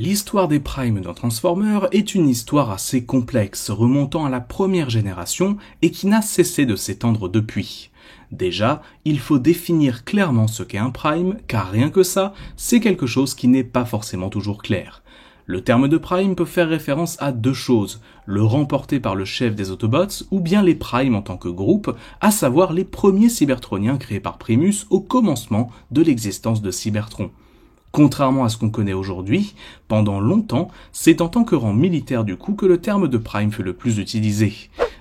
L'histoire des primes dans Transformers est une histoire assez complexe, remontant à la première génération et qui n'a cessé de s'étendre depuis. Déjà, il faut définir clairement ce qu'est un prime, car rien que ça, c'est quelque chose qui n'est pas forcément toujours clair. Le terme de prime peut faire référence à deux choses, le rang porté par le chef des Autobots ou bien les primes en tant que groupe, à savoir les premiers Cybertroniens créés par Primus au commencement de l'existence de Cybertron. Contrairement à ce qu'on connaît aujourd'hui, pendant longtemps, c'est en tant que rang militaire du coup que le terme de prime fut le plus utilisé.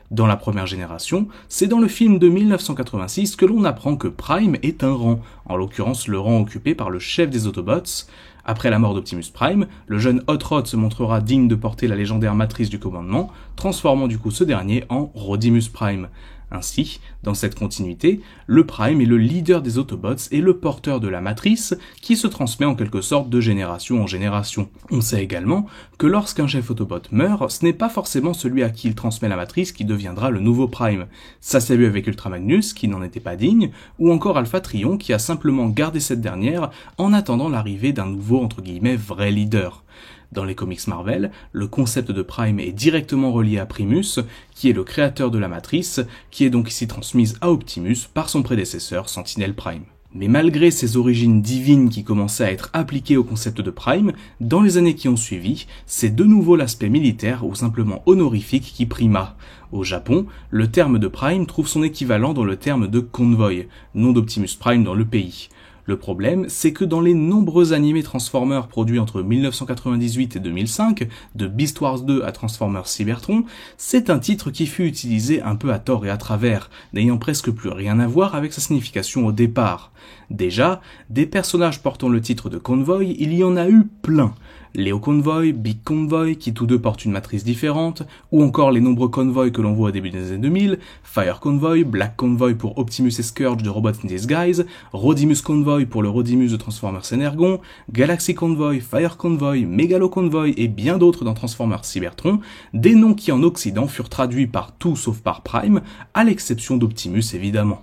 Dans la première génération, c'est dans le film de 1986 que l'on apprend que Prime est un rang, en l'occurrence le rang occupé par le chef des Autobots. Après la mort d'Optimus Prime, le jeune Hot Rod se montrera digne de porter la légendaire matrice du commandement, transformant du coup ce dernier en Rodimus Prime. Ainsi, dans cette continuité, le Prime est le leader des Autobots et le porteur de la matrice qui se transmet en quelque sorte de génération en génération. On sait également que lorsqu'un chef Autobot meurt, ce n'est pas forcément celui à qui il transmet la matrice qui deviendra le nouveau Prime. Ça s'est vu avec Ultra Magnus qui n'en était pas digne, ou encore Alpha Trion qui a simplement gardé cette dernière en attendant l'arrivée d'un nouveau entre guillemets vrai leader. Dans les comics Marvel, le concept de Prime est directement relié à Primus, qui est le créateur de la matrice, qui est donc ici transmise à Optimus par son prédécesseur Sentinel Prime. Mais malgré ces origines divines qui commençaient à être appliquées au concept de Prime, dans les années qui ont suivi, c'est de nouveau l'aspect militaire ou simplement honorifique qui prima. Au Japon, le terme de Prime trouve son équivalent dans le terme de Convoy, nom d'Optimus Prime dans le pays. Le problème, c'est que dans les nombreux animés Transformers produits entre 1998 et 2005, de Beast Wars 2 à Transformers Cybertron, c'est un titre qui fut utilisé un peu à tort et à travers, n'ayant presque plus rien à voir avec sa signification au départ. Déjà, des personnages portant le titre de Convoy, il y en a eu plein. Leo Convoy, Big Convoy, qui tous deux portent une matrice différente, ou encore les nombreux Convoys que l'on voit au début des années 2000, Fire Convoy, Black Convoy pour Optimus et Scourge de Robots in Disguise, Rodimus Convoy pour le Rodimus de Transformers Energon, Galaxy Convoy, Fire Convoy, Megalo Convoy et bien d'autres dans Transformers Cybertron, des noms qui en Occident furent traduits par tout sauf par Prime, à l'exception d'Optimus évidemment.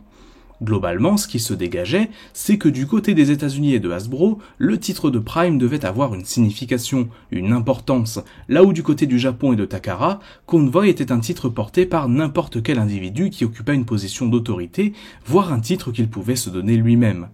Globalement, ce qui se dégageait, c'est que du côté des États-Unis et de Hasbro, le titre de Prime devait avoir une signification, une importance, là où du côté du Japon et de Takara, Convoy était un titre porté par n'importe quel individu qui occupait une position d'autorité, voire un titre qu'il pouvait se donner lui-même.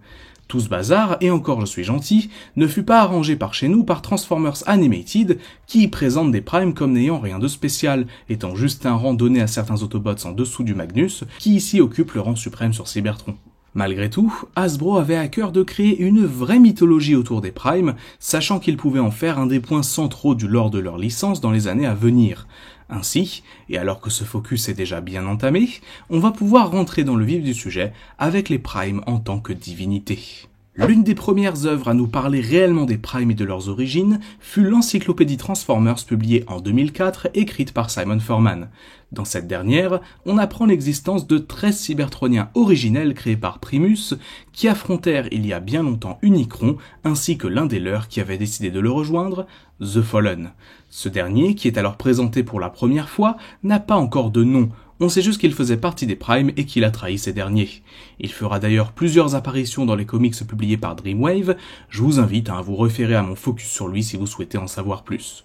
Tout ce bazar, et encore je suis gentil, ne fut pas arrangé par chez nous par Transformers Animated, qui y présente des primes comme n'ayant rien de spécial, étant juste un rang donné à certains Autobots en dessous du Magnus, qui ici occupe le rang suprême sur Cybertron. Malgré tout, Hasbro avait à cœur de créer une vraie mythologie autour des primes, sachant qu'ils pouvaient en faire un des points centraux du lore de leur licence dans les années à venir. Ainsi, et alors que ce focus est déjà bien entamé, on va pouvoir rentrer dans le vif du sujet avec les primes en tant que divinités. L'une des premières œuvres à nous parler réellement des primes et de leurs origines fut l'encyclopédie Transformers publiée en 2004, écrite par Simon Furman. Dans cette dernière, on apprend l'existence de 13 Cybertroniens originels créés par Primus, qui affrontèrent il y a bien longtemps Unicron, ainsi que l'un des leurs qui avait décidé de le rejoindre, The Fallen. Ce dernier, qui est alors présenté pour la première fois, n'a pas encore de nom. On sait juste qu'il faisait partie des Primes et qu'il a trahi ces derniers. Il fera d'ailleurs plusieurs apparitions dans les comics publiés par Dreamwave. Je vous invite à vous référer à mon focus sur lui si vous souhaitez en savoir plus.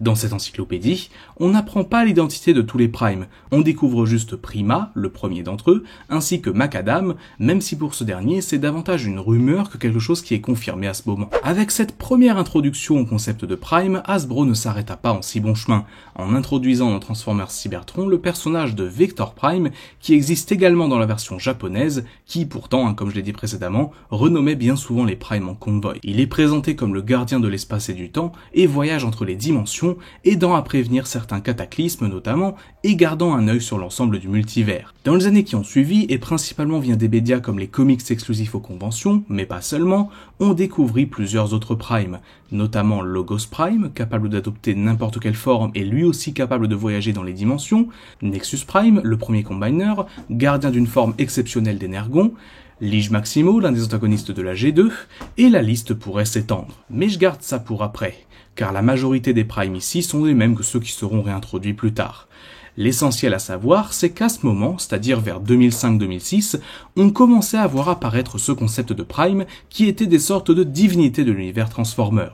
Dans cette encyclopédie, on n'apprend pas l'identité de tous les primes, on découvre juste Prima, le premier d'entre eux, ainsi que Macadam, même si pour ce dernier c'est davantage une rumeur que quelque chose qui est confirmé à ce moment. Avec cette première introduction au concept de Prime, Hasbro ne s'arrêta pas en si bon chemin, en introduisant dans Transformers Cybertron le personnage de Vector Prime, qui existe également dans la version japonaise, qui pourtant, comme je l'ai dit précédemment, renommait bien souvent les primes en convoy. Il est présenté comme le gardien de l'espace et du temps, et voyage entre les dimensions, aidant à prévenir certains cataclysmes notamment, et gardant un œil sur l'ensemble du multivers. Dans les années qui ont suivi, et principalement via des médias comme les comics exclusifs aux conventions, mais pas seulement, on découvrit plusieurs autres primes, notamment Logos Prime, capable d'adopter n'importe quelle forme et lui aussi capable de voyager dans les dimensions, Nexus Prime, le premier combiner, gardien d'une forme exceptionnelle d'Energon, Lige Maximo, l'un des antagonistes de la G2, et la liste pourrait s'étendre. Mais je garde ça pour après, car la majorité des primes ici sont les mêmes que ceux qui seront réintroduits plus tard. L'essentiel à savoir, c'est qu'à ce moment, c'est-à-dire vers 2005-2006, on commençait à voir apparaître ce concept de prime qui était des sortes de divinités de l'univers Transformer.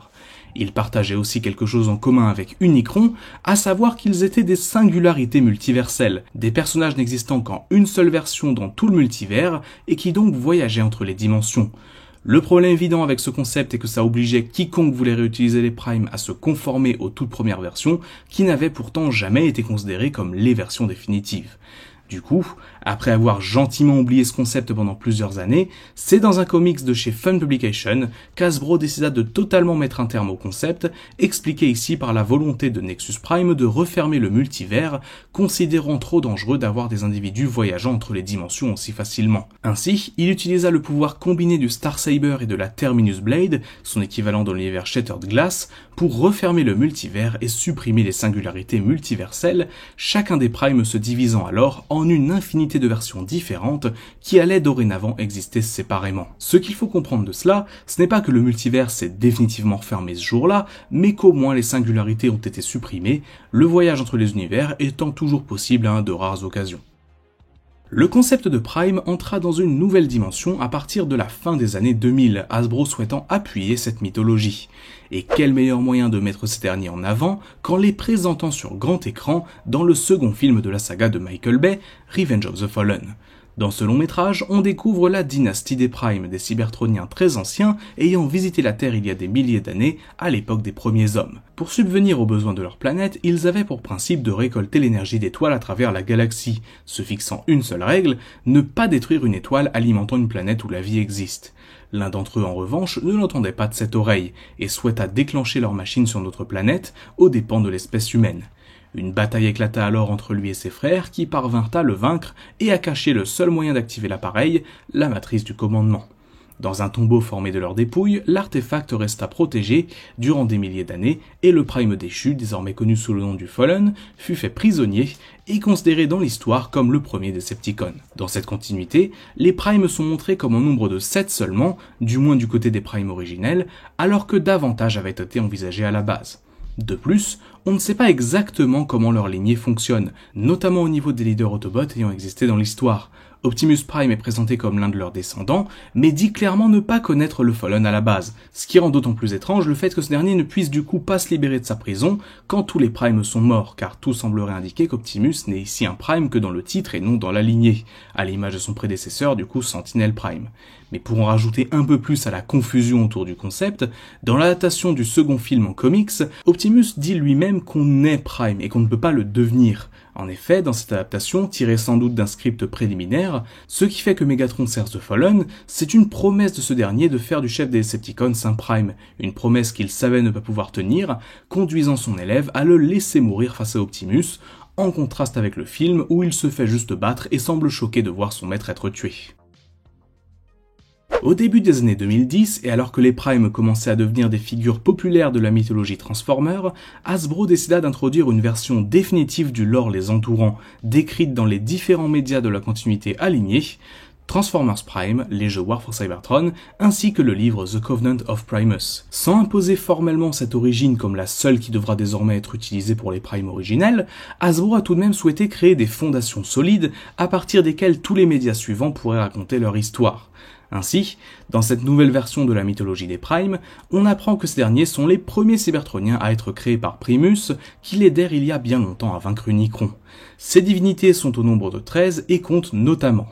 Ils partageaient aussi quelque chose en commun avec Unicron, à savoir qu'ils étaient des singularités multiverselles, des personnages n'existant qu'en une seule version dans tout le multivers et qui donc voyageaient entre les dimensions. Le problème évident avec ce concept est que ça obligeait quiconque voulait réutiliser les primes à se conformer aux toutes premières versions, qui n'avaient pourtant jamais été considérées comme les versions définitives. Du coup, après avoir gentiment oublié ce concept pendant plusieurs années, c'est dans un comics de chez Fun Publication qu'Hasbro décida de totalement mettre un terme au concept, expliqué ici par la volonté de Nexus Prime de refermer le multivers, considérant trop dangereux d'avoir des individus voyageant entre les dimensions aussi facilement. Ainsi, il utilisa le pouvoir combiné du Star Saber et de la Terminus Blade, son équivalent dans l'univers Shattered Glass, pour refermer le multivers et supprimer les singularités multiverselles, chacun des primes se divisant alors en une infinité de versions différentes qui allaient dorénavant exister séparément. Ce qu'il faut comprendre de cela, ce n'est pas que le multivers s'est définitivement fermé ce jour-là, mais qu'au moins les singularités ont été supprimées, le voyage entre les univers étant toujours possible à de rares occasions. Le concept de Prime entra dans une nouvelle dimension à partir de la fin des années 2000, Hasbro souhaitant appuyer cette mythologie. Et quel meilleur moyen de mettre ces derniers en avant qu'en les présentant sur grand écran dans le second film de la saga de Michael Bay, Revenge of the Fallen. Dans ce long métrage, on découvre la dynastie des Primes, des Cybertroniens très anciens ayant visité la Terre il y a des milliers d'années, à l'époque des premiers hommes. Pour subvenir aux besoins de leur planète, ils avaient pour principe de récolter l'énergie d'étoiles à travers la galaxie, se fixant une seule règle, ne pas détruire une étoile alimentant une planète où la vie existe. L'un d'entre eux, en revanche, ne l'entendait pas de cette oreille, et souhaita déclencher leur machine sur notre planète, aux dépens de l'espèce humaine. Une bataille éclata alors entre lui et ses frères qui parvinrent à le vaincre et à cacher le seul moyen d'activer l'appareil, la matrice du commandement. Dans un tombeau formé de leurs dépouilles, l'artefact resta protégé durant des milliers d'années et le Prime déchu, désormais connu sous le nom du Fallen, fut fait prisonnier et considéré dans l'histoire comme le premier Decepticon. Dans cette continuité, les Primes sont montrés comme au nombre de 7 seulement, du moins du côté des Primes originels, alors que davantage avaient été envisagés à la base. De plus, on ne sait pas exactement comment leur lignée fonctionne, notamment au niveau des leaders Autobots ayant existé dans l'histoire. Optimus Prime est présenté comme l'un de leurs descendants, mais dit clairement ne pas connaître le Fallen à la base, ce qui rend d'autant plus étrange le fait que ce dernier ne puisse du coup pas se libérer de sa prison quand tous les Primes sont morts, car tout semblerait indiquer qu'Optimus n'est ici un Prime que dans le titre et non dans la lignée, à l'image de son prédécesseur du coup Sentinel Prime. Mais pour en rajouter un peu plus à la confusion autour du concept, dans l'adaptation du second film en comics, Optimus dit lui-même qu'on est Prime et qu'on ne peut pas le devenir. En effet, dans cette adaptation, tirée sans doute d'un script préliminaire, ce qui fait que Megatron sert The Fallen, c'est une promesse de ce dernier de faire du chef des Decepticons un Prime, une promesse qu'il savait ne pas pouvoir tenir, conduisant son élève à le laisser mourir face à Optimus, en contraste avec le film où il se fait juste battre et semble choqué de voir son maître être tué. Au début des années 2010, et alors que les Primes commençaient à devenir des figures populaires de la mythologie Transformer, Hasbro décida d'introduire une version définitive du lore les entourant, décrite dans les différents médias de la continuité alignée, Transformers Prime, les jeux War for Cybertron, ainsi que le livre The Covenant of Primus. Sans imposer formellement cette origine comme la seule qui devra désormais être utilisée pour les Primes originels, Hasbro a tout de même souhaité créer des fondations solides à partir desquelles tous les médias suivants pourraient raconter leur histoire. Ainsi, dans cette nouvelle version de la mythologie des Primes, on apprend que ces derniers sont les premiers Cybertroniens à être créés par Primus, qui l'aidèrent il y a bien longtemps à vaincre Unicron. Ces divinités sont au nombre de 13 et comptent notamment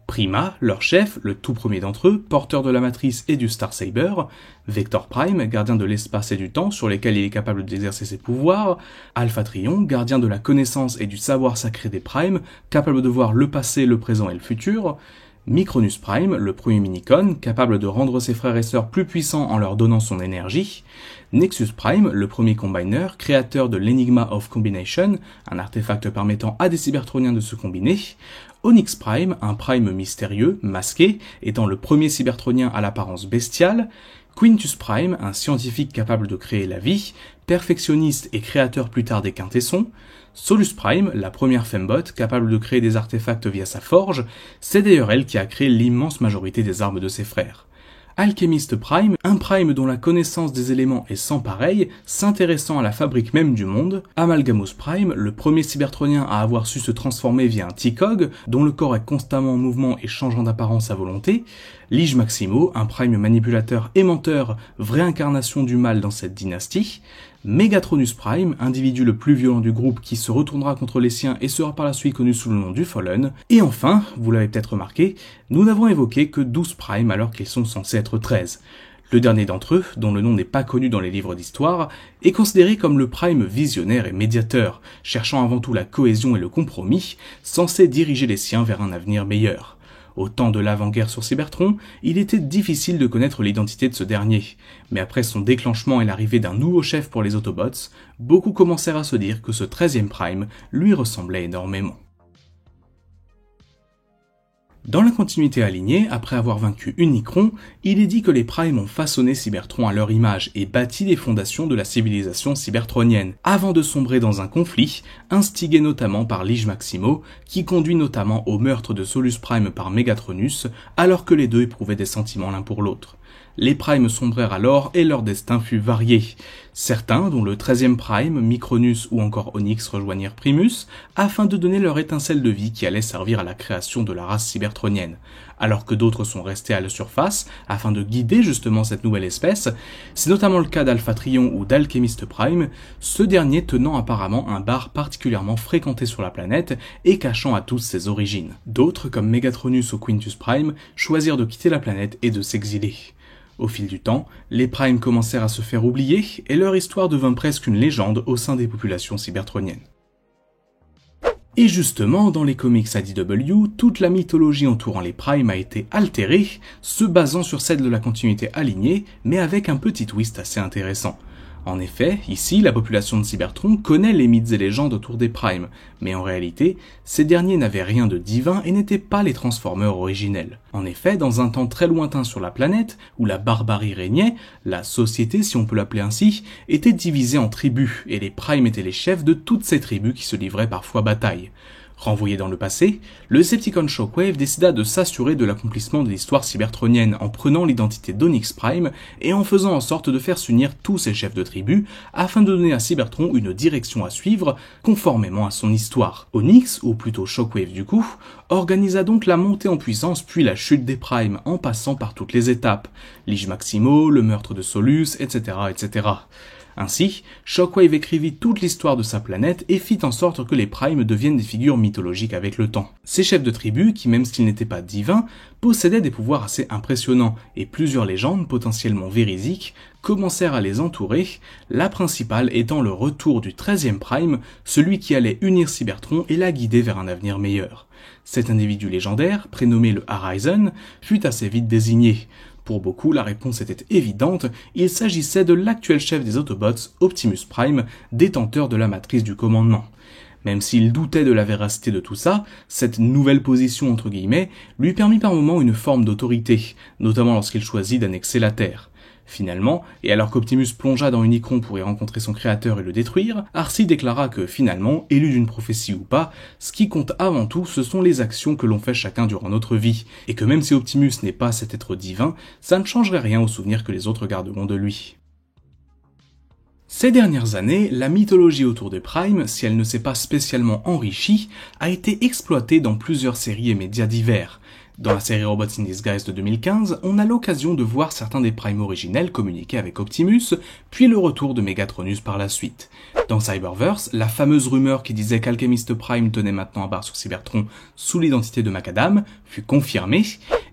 Prima, leur chef, le tout premier d'entre eux, porteur de la matrice et du Star Saber, Vector Prime, gardien de l'espace et du temps sur lesquels il est capable d'exercer ses pouvoirs, Alpha Trion, gardien de la connaissance et du savoir sacré des Primes, capable de voir le passé, le présent et le futur, Micronus Prime, le premier Minicon, capable de rendre ses frères et sœurs plus puissants en leur donnant son énergie, Nexus Prime, le premier Combiner, créateur de l'Enigma of Combination, un artefact permettant à des Cybertroniens de se combiner, Onyx Prime, un Prime mystérieux, masqué, étant le premier Cybertronien à l'apparence bestiale, Quintus Prime, un scientifique capable de créer la vie, perfectionniste et créateur plus tard des quintessons, Solus Prime, la première fembot capable de créer des artefacts via sa forge, c'est d'ailleurs elle qui a créé l'immense majorité des armes de ses frères. Alchemist Prime, un Prime dont la connaissance des éléments est sans pareil, s'intéressant à la fabrique même du monde. Amalgamus Prime, le premier cybertronien à avoir su se transformer via un T-Cog, dont le corps est constamment en mouvement et changeant d'apparence à volonté. Lige Maximo, un Prime manipulateur et menteur, vraie incarnation du mal dans cette dynastie. Megatronus Prime, individu le plus violent du groupe qui se retournera contre les siens et sera par la suite connu sous le nom du Fallen. Et enfin, vous l'avez peut-être remarqué, nous n'avons évoqué que 12 Primes alors qu'ils sont censés être 13. Le dernier d'entre eux, dont le nom n'est pas connu dans les livres d'histoire, est considéré comme le Prime visionnaire et médiateur, cherchant avant tout la cohésion et le compromis, censé diriger les siens vers un avenir meilleur. Au temps de l'avant-guerre sur Cybertron, il était difficile de connaître l'identité de ce dernier, mais après son déclenchement et l'arrivée d'un nouveau chef pour les Autobots, beaucoup commencèrent à se dire que ce 13e Prime lui ressemblait énormément. Dans la continuité alignée, après avoir vaincu Unicron, il est dit que les Primes ont façonné Cybertron à leur image et bâti les fondations de la civilisation cybertronienne, avant de sombrer dans un conflit, instigé notamment par Lige Maximo, qui conduit notamment au meurtre de Solus Prime par Megatronus, alors que les deux éprouvaient des sentiments l'un pour l'autre. Les Primes sombrèrent alors et leur destin fut varié. Certains, dont le 13e Prime, Micronus ou encore Onyx, rejoignirent Primus, afin de donner leur étincelle de vie qui allait servir à la création de la race cybertronienne, alors que d'autres sont restés à la surface, afin de guider justement cette nouvelle espèce. C'est notamment le cas d'Alpha Trion ou d'Alchemist Prime, ce dernier tenant apparemment un bar particulièrement fréquenté sur la planète et cachant à tous ses origines. D'autres, comme Megatronus ou Quintus Prime, choisirent de quitter la planète et de s'exiler. Au fil du temps, les Primes commencèrent à se faire oublier et leur histoire devint presque une légende au sein des populations cybertroniennes. Et justement, dans les comics IDW, toute la mythologie entourant les Primes a été altérée, se basant sur celle de la continuité alignée, mais avec un petit twist assez intéressant. En effet, ici, la population de Cybertron connaît les mythes et légendes autour des Primes, mais en réalité, ces derniers n'avaient rien de divin et n'étaient pas les Transformers originels. En effet, dans un temps très lointain sur la planète, où la barbarie régnait, la société, si on peut l'appeler ainsi, était divisée en tribus, et les Primes étaient les chefs de toutes ces tribus qui se livraient parfois bataille. Renvoyé dans le passé, le Decepticon Shockwave décida de s'assurer de l'accomplissement de l'histoire cybertronienne en prenant l'identité d'Onyx Prime et en faisant en sorte de faire s'unir tous ses chefs de tribu afin de donner à Cybertron une direction à suivre conformément à son histoire. Onyx, ou plutôt Shockwave du coup, organisa donc la montée en puissance puis la chute des Primes en passant par toutes les étapes, Lige Maximo, le meurtre de Solus, etc. etc. Ainsi, Shockwave écrivit toute l'histoire de sa planète et fit en sorte que les Primes deviennent des figures mythologiques avec le temps. Ces chefs de tribu, qui même s'ils n'étaient pas divins, possédaient des pouvoirs assez impressionnants et plusieurs légendes potentiellement véridiques commencèrent à les entourer, la principale étant le retour du 13e Prime, celui qui allait unir Cybertron et la guider vers un avenir meilleur. Cet individu légendaire, prénommé le Horizon, fut assez vite désigné. Pour beaucoup, la réponse était évidente, il s'agissait de l'actuel chef des Autobots, Optimus Prime, détenteur de la matrice du commandement. Même s'il doutait de la véracité de tout ça, cette nouvelle position entre guillemets lui permit par moments une forme d'autorité, notamment lorsqu'il choisit d'annexer la Terre. Finalement, et alors qu'Optimus plongea dans Unicron pour y rencontrer son créateur et le détruire, Arcee déclara que finalement, élu d'une prophétie ou pas, ce qui compte avant tout, ce sont les actions que l'on fait chacun durant notre vie, et que même si Optimus n'est pas cet être divin, ça ne changerait rien au souvenir que les autres garderont de lui. Ces dernières années, la mythologie autour des Primes, si elle ne s'est pas spécialement enrichie, a été exploitée dans plusieurs séries et médias divers. Dans la série Robots in Disguise de 2015, on a l'occasion de voir certains des Primes originels communiquer avec Optimus, puis le retour de Megatronus par la suite. Dans Cyberverse, la fameuse rumeur qui disait qu'Alchemist Prime tenait maintenant un bar sur Cybertron sous l'identité de Macadam fut confirmée,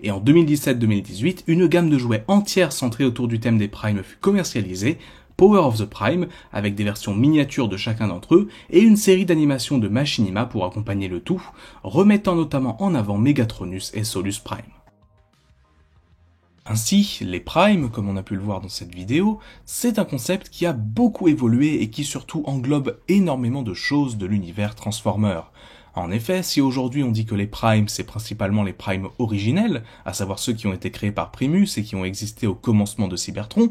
et en 2017-2018, une gamme de jouets entière centrée autour du thème des Primes fut commercialisée, Power of the Prime, avec des versions miniatures de chacun d'entre eux, et une série d'animations de Machinima pour accompagner le tout, remettant notamment en avant Megatronus et Solus Prime. Ainsi, les Primes, comme on a pu le voir dans cette vidéo, c'est un concept qui a beaucoup évolué et qui surtout englobe énormément de choses de l'univers Transformer. En effet, si aujourd'hui on dit que les primes c'est principalement les primes originels, à savoir ceux qui ont été créés par Primus et qui ont existé au commencement de Cybertron,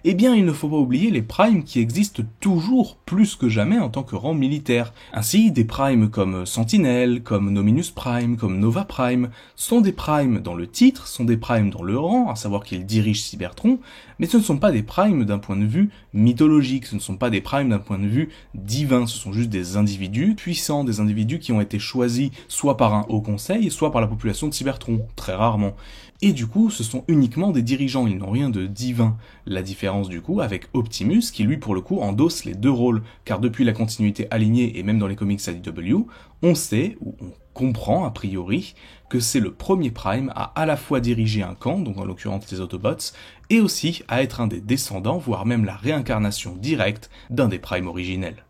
eh bien il ne faut pas oublier les primes qui existent toujours plus que jamais en tant que rang militaire. Ainsi, des primes comme Sentinel, comme Nominus Prime, comme Nova Prime, sont des primes dans le titre, sont des primes dans le rang, à savoir qu'ils dirigent Cybertron, mais ce ne sont pas des primes d'un point de vue mythologique, ce ne sont pas des primes d'un point de vue divin, ce sont juste des individus puissants, des individus qui ont été choisis soit par un haut conseil, soit par la population de Cybertron, très rarement. Et du coup, ce sont uniquement des dirigeants, ils n'ont rien de divin. La différence du coup avec Optimus, qui lui pour le coup endosse les deux rôles, car depuis la continuité alignée et même dans les comics IDW, on sait, ou on comprend a priori, que c'est le premier Prime à la fois diriger un camp, donc en l'occurrence les Autobots, et aussi à être un des descendants, voire même la réincarnation directe d'un des Primes originels.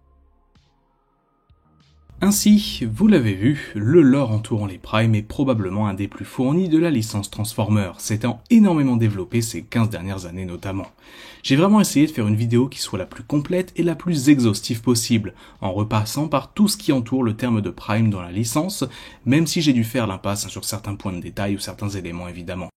Ainsi, vous l'avez vu, le lore entourant les Primes est probablement un des plus fournis de la licence Transformers, s'étant énormément développé ces 15 dernières années notamment. J'ai vraiment essayé de faire une vidéo qui soit la plus complète et la plus exhaustive possible, en repassant par tout ce qui entoure le terme de Prime dans la licence, même si j'ai dû faire l'impasse sur certains points de détail ou certains éléments évidemment.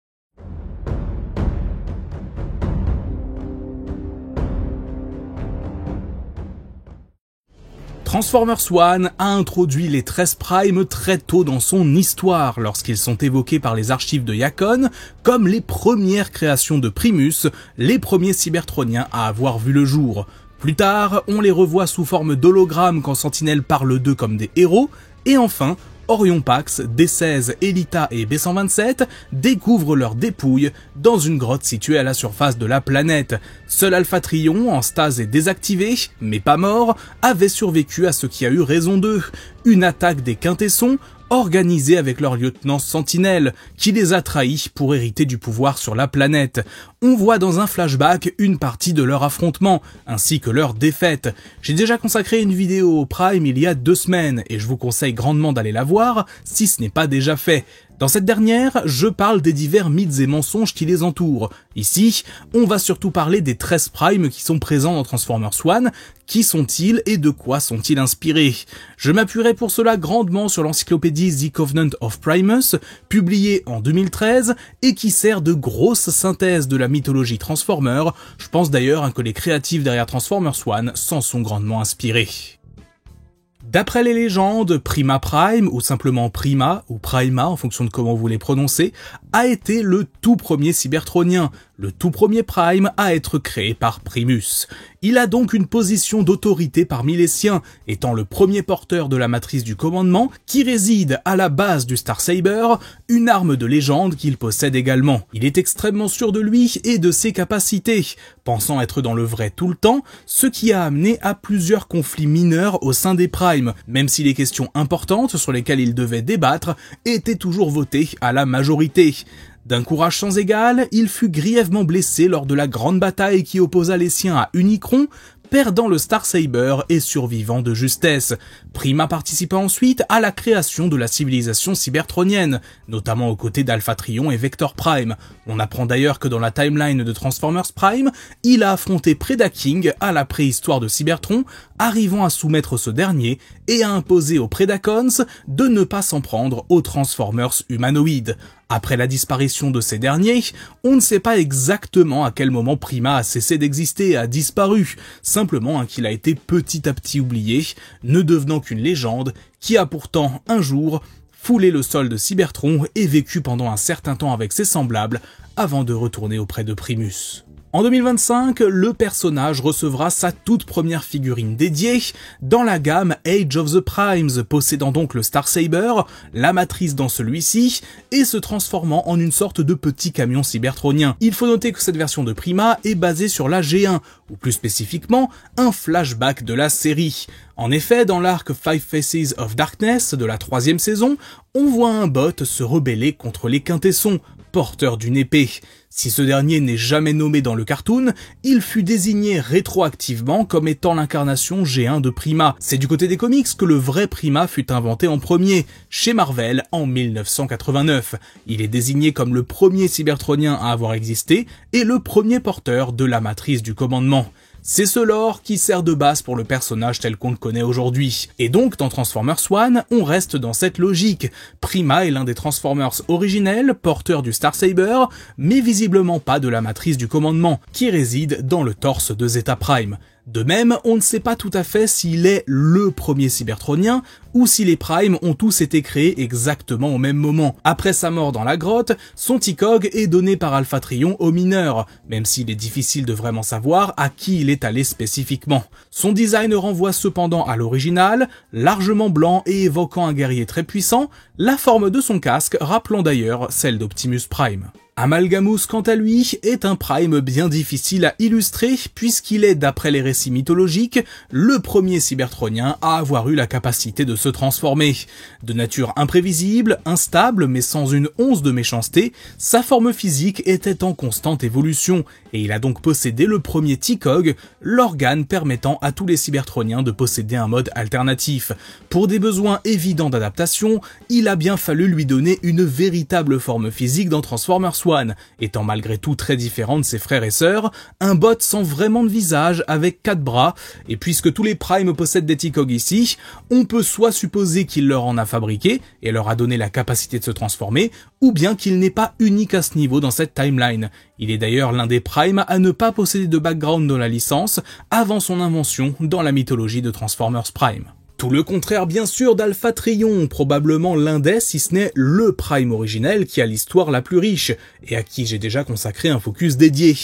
Transformers One a introduit les 13 Primes très tôt dans son histoire, lorsqu'ils sont évoqués par les archives de Yacon comme les premières créations de Primus, les premiers Cybertroniens à avoir vu le jour. Plus tard, on les revoit sous forme d'hologrammes quand Sentinel parle d'eux comme des héros, et enfin, Orion Pax, D16, Elita et B127 découvrent leurs dépouilles dans une grotte située à la surface de la planète. Seul Alpha Trion, en stase et désactivé, mais pas mort, avait survécu à ce qui a eu raison d'eux, une attaque des Quintessons organisée avec leur lieutenant Sentinelle, qui les a trahis pour hériter du pouvoir sur la planète. On voit dans un flashback une partie de leur affrontement, ainsi que leur défaite. J'ai déjà consacré une vidéo au Prime il y a 2 semaines, et je vous conseille grandement d'aller la voir, si ce n'est pas déjà fait. Dans cette dernière, je parle des divers mythes et mensonges qui les entourent. Ici, on va surtout parler des 13 Primes qui sont présents dans Transformers One. Qui sont-ils et de quoi sont-ils inspirés? Je m'appuierai pour cela grandement sur l'encyclopédie The Covenant of Primus, publiée en 2013 et qui sert de grosse synthèse de la mythologie Transformer. Je pense d'ailleurs que les créatifs derrière Transformers One s'en sont grandement inspirés. D'après les légendes, Prima Prime, ou simplement Prima, ou Prima en fonction de comment vous les prononcez, a été le tout premier Cybertronien, le tout premier Prime à être créé par Primus. Il a donc une position d'autorité parmi les siens, étant le premier porteur de la matrice du commandement, qui réside à la base du Star Saber, une arme de légende qu'il possède également. Il est extrêmement sûr de lui et de ses capacités, pensant être dans le vrai tout le temps, ce qui a amené à plusieurs conflits mineurs au sein des Primes, même si les questions importantes sur lesquelles il devait débattre étaient toujours votées à la majorité. D'un courage sans égal, il fut grièvement blessé lors de la grande bataille qui opposa les siens à Unicron, perdant le Star Saber et survivant de justesse. Prima participa ensuite à la création de la civilisation cybertronienne, notamment aux côtés d'Alpha Trion et Vector Prime. On apprend d'ailleurs que dans la timeline de Transformers Prime, il a affronté Predaking à la préhistoire de Cybertron, arrivant à soumettre ce dernier et à imposer aux Predacons de ne pas s'en prendre aux Transformers humanoïdes. Après la disparition de ces derniers, on ne sait pas exactement à quel moment Prima a cessé d'exister et a disparu, simplement qu'il a été petit à petit oublié, ne devenant qu'une légende qui a pourtant un jour foulé le sol de Cybertron et vécu pendant un certain temps avec ses semblables avant de retourner auprès de Primus. En 2025, le personnage recevra sa toute première figurine dédiée dans la gamme Age of the Primes, possédant donc le Star Saber, la matrice dans celui-ci, et se transformant en une sorte de petit camion cybertronien. Il faut noter que cette version de Prima est basée sur la G1, ou plus spécifiquement, un flashback de la série. En effet, dans l'arc Five Faces of Darkness de la 3e saison, on voit un bot se rebeller contre les Quintessons, porteur d'une épée. Si ce dernier n'est jamais nommé dans le cartoon, il fut désigné rétroactivement comme étant l'incarnation G1 de Prima. C'est du côté des comics que le vrai Prima fut inventé en premier, chez Marvel en 1989. Il est désigné comme le premier cybertronien à avoir existé et le premier porteur de la matrice du commandement. C'est ce lore qui sert de base pour le personnage tel qu'on le connaît aujourd'hui. Et donc, dans Transformers One, on reste dans cette logique. Prima est l'un des Transformers originels, porteur du Star Saber, mais visiblement pas de la matrice du commandement, qui réside dans le torse de Zeta Prime. De même, on ne sait pas tout à fait s'il est le premier Cybertronien ou si les Primes ont tous été créés exactement au même moment. Après sa mort dans la grotte, son T-Cog est donné par Alpha Trion aux mineurs, même s'il est difficile de vraiment savoir à qui il est allé spécifiquement. Son design renvoie cependant à l'original, largement blanc et évoquant un guerrier très puissant, la forme de son casque rappelant d'ailleurs celle d'Optimus Prime. Amalgamus, quant à lui, est un Prime bien difficile à illustrer puisqu'il est, d'après les récits mythologiques, le premier Cybertronien à avoir eu la capacité de se transformer. De nature imprévisible, instable mais sans une once de méchanceté, sa forme physique était en constante évolution et il a donc possédé le premier T-Cog, l'organe permettant à tous les Cybertroniens de posséder un mode alternatif. Pour des besoins évidents d'adaptation, il a bien fallu lui donner une véritable forme physique dans Transformers One, étant malgré tout très différent de ses frères et sœurs, un bot sans vraiment de visage avec 4 bras, et puisque tous les Primes possèdent des T-Cog ici, on peut soit supposer qu'il leur en a fabriqué et leur a donné la capacité de se transformer, ou bien qu'il n'est pas unique à ce niveau dans cette timeline. Il est d'ailleurs l'un des Primes à ne pas posséder de background dans la licence avant son invention dans la mythologie de Transformers Prime. Tout le contraire bien sûr d'Alpha Trion, probablement l'un des, si ce n'est le Prime originel qui a l'histoire la plus riche, et à qui j'ai déjà consacré un focus dédié.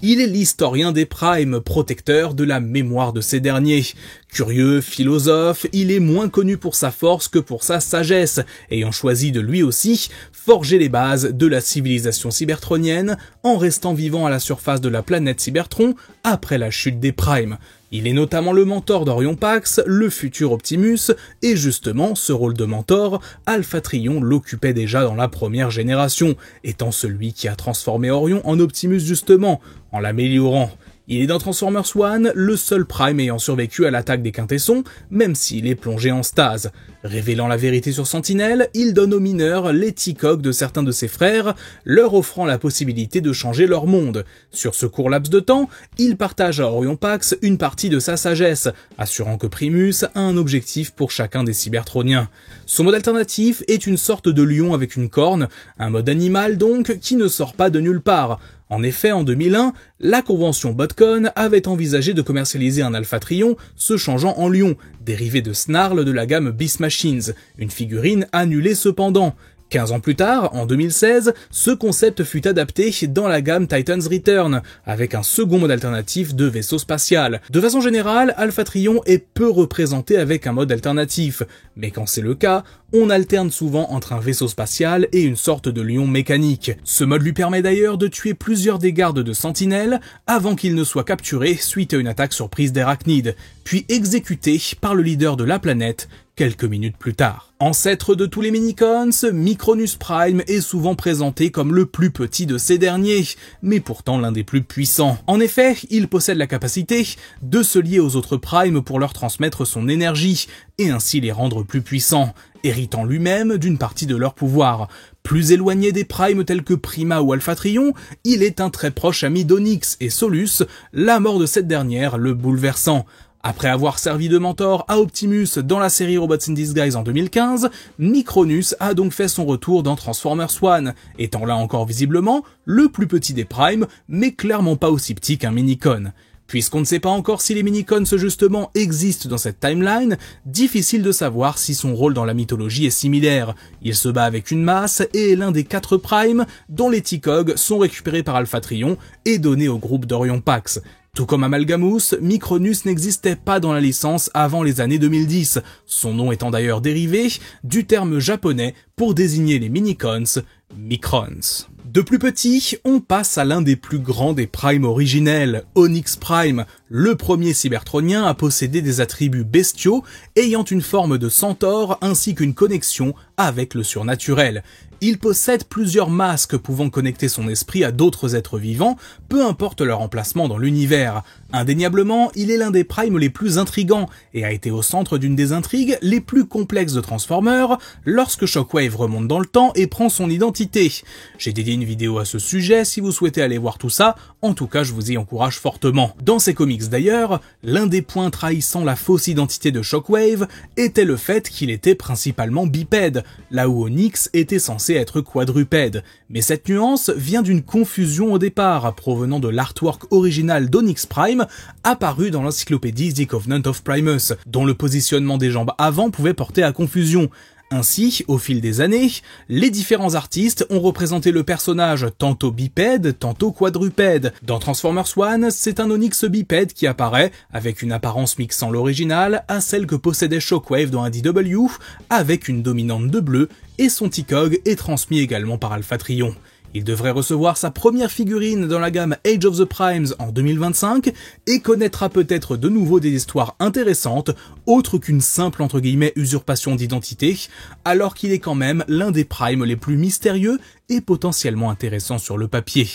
Il est l'historien des Primes, protecteur de la mémoire de ces derniers. Curieux, philosophe, il est moins connu pour sa force que pour sa sagesse, ayant choisi de lui aussi forger les bases de la civilisation cybertronienne en restant vivant à la surface de la planète Cybertron après la chute des Primes. Il est notamment le mentor d'Orion Pax, le futur Optimus, et justement, ce rôle de mentor, Alpha Trion l'occupait déjà dans la première génération, étant celui qui a transformé Orion en Optimus justement, en l'améliorant. Il est dans Transformers One le seul Prime ayant survécu à l'attaque des Quintessons, même s'il est plongé en stase. Révélant la vérité sur Sentinelle, il donne aux mineurs les T-Cog de certains de ses frères, leur offrant la possibilité de changer leur monde. Sur ce court laps de temps, il partage à Orion Pax une partie de sa sagesse, assurant que Primus a un objectif pour chacun des Cybertroniens. Son mode alternatif est une sorte de lion avec une corne, un mode animal donc qui ne sort pas de nulle part. En effet, en 2001, la convention BotCon avait envisagé de commercialiser un Alpha Trion se changeant en lion, dérivé de Snarl de la gamme Beast Machines, une figurine annulée cependant. 15 ans plus tard, en 2016, ce concept fut adapté dans la gamme Titan's Return, avec un second mode alternatif de vaisseau spatial. De façon générale, Alpha Trion est peu représenté avec un mode alternatif, mais quand c'est le cas, on alterne souvent entre un vaisseau spatial et une sorte de lion mécanique. Ce mode lui permet d'ailleurs de tuer plusieurs des gardes de Sentinelle avant qu'il ne soit capturé suite à une attaque surprise d'Arachnid, puis exécuté par le leader de la planète quelques minutes plus tard. Ancêtre de tous les Minicons, Micronus Prime est souvent présenté comme le plus petit de ces derniers, mais pourtant l'un des plus puissants. En effet, il possède la capacité de se lier aux autres Primes pour leur transmettre son énergie, et ainsi les rendre plus puissants, héritant lui-même d'une partie de leur pouvoir. Plus éloigné des Primes tels que Prima ou Alpha Trion, il est un très proche ami d'Onyx et Solus, la mort de cette dernière le bouleversant. Après avoir servi de mentor à Optimus dans la série Robots in Disguise en 2015, Micronus a donc fait son retour dans Transformers One, étant là encore visiblement le plus petit des Primes, mais clairement pas aussi petit qu'un Minicon. Puisqu'on ne sait pas encore si les Minicons justement existent dans cette timeline, difficile de savoir si son rôle dans la mythologie est similaire. Il se bat avec une masse et est l'un des 4 Primes dont les T-Cog sont récupérés par Alpha Trion et donnés au groupe d'Orion Pax. Tout comme Amalgamus, Micronus n'existait pas dans la licence avant les années 2010, son nom étant d'ailleurs dérivé du terme japonais pour désigner les Minicons, Microns. De plus petit, on passe à l'un des plus grands des Primes originels, Onyx Prime, le premier Cybertronien à posséder des attributs bestiaux ayant une forme de centaure ainsi qu'une connexion avec le surnaturel. Il possède plusieurs masques pouvant connecter son esprit à d'autres êtres vivants, peu importe leur emplacement dans l'univers. Indéniablement, il est l'un des primes les plus intrigants et a été au centre d'une des intrigues les plus complexes de Transformers lorsque Shockwave remonte dans le temps et prend son identité. J'ai dédié une vidéo à ce sujet si vous souhaitez aller voir tout ça, en tout cas je vous y encourage fortement. Dans ces comics d'ailleurs, l'un des points trahissant la fausse identité de Shockwave était le fait qu'il était principalement bipède, là où Onyx était censé être quadrupède. Mais cette nuance vient d'une confusion au départ, provenant de l'artwork original d'Onyx Prime, apparu dans l'encyclopédie The Covenant of Primus, dont le positionnement des jambes avant pouvait porter à confusion. Ainsi, au fil des années, les différents artistes ont représenté le personnage tantôt bipède, tantôt quadrupède. Dans Transformers One, c'est un Onyx bipède qui apparaît, avec une apparence mixant l'original à celle que possédait Shockwave dans IDW, avec une dominante de bleu, et son T-Cog est transmis également par Alpha Trion. Il devrait recevoir sa première figurine dans la gamme Age of the Primes en 2025 et connaîtra peut-être de nouveau des histoires intéressantes, autres qu'une simple entre guillemets usurpation d'identité, alors qu'il est quand même l'un des primes les plus mystérieux et potentiellement intéressants sur le papier.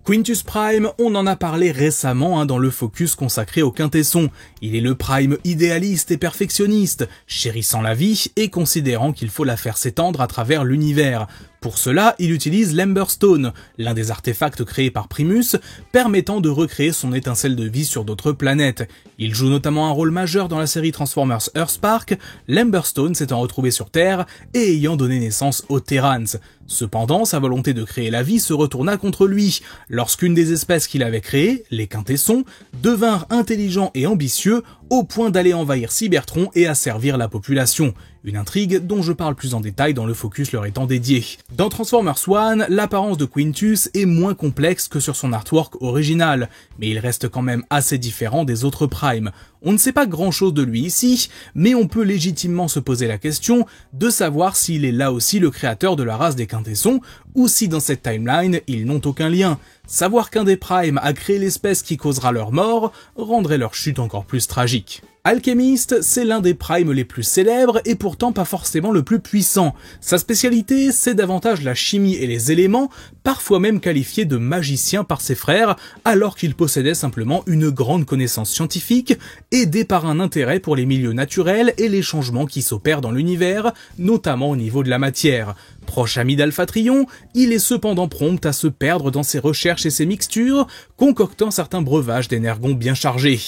Quintus Prime, on en a parlé récemment dans le focus consacré au quintesson. Il est le Prime idéaliste et perfectionniste, chérissant la vie et considérant qu'il faut la faire s'étendre à travers l'univers. Pour cela, il utilise l'Emberstone, l'un des artefacts créés par Primus, permettant de recréer son étincelle de vie sur d'autres planètes. Il joue notamment un rôle majeur dans la série Transformers Earthspark, l'Emberstone s'étant retrouvé sur Terre et ayant donné naissance aux Terrans. Cependant, sa volonté de créer la vie se retourna contre lui, lorsqu'une des espèces qu'il avait créées, les quintessons, devinrent intelligents et ambitieux au point d'aller envahir Cybertron et asservir la population. Une intrigue dont je parle plus en détail dans le focus leur étant dédié. Dans Transformers One, l'apparence de Quintus est moins complexe que sur son artwork original, mais il reste quand même assez différent des autres primes. On ne sait pas grand chose de lui ici, mais on peut légitimement se poser la question de savoir s'il est là aussi le créateur de la race des quintessons, ou si dans cette timeline, ils n'ont aucun lien. Savoir qu'un des primes a créé l'espèce qui causera leur mort rendrait leur chute encore plus tragique. Alchemist, c'est l'un des primes les plus célèbres et pourtant pas forcément le plus puissant. Sa spécialité, c'est davantage la chimie et les éléments, parfois même qualifié de magicien par ses frères, alors qu'il possédait simplement une grande connaissance scientifique, aidé par un intérêt pour les milieux naturels et les changements qui s'opèrent dans l'univers, notamment au niveau de la matière. Proche ami d'Alpha Trion, il est cependant prompt à se perdre dans ses recherches et ses mixtures, concoctant certains breuvages d'énergon bien chargés.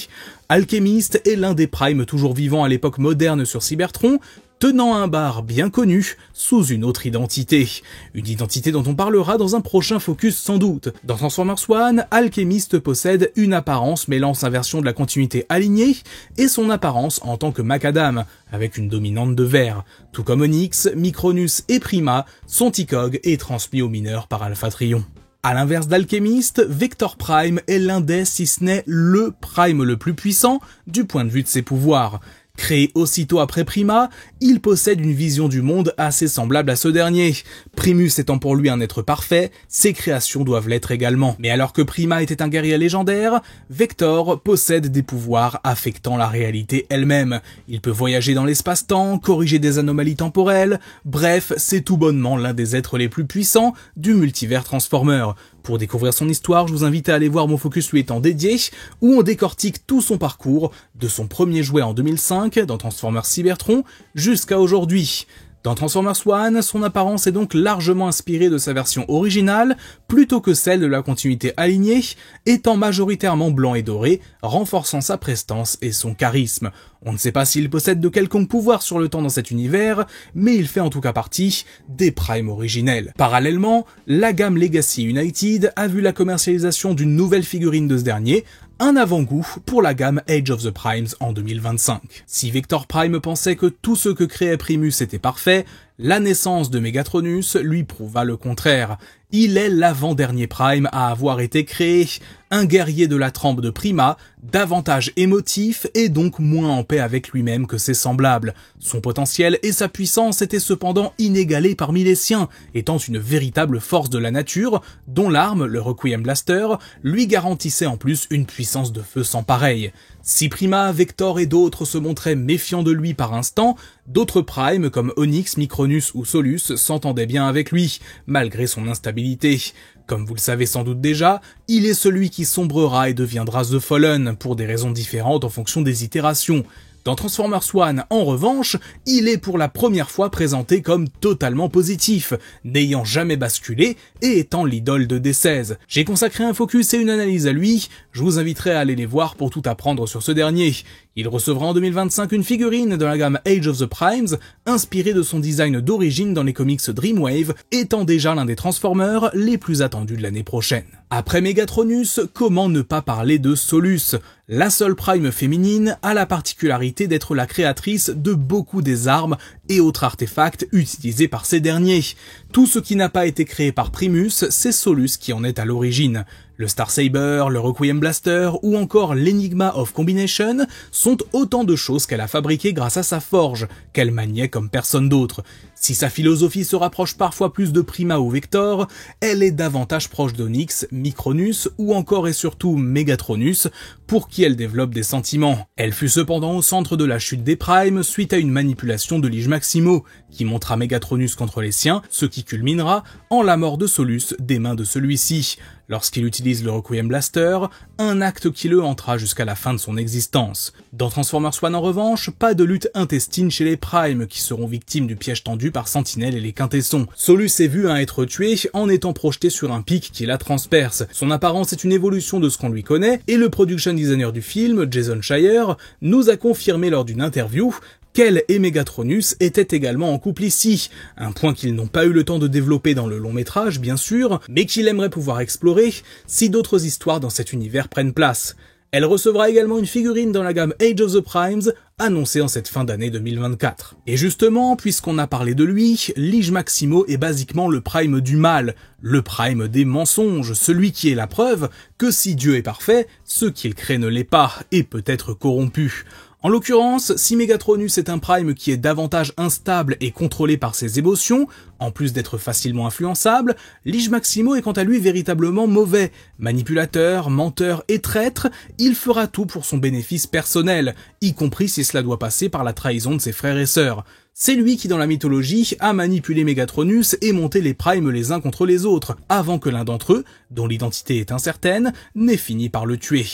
Alchemist est l'un des primes toujours vivants à l'époque moderne sur Cybertron, tenant un bar bien connu sous une autre identité. Une identité dont on parlera dans un prochain focus sans doute. Dans Transformers One, Alchemist possède une apparence mêlant sa version de la continuité alignée et son apparence en tant que Macadam, avec une dominante de vert. Tout comme Onyx, Micronus et Prima, son T-Cog est transmis aux mineurs par Alpha Trion. À l'inverse d'Alchemist, Vector Prime est l'un des, si ce n'est le Prime le plus puissant du point de vue de ses pouvoirs. Créé aussitôt après Prima, il possède une vision du monde assez semblable à ce dernier. Primus étant pour lui un être parfait, ses créations doivent l'être également. Mais alors que Prima était un guerrier légendaire, Vector possède des pouvoirs affectant la réalité elle-même. Il peut voyager dans l'espace-temps, corriger des anomalies temporelles, bref, c'est tout bonnement l'un des êtres les plus puissants du multivers Transformer. Pour découvrir son histoire, je vous invite à aller voir mon focus lui étant dédié, où on décortique tout son parcours, de son premier jouet en 2005 dans Transformers Cybertron jusqu'à aujourd'hui. Dans Transformers One, son apparence est donc largement inspirée de sa version originale, plutôt que celle de la continuité alignée, étant majoritairement blanc et doré, renforçant sa prestance et son charisme. On ne sait pas s'il possède de quelconque pouvoir sur le temps dans cet univers, mais il fait en tout cas partie des primes originels. Parallèlement, la gamme Legacy United a vu la commercialisation d'une nouvelle figurine de ce dernier, un avant-goût pour la gamme Age of the Primes en 2025. Si Vector Prime pensait que tout ce que créait Primus était parfait, la naissance de Megatronus lui prouva le contraire. Il est l'avant-dernier Prime à avoir été créé. un guerrier de la trempe de Prima, davantage émotif et donc moins en paix avec lui-même que ses semblables. Son potentiel et sa puissance étaient cependant inégalés parmi les siens, étant une véritable force de la nature, dont l'arme, le Requiem Blaster, lui garantissait en plus une puissance de feu sans pareil. Si Prima, Vector et d'autres se montraient méfiants de lui par instant, d'autres primes comme Onyx, Micronus ou Solus s'entendaient bien avec lui, malgré son instabilité. Comme vous le savez sans doute déjà, il est celui qui sombrera et deviendra The Fallen, pour des raisons différentes en fonction des itérations. Dans Transformers One, en revanche, il est pour la première fois présenté comme totalement positif, n'ayant jamais basculé et étant l'idole de D16. J'ai consacré un focus et une analyse à lui, je vous inviterai à aller les voir pour tout apprendre sur ce dernier. Il recevra en 2025 une figurine dans la gamme Age of the Primes, inspirée de son design d'origine dans les comics Dreamwave, étant déjà l'un des Transformers les plus attendus de l'année prochaine. Après Megatronus, comment ne pas parler de Solus? La seule Prime féminine a la particularité d'être la créatrice de beaucoup des armes et autres artefacts utilisés par ces derniers. Tout ce qui n'a pas été créé par Primus, c'est Solus qui en est à l'origine. Le Star Saber, le Requiem Blaster ou encore l'Enigma of Combination sont autant de choses qu'elle a fabriquées grâce à sa forge, qu'elle maniait comme personne d'autre. Si sa philosophie se rapproche parfois plus de Prima ou Vector, elle est davantage proche d'Onyx, Micronus ou encore et surtout Megatronus, pour qui elle développe des sentiments. Elle fut cependant au centre de la chute des Primes suite à une manipulation de Lige Maximo, qui montra Megatronus contre les siens, ce qui culminera en la mort de Solus des mains de celui-ci, lorsqu'il utilise le Requiem Blaster, un acte qui le hantera jusqu'à la fin de son existence. Dans Transformers One en revanche, pas de lutte intestine chez les Primes, qui seront victimes du piège tendu par Sentinelle et les Quintessons. Solus est vu à être tué en étant projeté sur un pic qui la transperce. Son apparence est une évolution de ce qu'on lui connaît, et le production designer du film, Jason Schreier, nous a confirmé lors d'une interview qu'elle et Megatronus étaient également en couple ici, un point qu'ils n'ont pas eu le temps de développer dans le long métrage bien sûr, mais qu'il aimerait pouvoir explorer si d'autres histoires dans cet univers prennent place. Elle recevra également une figurine dans la gamme Age of the Primes, annoncée en cette fin d'année 2024. Et justement, puisqu'on a parlé de lui, Lige Maximo est basiquement le Prime du mal, le Prime des mensonges, celui qui est la preuve que si Dieu est parfait, ce qu'il crée ne l'est pas, et peut être corrompu. En l'occurrence, si Megatronus est un Prime qui est davantage instable et contrôlé par ses émotions, en plus d'être facilement influençable, Lige Maximo est quant à lui véritablement mauvais. Manipulateur, menteur et traître, il fera tout pour son bénéfice personnel, y compris si cela doit passer par la trahison de ses frères et sœurs. C'est lui qui dans la mythologie a manipulé Megatronus et monté les Primes les uns contre les autres, avant que l'un d'entre eux, dont l'identité est incertaine, n'ait fini par le tuer.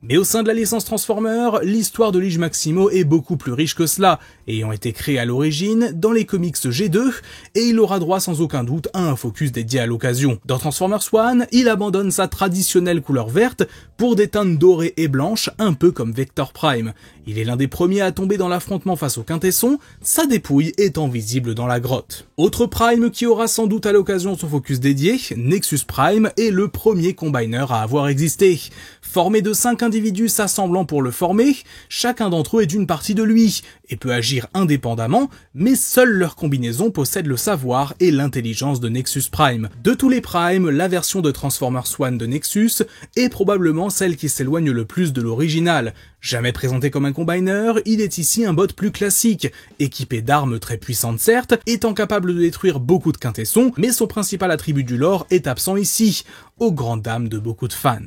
Mais au sein de la licence Transformers, l'histoire de Lige Maximo est beaucoup plus riche que cela, ayant été créée à l'origine dans les comics G2, et il aura droit sans aucun doute à un focus dédié à l'occasion. Dans Transformers One, il abandonne sa traditionnelle couleur verte pour des teintes dorées et blanches, un peu comme Vector Prime. Il est l'un des premiers à tomber dans l'affrontement face aux Quintessons, sa dépouille étant visible dans la grotte. Autre Prime qui aura sans doute à l'occasion son focus dédié, Nexus Prime est le premier Combiner à avoir existé. Formé de 5 individus s'assemblant pour le former, chacun d'entre eux est d'une partie de lui, et peut agir indépendamment, mais seule leur combinaison possède le savoir et l'intelligence de Nexus Prime. De tous les Primes, la version de Transformers One de Nexus est probablement celle qui s'éloigne le plus de l'original. Jamais présenté comme un Combiner, il est ici un bot plus classique, équipé d'armes très puissantes certes, étant capable de détruire beaucoup de Quintessons, mais son principal attribut du lore est absent ici, aux grandes dames de beaucoup de fans.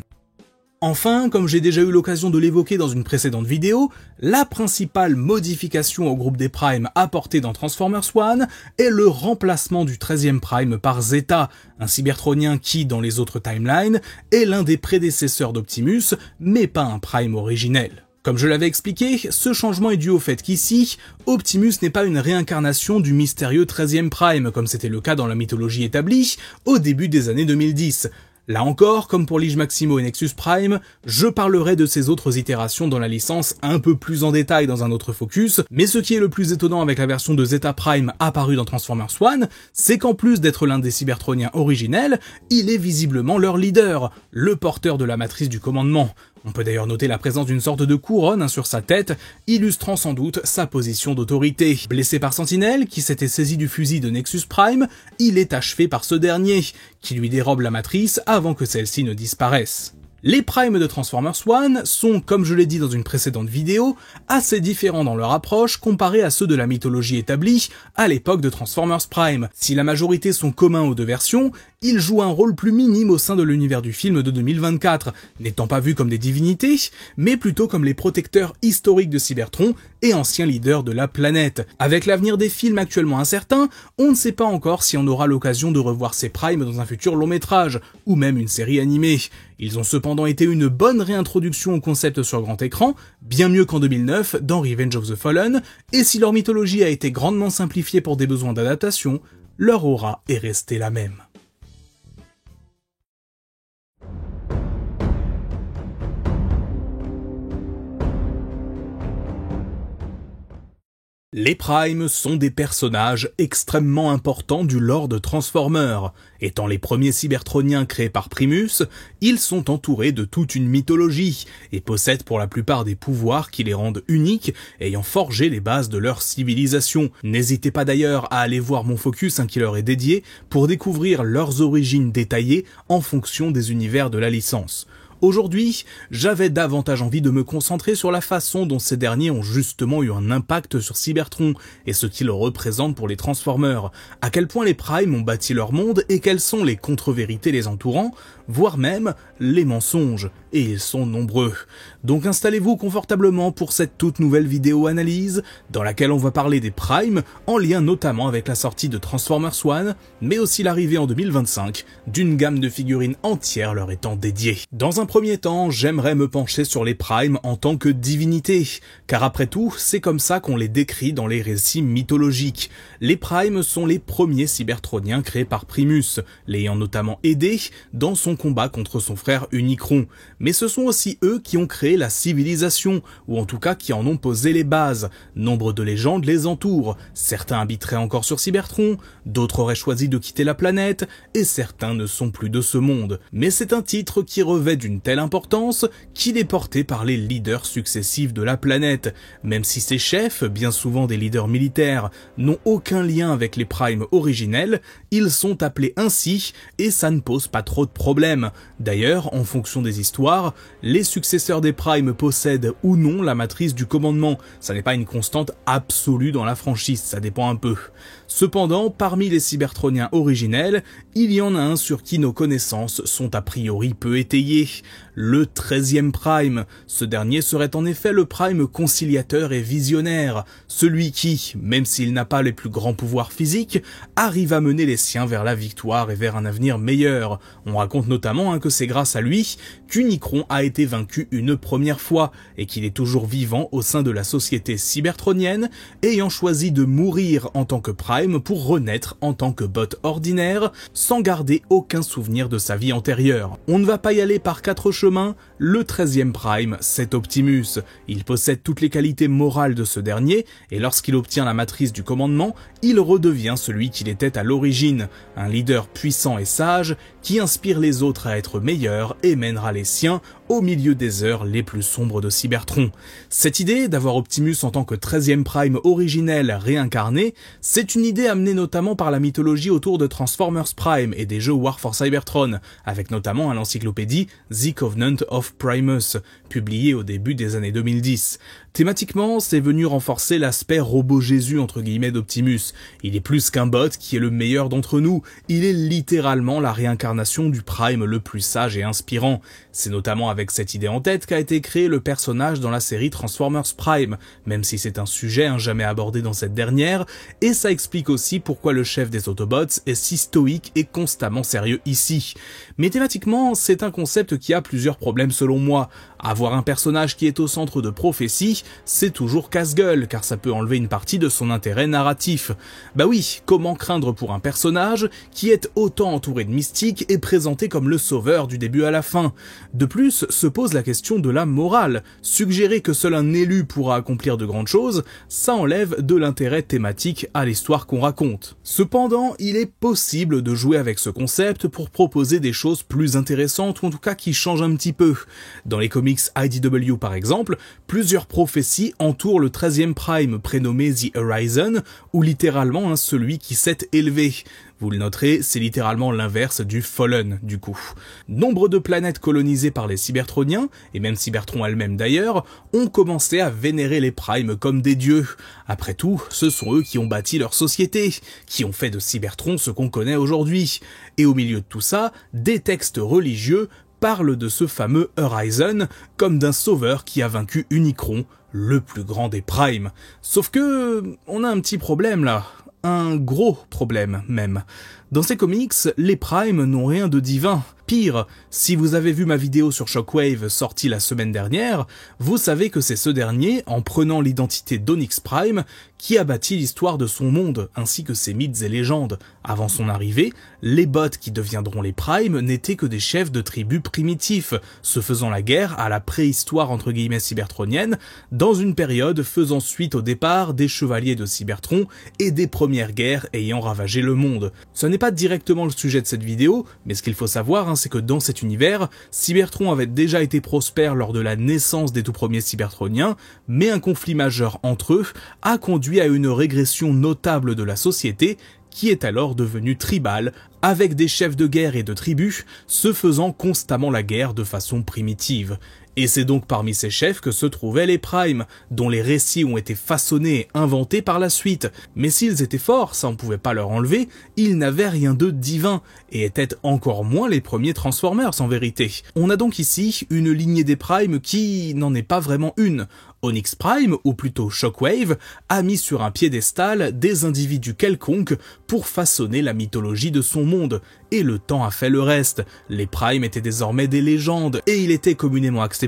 Enfin, comme j'ai déjà eu l'occasion de l'évoquer dans une précédente vidéo, la principale modification au groupe des Primes apportée dans Transformers One est le remplacement du 13e Prime par Zeta, un cybertronien qui, dans les autres timelines, est l'un des prédécesseurs d'Optimus, mais pas un Prime originel. Comme je l'avais expliqué, ce changement est dû au fait qu'ici, Optimus n'est pas une réincarnation du mystérieux 13e Prime, comme c'était le cas dans la mythologie établie au début des années 2010. Là encore, comme pour Lige Maximo et Nexus Prime, je parlerai de ces autres itérations dans la licence un peu plus en détail dans un autre focus, mais ce qui est le plus étonnant avec la version de Zeta Prime apparue dans Transformers One, c'est qu'en plus d'être l'un des cybertroniens originels, il est visiblement leur leader, le porteur de la matrice du commandement. On peut d'ailleurs noter la présence d'une sorte de couronne sur sa tête, illustrant sans doute sa position d'autorité. Blessé par Sentinelle, qui s'était saisi du fusil de Nexus Prime, il est achevé par ce dernier, qui lui dérobe la matrice avant que celle-ci ne disparaisse. Les primes de Transformers One sont, comme je l'ai dit dans une précédente vidéo, assez différents dans leur approche comparés à ceux de la mythologie établie à l'époque de Transformers Prime. Si la majorité sont communs aux deux versions, ils jouent un rôle plus minime au sein de l'univers du film de 2024, n'étant pas vus comme des divinités, mais plutôt comme les protecteurs historiques de Cybertron et anciens leaders de la planète. Avec l'avenir des films actuellement incertain, on ne sait pas encore si on aura l'occasion de revoir ces primes dans un futur long métrage, ou même une série animée. Ils ont cependant été une bonne réintroduction au concept sur grand écran, bien mieux qu'en 2009 dans Revenge of the Fallen, et si leur mythologie a été grandement simplifiée pour des besoins d'adaptation, leur aura est restée la même. Les Primes sont des personnages extrêmement importants du lore de Transformers. Étant les premiers Cybertroniens créés par Primus, ils sont entourés de toute une mythologie et possèdent pour la plupart des pouvoirs qui les rendent uniques, ayant forgé les bases de leur civilisation. N'hésitez pas d'ailleurs à aller voir mon focus qui leur est dédié pour découvrir leurs origines détaillées en fonction des univers de la licence. Aujourd'hui, j'avais davantage envie de me concentrer sur la façon dont ces derniers ont justement eu un impact sur Cybertron et ce qu'ils représentent pour les Transformers, à quel point les Primes ont bâti leur monde et quelles sont les contre-vérités les entourant, voire même les mensonges, et ils sont nombreux. Donc installez-vous confortablement pour cette toute nouvelle vidéo analyse, dans laquelle on va parler des Primes, en lien notamment avec la sortie de Transformers One, mais aussi l'arrivée en 2025 d'une gamme de figurines entières leur étant dédiée. Dans un premier temps, j'aimerais me pencher sur les Primes en tant que divinités, car après tout, c'est comme ça qu'on les décrit dans les récits mythologiques. Les Primes sont les premiers Cybertroniens créés par Primus, l'ayant notamment aidé dans son combat contre son frère Unicron. Mais ce sont aussi eux qui ont créé la civilisation, ou en tout cas qui en ont posé les bases. Nombre de légendes les entourent, certains habiteraient encore sur Cybertron, d'autres auraient choisi de quitter la planète, et certains ne sont plus de ce monde. Mais c'est un titre qui revêt d'une telle importance qu'il est porté par les leaders successifs de la planète, même si ces chefs, bien souvent des leaders militaires, n'ont aucun lien avec les Primes originels, ils sont appelés ainsi, et ça ne pose pas trop de problèmes. D'ailleurs, en fonction des histoires, les successeurs des Primes possèdent ou non la matrice du commandement. Ça n'est pas une constante absolue dans la franchise, ça dépend un peu. Cependant, parmi les Cybertroniens originels, il y en a un sur qui nos connaissances sont a priori peu étayées. Le 13e Prime. Ce dernier serait en effet le Prime conciliateur et visionnaire, celui qui, même s'il n'a pas les plus grands pouvoirs physiques, arrive à mener les siens vers la victoire et vers un avenir meilleur. On raconte notamment que c'est grâce à lui qu'Unicron a été vaincu une première fois et qu'il est toujours vivant au sein de la société cybertronienne, ayant choisi de mourir en tant que Prime pour renaître en tant que bot ordinaire, sans garder aucun souvenir de sa vie antérieure. On ne va pas y aller par quatre chemins, le 13e Prime, c'est Optimus. Il possède toutes les qualités morales de ce dernier, et lorsqu'il obtient la matrice du commandement, il redevient celui qu'il était à l'origine, un leader puissant et sage, qui inspire les autres à être meilleurs et mènera les siens au milieu des heures les plus sombres de Cybertron. Cette idée d'avoir Optimus en tant que 13e Prime originel réincarné, c'est une idée amenée notamment par la mythologie autour de Transformers Prime et des jeux War for Cybertron, avec notamment à l'encyclopédie The Covenant of Primus, publiée au début des années 2010. Thématiquement, c'est venu renforcer l'aspect robot Jésus entre guillemets d'Optimus. Il est plus qu'un bot qui est le meilleur d'entre nous, il est littéralement la réincarnation du Prime le plus sage et inspirant. C'est notamment avec cette idée en tête qu'a été créé le personnage dans la série Transformers Prime, même si c'est un sujet jamais abordé dans cette dernière, et ça explique aussi pourquoi le chef des Autobots est si stoïque et constamment sérieux ici. Mais thématiquement, c'est un concept qui a plusieurs problèmes selon moi. Avoir un personnage qui est au centre de prophéties, c'est toujours casse-gueule, car ça peut enlever une partie de son intérêt narratif. Bah oui, comment craindre pour un personnage qui est autant entouré de mystique et présenté comme le sauveur du début à la fin? De plus, se pose la question de la morale. Suggérer que seul un élu pourra accomplir de grandes choses, ça enlève de l'intérêt thématique à l'histoire qu'on raconte. Cependant, il est possible de jouer avec ce concept pour proposer des choses plus intéressantes, ou en tout cas qui changent un petit peu. Dans les comics comics IDW par exemple, plusieurs prophéties entourent le 13e Prime prénommé The Horizon, ou littéralement celui qui s'est élevé. Vous le noterez, c'est littéralement l'inverse du Fallen, du coup. Nombre de planètes colonisées par les Cybertroniens, et même Cybertron elle-même d'ailleurs, ont commencé à vénérer les Primes comme des dieux. Après tout, ce sont eux qui ont bâti leur société, qui ont fait de Cybertron ce qu'on connaît aujourd'hui. Et au milieu de tout ça, des textes religieux parlent de ce fameux Horizon comme d'un sauveur qui a vaincu Unicron, le plus grand des Primes. Sauf que, on a un petit problème là. Un gros problème, même. Dans ces comics, les Primes n'ont rien de divin. Pire, si vous avez vu ma vidéo sur Shockwave sortie la semaine dernière, vous savez que c'est ce dernier, en prenant l'identité d'Onyx Prime, qui a bâti l'histoire de son monde, ainsi que ses mythes et légendes. Avant son arrivée, les bots qui deviendront les Primes n'étaient que des chefs de tribus primitifs, se faisant la guerre à la préhistoire entre guillemets cybertronienne, dans une période faisant suite au départ des chevaliers de Cybertron et des premières guerres ayant ravagé le monde. Ce n'est pas directement le sujet de cette vidéo, mais ce qu'il faut savoir, c'est que dans cet univers, Cybertron avait déjà été prospère lors de la naissance des tout premiers Cybertroniens, mais un conflit majeur entre eux a conduit à une régression notable de la société, qui est alors devenue tribale, avec des chefs de guerre et de tribus se faisant constamment la guerre de façon primitive. Et c'est donc parmi ces chefs que se trouvaient les Primes, dont les récits ont été façonnés et inventés par la suite. Mais s'ils étaient forts, ça on pouvait pas leur enlever, ils n'avaient rien de divin, et étaient encore moins les premiers Transformers en vérité. On a donc ici une lignée des Primes qui n'en est pas vraiment une. Onyx Prime, ou plutôt Shockwave, a mis sur un piédestal des individus quelconques pour façonner la mythologie de son monde, et le temps a fait le reste. Les Primes étaient désormais des légendes, et il était communément accepté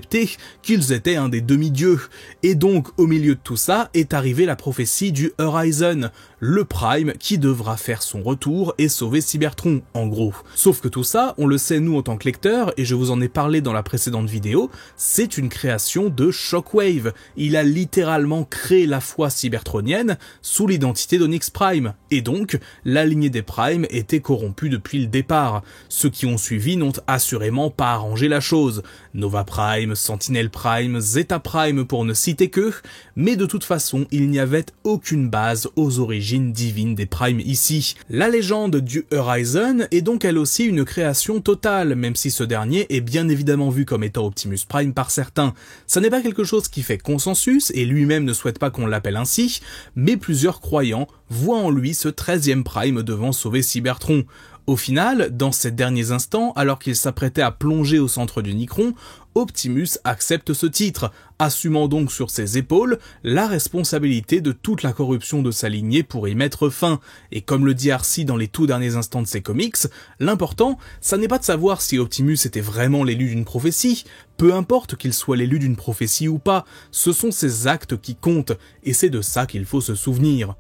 qu'ils étaient un des demi-dieux. Et donc, au milieu de tout ça, est arrivée la prophétie du Horizon, le Prime qui devra faire son retour et sauver Cybertron, en gros. Sauf que tout ça, on le sait nous en tant que lecteurs, et je vous en ai parlé dans la précédente vidéo, c'est une création de Shockwave. Il a littéralement créé la foi cybertronienne sous l'identité d'Onyx Prime, et donc, la lignée des Primes était corrompue depuis le départ. Ceux qui ont suivi n'ont assurément pas arrangé la chose. Nova Prime, Sentinel Prime, Zeta Prime pour ne citer que, mais de toute façon, il n'y avait aucune base aux origines divines des Primes ici. La légende du Horizon est donc elle aussi une création totale, même si ce dernier est bien évidemment vu comme étant Optimus Prime par certains. Ça n'est pas quelque chose qui fait consensus, et lui-même ne souhaite pas qu'on l'appelle ainsi, mais plusieurs croyants voient en lui ce 13e Prime devant sauver Cybertron. Au final, dans ces derniers instants, alors qu'il s'apprêtait à plonger au centre du Unicron, Optimus accepte ce titre, assumant donc sur ses épaules la responsabilité de toute la corruption de sa lignée pour y mettre fin. Et comme le dit Arcee dans les tout derniers instants de ses comics, l'important, ça n'est pas de savoir si Optimus était vraiment l'élu d'une prophétie. Peu importe qu'il soit l'élu d'une prophétie ou pas, ce sont ses actes qui comptent, et c'est de ça qu'il faut se souvenir.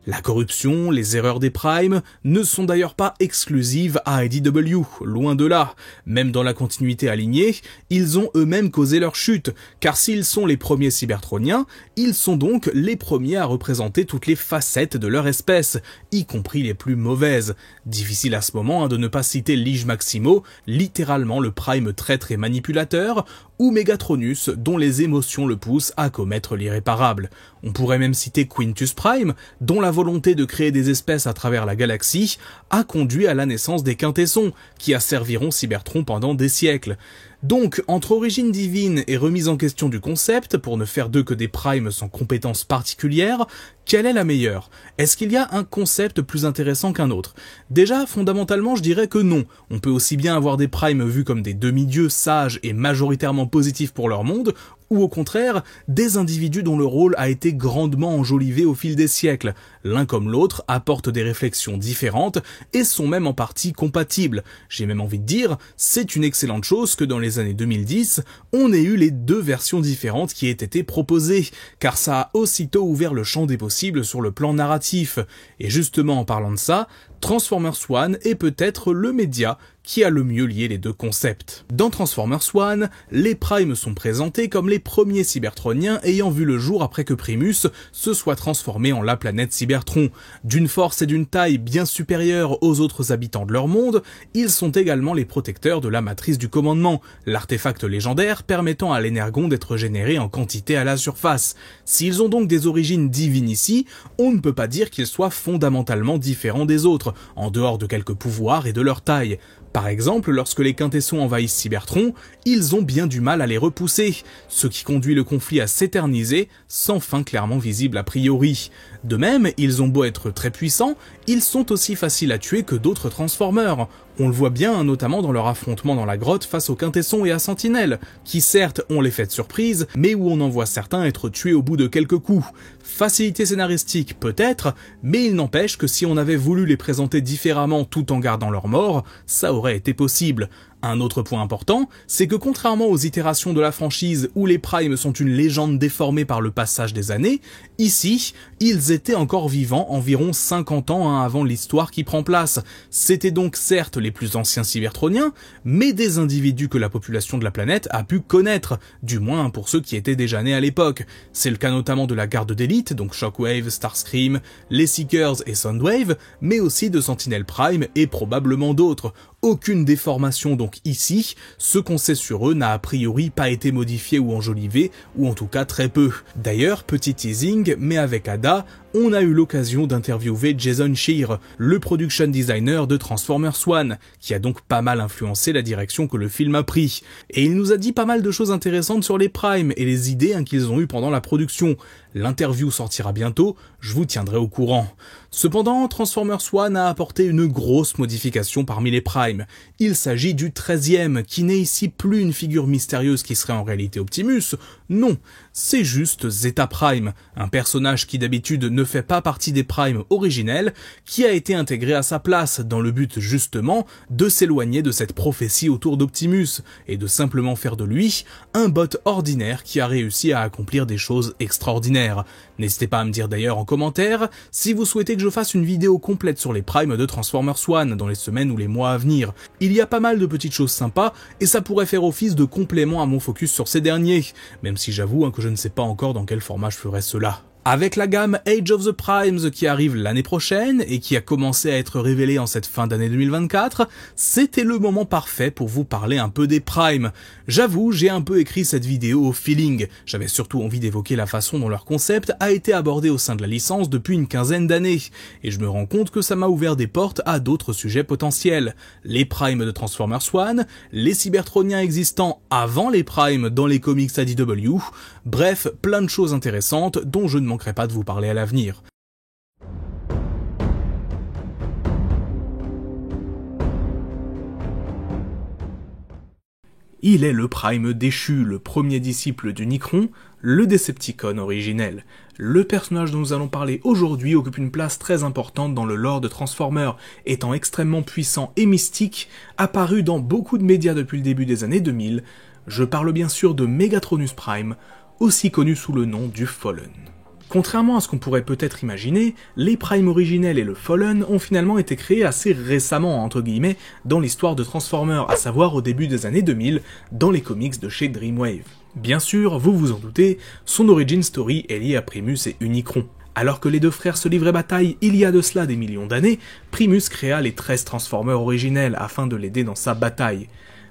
La corruption, les erreurs des Primes ne sont d'ailleurs pas exclusives à IDW, loin de là. Même dans la continuité alignée, ils ont eux-mêmes causé leur chute, car s'ils sont les premiers Cybertroniens, ils sont donc les premiers à représenter toutes les facettes de leur espèce, y compris les plus mauvaises. Difficile à ce moment de ne pas citer Lige Maximo, littéralement le Prime traître et manipulateur, ou Megatronus, dont les émotions le poussent à commettre l'irréparable. On pourrait même citer Quintus Prime, dont la volonté de créer des espèces à travers la galaxie a conduit à la naissance des Quintessons, qui asserviront Cybertron pendant des siècles. Donc, entre origine divine et remise en question du concept, pour ne faire d'eux que des primes sans compétences particulières, quelle est la meilleure? Est-ce qu'il y a un concept plus intéressant qu'un autre? Déjà, fondamentalement, je dirais que non. On peut aussi bien avoir des primes vus comme des demi-dieux sages et majoritairement positifs pour leur monde, ou au contraire, des individus dont le rôle a été grandement enjolivé au fil des siècles. L'un comme l'autre apportent des réflexions différentes et sont même en partie compatibles. J'ai même envie de dire, c'est une excellente chose que dans les années 2010, on ait eu les deux versions différentes qui aient été proposées, car ça a aussitôt ouvert le champ des possibles sur le plan narratif. Et justement en parlant de ça, Transformers One est peut-être le média qui a le mieux lié les deux concepts. Dans Transformers One, les Primes sont présentés comme les premiers Cybertroniens ayant vu le jour après que Primus se soit transformé en la planète Cybertron. D'une force et d'une taille bien supérieures aux autres habitants de leur monde, ils sont également les protecteurs de la matrice du commandement, l'artefact légendaire permettant à l'énergon d'être généré en quantité à la surface. S'ils ont donc des origines divines ici, on ne peut pas dire qu'ils soient fondamentalement différents des autres, en dehors de quelques pouvoirs et de leur taille. Par exemple, lorsque les Quintessons envahissent Cybertron, ils ont bien du mal à les repousser, ce qui conduit le conflit à s'éterniser, sans fin clairement visible a priori. De même, ils ont beau être très puissants, ils sont aussi faciles à tuer que d'autres Transformers. On le voit bien notamment dans leur affrontement dans la grotte face aux Quintessons et à Sentinelle, qui certes ont l'effet de surprise, mais où on en voit certains être tués au bout de quelques coups. Facilité scénaristique peut-être, mais il n'empêche que si on avait voulu les présenter différemment tout en gardant leur mort, ça aurait été possible. Un autre point important, c'est que contrairement aux itérations de la franchise où les Primes sont une légende déformée par le passage des années, ici, ils étaient encore vivants environ 50 ans avant l'histoire qui prend place. C'était donc certes les plus anciens Cybertroniens, mais des individus que la population de la planète a pu connaître, du moins pour ceux qui étaient déjà nés à l'époque. C'est le cas notamment de la garde d'élite, donc Shockwave, Starscream, les Seekers et Soundwave, mais aussi de Sentinel Prime et probablement d'autres. Aucune déformation donc ici, ce qu'on sait sur eux n'a a priori pas été modifié ou enjolivé, ou en tout cas très peu. D'ailleurs, petit teasing, mais avec Ada, on a eu l'occasion d'interviewer Jason Scheer, le production designer de Transformers One, qui a donc pas mal influencé la direction que le film a pris. Et il nous a dit pas mal de choses intéressantes sur les Primes et les idées qu'ils ont eues pendant la production. L'interview sortira bientôt, je vous tiendrai au courant. Cependant, Transformers One a apporté une grosse modification parmi les Primes. Il s'agit du 13e, qui n'est ici plus une figure mystérieuse qui serait en réalité Optimus, non, c'est juste Zeta Prime, un personnage qui d'habitude ne fait pas partie des Primes originels, qui a été intégré à sa place, dans le but justement de s'éloigner de cette prophétie autour d'Optimus, et de simplement faire de lui un bot ordinaire qui a réussi à accomplir des choses extraordinaires. N'hésitez pas à me dire d'ailleurs en commentaire si vous souhaitez que je fasse une vidéo complète sur les Primes de Transformers One dans les semaines ou les mois à venir. Il y a pas mal de petites choses sympas, et ça pourrait faire office de complément à mon focus sur ces derniers, même si j'avoue que je ne sais pas encore dans quel format je ferai cela. Avec la gamme Age of the Primes qui arrive l'année prochaine et qui a commencé à être révélée en cette fin d'année 2024, c'était le moment parfait pour vous parler un peu des Primes. J'avoue, j'ai un peu écrit cette vidéo au feeling, j'avais surtout envie d'évoquer la façon dont leur concept a été abordé au sein de la licence depuis une quinzaine d'années, et je me rends compte que ça m'a ouvert des portes à d'autres sujets potentiels. Les Primes de Transformers One, les Cybertroniens existants avant les Primes dans les comics IDW, bref, plein de choses intéressantes dont je ne manquerai pas de vous parler à l'avenir. Il est le Prime déchu, le premier disciple d'Unicron, le Decepticon originel. Le personnage dont nous allons parler aujourd'hui occupe une place très importante dans le lore de Transformers, étant extrêmement puissant et mystique, apparu dans beaucoup de médias depuis le début des années 2000. Je parle bien sûr de Megatronus Prime, aussi connu sous le nom du Fallen. Contrairement à ce qu'on pourrait peut-être imaginer, les Primes originels et le Fallen ont finalement été créés assez récemment, entre guillemets, dans l'histoire de Transformers, à savoir au début des années 2000, dans les comics de chez Dreamwave. Bien sûr, vous vous en doutez, son origin story est liée à Primus et Unicron. Alors que les deux frères se livraient bataille il y a de cela des millions d'années, Primus créa les 13 Transformers originels afin de l'aider dans sa bataille.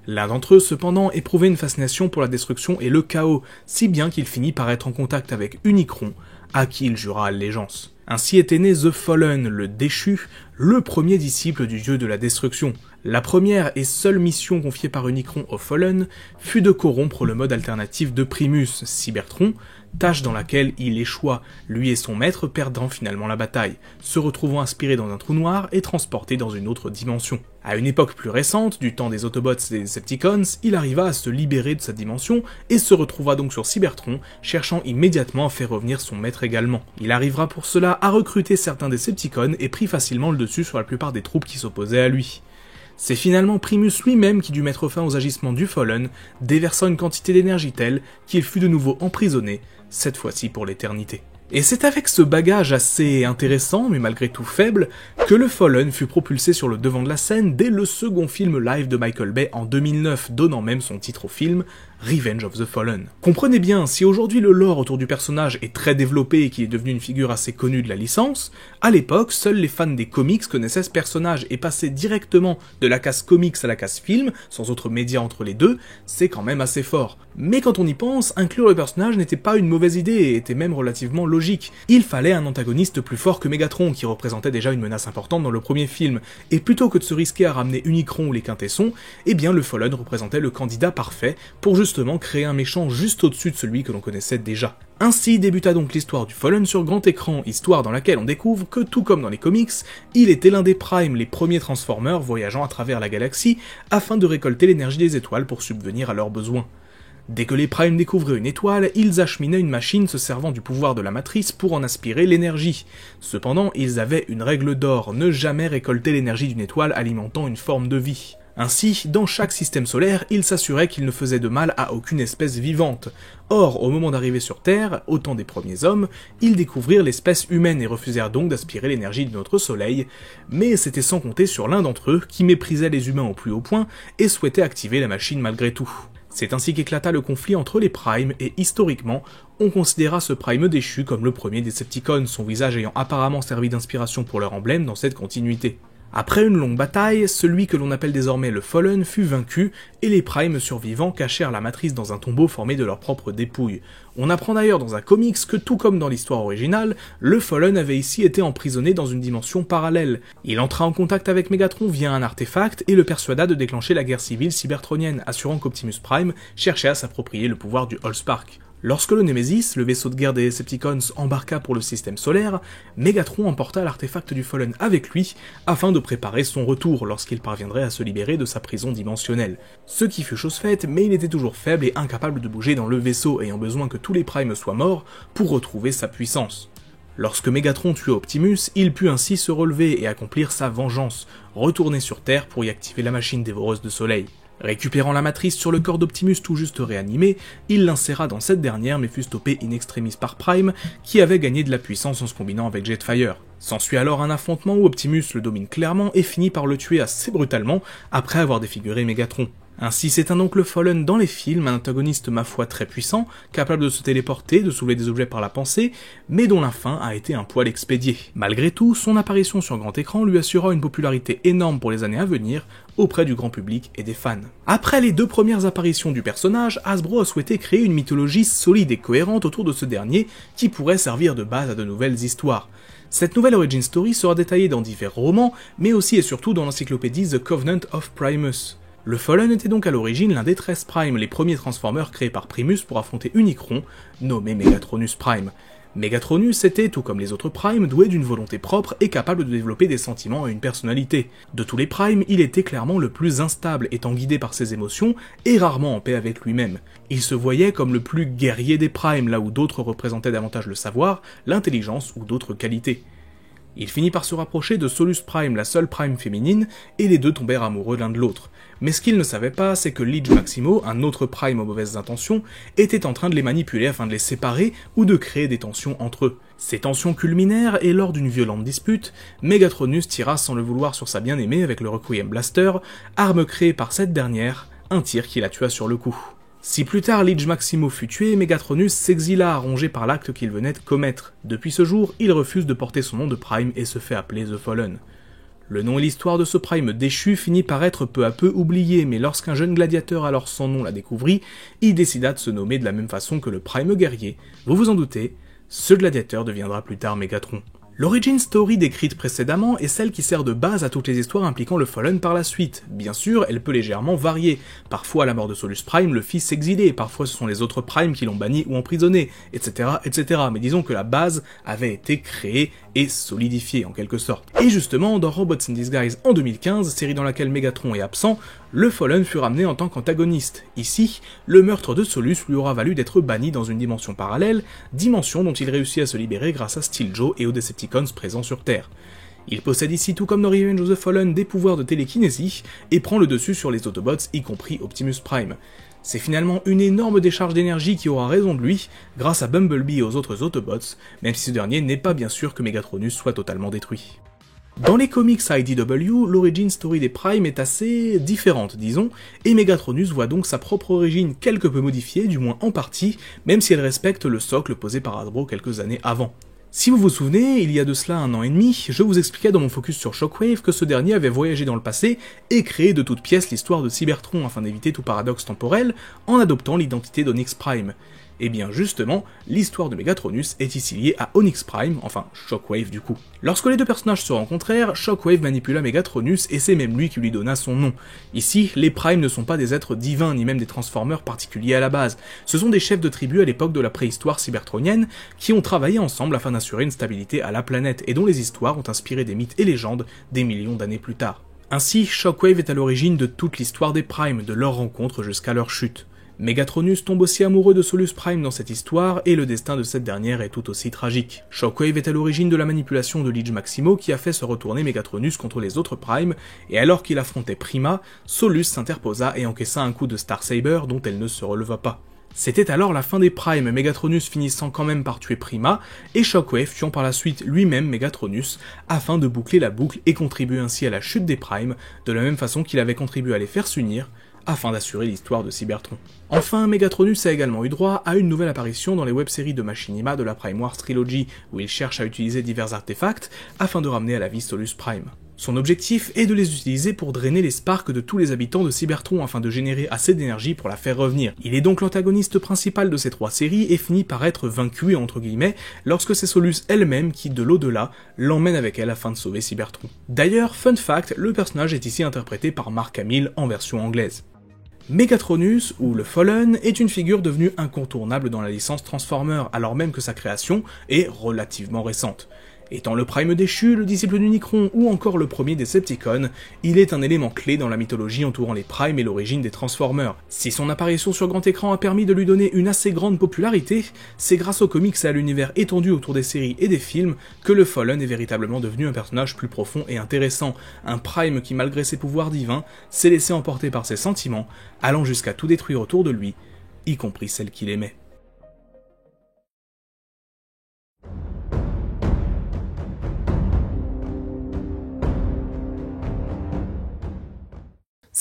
L'un d'entre eux, cependant, éprouvait une fascination pour la destruction et le chaos, si bien qu'il finit par être en contact avec Unicron, à qui il jura allégeance. Ainsi était né The Fallen, le déchu, le premier disciple du dieu de la destruction. La première et seule mission confiée par Unicron au Fallen fut de corrompre le mode alternatif de Primus, Cybertron, tâche dans laquelle il échoua, lui et son maître perdant finalement la bataille, se retrouvant inspiré dans un trou noir et transporté dans une autre dimension. À une époque plus récente, du temps des Autobots et des Decepticons, il arriva à se libérer de cette dimension et se retrouva donc sur Cybertron, cherchant immédiatement à faire revenir son maître également. Il arrivera pour cela à recruter certains Decepticons et prit facilement le dessus sur la plupart des troupes qui s'opposaient à lui. C'est finalement Primus lui-même qui dut mettre fin aux agissements du Fallen, déversant une quantité d'énergie telle qu'il fut de nouveau emprisonné, cette fois-ci pour l'éternité. Et c'est avec ce bagage assez intéressant, mais malgré tout faible, que le Fallen fut propulsé sur le devant de la scène dès le second film live de Michael Bay en 2009, donnant même son titre au film, Revenge of the Fallen. Comprenez bien, si aujourd'hui le lore autour du personnage est très développé et qu'il est devenu une figure assez connue de la licence, à l'époque, seuls les fans des comics connaissaient ce personnage et passer directement de la case comics à la case film, sans autre média entre les deux, c'est quand même assez fort. Mais quand on y pense, inclure le personnage n'était pas une mauvaise idée et était même relativement logique. Il fallait un antagoniste plus fort que Megatron, qui représentait déjà une menace importante dans le premier film, et plutôt que de se risquer à ramener Unicron ou les Quintessons, eh bien le Fallen représentait le candidat parfait pour justement créer un méchant juste au-dessus de celui que l'on connaissait déjà. Ainsi débuta donc l'histoire du Fallen sur grand écran, histoire dans laquelle on découvre que, tout comme dans les comics, il était l'un des Primes, les premiers Transformers voyageant à travers la galaxie, afin de récolter l'énergie des étoiles pour subvenir à leurs besoins. Dès que les Primes découvraient une étoile, ils acheminaient une machine se servant du pouvoir de la matrice pour en aspirer l'énergie. Cependant, ils avaient une règle d'or, ne jamais récolter l'énergie d'une étoile alimentant une forme de vie. Ainsi, dans chaque système solaire, ils s'assuraient qu'ils ne faisaient de mal à aucune espèce vivante. Or, au moment d'arriver sur Terre, au temps des premiers hommes, ils découvrirent l'espèce humaine et refusèrent donc d'aspirer l'énergie de notre soleil, mais c'était sans compter sur l'un d'entre eux qui méprisait les humains au plus haut point et souhaitait activer la machine malgré tout. C'est ainsi qu'éclata le conflit entre les Primes, et historiquement, on considéra ce Prime déchu comme le premier Decepticon, son visage ayant apparemment servi d'inspiration pour leur emblème dans cette continuité. Après une longue bataille, celui que l'on appelle désormais le Fallen fut vaincu, et les Primes survivants cachèrent la matrice dans un tombeau formé de leurs propres dépouilles. On apprend d'ailleurs dans un comics que, tout comme dans l'histoire originale, le Fallen avait ici été emprisonné dans une dimension parallèle. Il entra en contact avec Megatron via un artefact et le persuada de déclencher la guerre civile cybertronienne, assurant qu'Optimus Prime cherchait à s'approprier le pouvoir du Allspark. Lorsque le Nemesis, le vaisseau de guerre des Decepticons, embarqua pour le système solaire, Megatron emporta l'artefact du Fallen avec lui, afin de préparer son retour lorsqu'il parviendrait à se libérer de sa prison dimensionnelle. Ce qui fut chose faite, mais il était toujours faible et incapable de bouger dans le vaisseau, ayant besoin que tous les Primes soient morts pour retrouver sa puissance. Lorsque Megatron tua Optimus, il put ainsi se relever et accomplir sa vengeance, retourner sur Terre pour y activer la machine dévoreuse de soleil. Récupérant la matrice sur le corps d'Optimus tout juste réanimé, il l'inséra dans cette dernière mais fut stoppé in extremis par Prime, qui avait gagné de la puissance en se combinant avec Jetfire. S'ensuit alors un affrontement où Optimus le domine clairement et finit par le tuer assez brutalement après avoir défiguré Megatron. Ainsi s'éteint donc le Fallen dans les films, un antagoniste ma foi très puissant, capable de se téléporter, de soulever des objets par la pensée, mais dont la fin a été un poil expédiée. Malgré tout, son apparition sur grand écran lui assura une popularité énorme pour les années à venir, auprès du grand public et des fans. Après les deux premières apparitions du personnage, Hasbro a souhaité créer une mythologie solide et cohérente autour de ce dernier, qui pourrait servir de base à de nouvelles histoires. Cette nouvelle origin story sera détaillée dans divers romans, mais aussi et surtout dans l'encyclopédie The Covenant of Primus. Le Fallen était donc à l'origine l'un des 13 Primes, les premiers Transformers créés par Primus pour affronter Unicron, nommé Megatronus Prime. Megatronus était, tout comme les autres Primes, doué d'une volonté propre et capable de développer des sentiments et une personnalité. De tous les Primes, il était clairement le plus instable, étant guidé par ses émotions et rarement en paix avec lui-même. Il se voyait comme le plus guerrier des Primes, là où d'autres représentaient davantage le savoir, l'intelligence ou d'autres qualités. Il finit par se rapprocher de Solus Prime, la seule Prime féminine, et les deux tombèrent amoureux l'un de l'autre. Mais ce qu'il ne savait pas, c'est que Lige Maximo, un autre Prime aux mauvaises intentions, était en train de les manipuler afin de les séparer ou de créer des tensions entre eux. Ces tensions culminèrent et lors d'une violente dispute, Megatronus tira sans le vouloir sur sa bien-aimée avec le Requiem Blaster, arme créée par cette dernière, un tir qui la tua sur le coup. Si plus tard Lige Maximo fut tué, Megatronus s'exila rongé par l'acte qu'il venait de commettre. Depuis ce jour, il refuse de porter son nom de Prime et se fait appeler The Fallen. Le nom et l'histoire de ce Prime déchu finit par être peu à peu oublié, mais lorsqu'un jeune gladiateur alors sans nom la découvrit, il décida de se nommer de la même façon que le Prime guerrier. Vous vous en doutez, ce gladiateur deviendra plus tard Megatron. L'origin story décrite précédemment est celle qui sert de base à toutes les histoires impliquant le Fallen par la suite. Bien sûr, elle peut légèrement varier. Parfois, à la mort de Solus Prime, le fils s'exilait, parfois ce sont les autres Primes qui l'ont banni ou emprisonné, etc., etc. Mais disons que la base avait été créée et solidifiée en quelque sorte. Et justement, dans Robots in Disguise en 2015, série dans laquelle Megatron est absent, le Fallen fut ramené en tant qu'antagoniste. Ici, le meurtre de Solus lui aura valu d'être banni dans une dimension parallèle, dimension dont il réussit à se libérer grâce à Steel Joe et aux Decepticons présents sur Terre. Il possède ici, tout comme dans Revenge of the Fallen, des pouvoirs de télékinésie, et prend le dessus sur les Autobots, y compris Optimus Prime. C'est finalement une énorme décharge d'énergie qui aura raison de lui, grâce à Bumblebee et aux autres Autobots, même si ce dernier n'est pas bien sûr que Megatronus soit totalement détruit. Dans les comics IDW, l'origin story des Primes est assez différente, disons, et Megatronus voit donc sa propre origine quelque peu modifiée, du moins en partie, même si elle respecte le socle posé par Hasbro quelques années avant. Si vous vous souvenez, il y a de cela 1 an et demi, je vous expliquais dans mon focus sur Shockwave que ce dernier avait voyagé dans le passé et créé de toutes pièces l'histoire de Cybertron afin d'éviter tout paradoxe temporel en adoptant l'identité d'Onyx Prime. Et bien justement, l'histoire de Megatronus est ici liée à Onyx Prime, enfin Shockwave du coup. Lorsque les deux personnages se rencontrèrent, Shockwave manipula Megatronus et c'est même lui qui lui donna son nom. Ici, les Primes ne sont pas des êtres divins ni même des Transformers particuliers à la base, ce sont des chefs de tribu à l'époque de la préhistoire cybertronienne qui ont travaillé ensemble afin d'assurer une stabilité à la planète et dont les histoires ont inspiré des mythes et légendes des millions d'années plus tard. Ainsi, Shockwave est à l'origine de toute l'histoire des Primes, de leur rencontre jusqu'à leur chute. Megatronus tombe aussi amoureux de Solus Prime dans cette histoire, et le destin de cette dernière est tout aussi tragique. Shockwave est à l'origine de la manipulation de Lige Maximo qui a fait se retourner Megatronus contre les autres Primes, et alors qu'il affrontait Prima, Solus s'interposa et encaissa un coup de Star Saber dont elle ne se releva pas. C'était alors la fin des Primes, Megatronus finissant quand même par tuer Prima, et Shockwave tuant par la suite lui-même Megatronus, afin de boucler la boucle et contribuer ainsi à la chute des Primes, de la même façon qu'il avait contribué à les faire s'unir, afin d'assurer l'histoire de Cybertron. Enfin, Megatronus a également eu droit à une nouvelle apparition dans les web-séries de Machinima de la Prime Wars Trilogy, où il cherche à utiliser divers artefacts afin de ramener à la vie Solus Prime. Son objectif est de les utiliser pour drainer les sparks de tous les habitants de Cybertron afin de générer assez d'énergie pour la faire revenir. Il est donc l'antagoniste principal de ces 3 séries et finit par être vaincu entre guillemets lorsque c'est Solus elle-même qui, de l'au-delà, l'emmène avec elle afin de sauver Cybertron. D'ailleurs, fun fact, le personnage est ici interprété par Mark Hamill en version anglaise. Megatronus, ou le Fallen, est une figure devenue incontournable dans la licence Transformers, alors même que sa création est relativement récente. Étant le Prime déchu, le disciple d'Unicron ou encore le premier Decepticon, il est un élément clé dans la mythologie entourant les Primes et l'origine des Transformers. Si son apparition sur grand écran a permis de lui donner une assez grande popularité, c'est grâce aux comics et à l'univers étendu autour des séries et des films que le Fallen est véritablement devenu un personnage plus profond et intéressant, un Prime qui malgré ses pouvoirs divins, s'est laissé emporter par ses sentiments, allant jusqu'à tout détruire autour de lui, y compris celle qu'il aimait.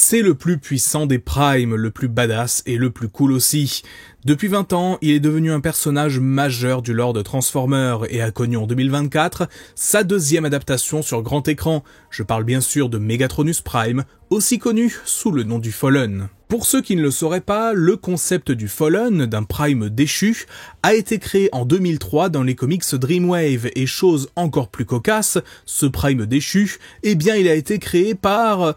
C'est le plus puissant des Primes, le plus badass et le plus cool aussi. Depuis 20 ans, il est devenu un personnage majeur du lore de Transformers et a connu en 2024 sa 2e adaptation sur grand écran. Je parle bien sûr de Megatronus Prime, aussi connu sous le nom du Fallen. Pour ceux qui ne le sauraient pas, le concept du Fallen, d'un Prime déchu, a été créé en 2003 dans les comics Dreamwave, et chose encore plus cocasse, ce Prime déchu, eh bien il a été créé par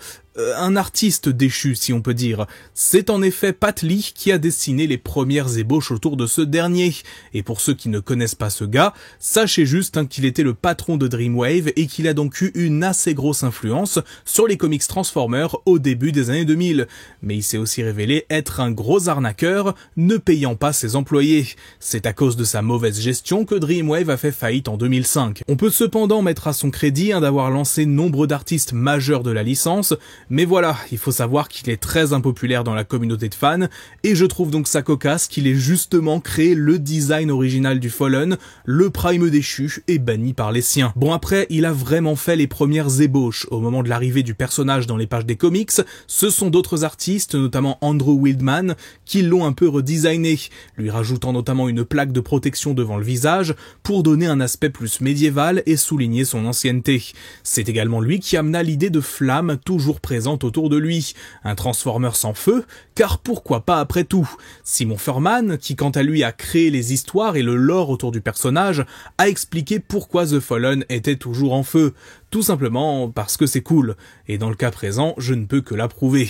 un artiste déchu, si on peut dire. C'est en effet Pat Lee qui a dessiné les premières ébauches autour de ce dernier. Et pour ceux qui ne connaissent pas ce gars, sachez juste qu'il était le patron de Dreamwave et qu'il a donc eu une assez grosse influence sur les comics Transformers au début des années 2000. Mais il s'est aussi révélé être un gros arnaqueur, ne payant pas ses employés. C'est à cause de sa mauvaise gestion que Dreamwave a fait faillite en 2005. On peut cependant mettre à son crédit d'avoir lancé nombre d'artistes majeurs de la licence, mais voilà, il faut savoir qu'il est très impopulaire dans la communauté de fans, et je trouve donc ça cocasse qu'il ait justement créé le design original du Fallen, le Prime déchu et banni par les siens. Bon après, il a vraiment fait les premières ébauches. Au moment de l'arrivée du personnage dans les pages des comics, ce sont d'autres artistes, notamment Andrew Wildman, qui l'ont un peu redesigné, lui rajoutant notamment une plaque de protection devant le visage pour donner un aspect plus médiéval et souligner son ancienneté. C'est également lui qui amena l'idée de flamme toujours présente autour de lui, un Transformer sans feu, car pourquoi pas après tout. Simon Furman, qui quant à lui a créé les histoires et le lore autour du personnage, a expliqué pourquoi The Fallen était toujours en feu. Tout simplement parce que c'est cool, et dans le cas présent, je ne peux que l'approuver.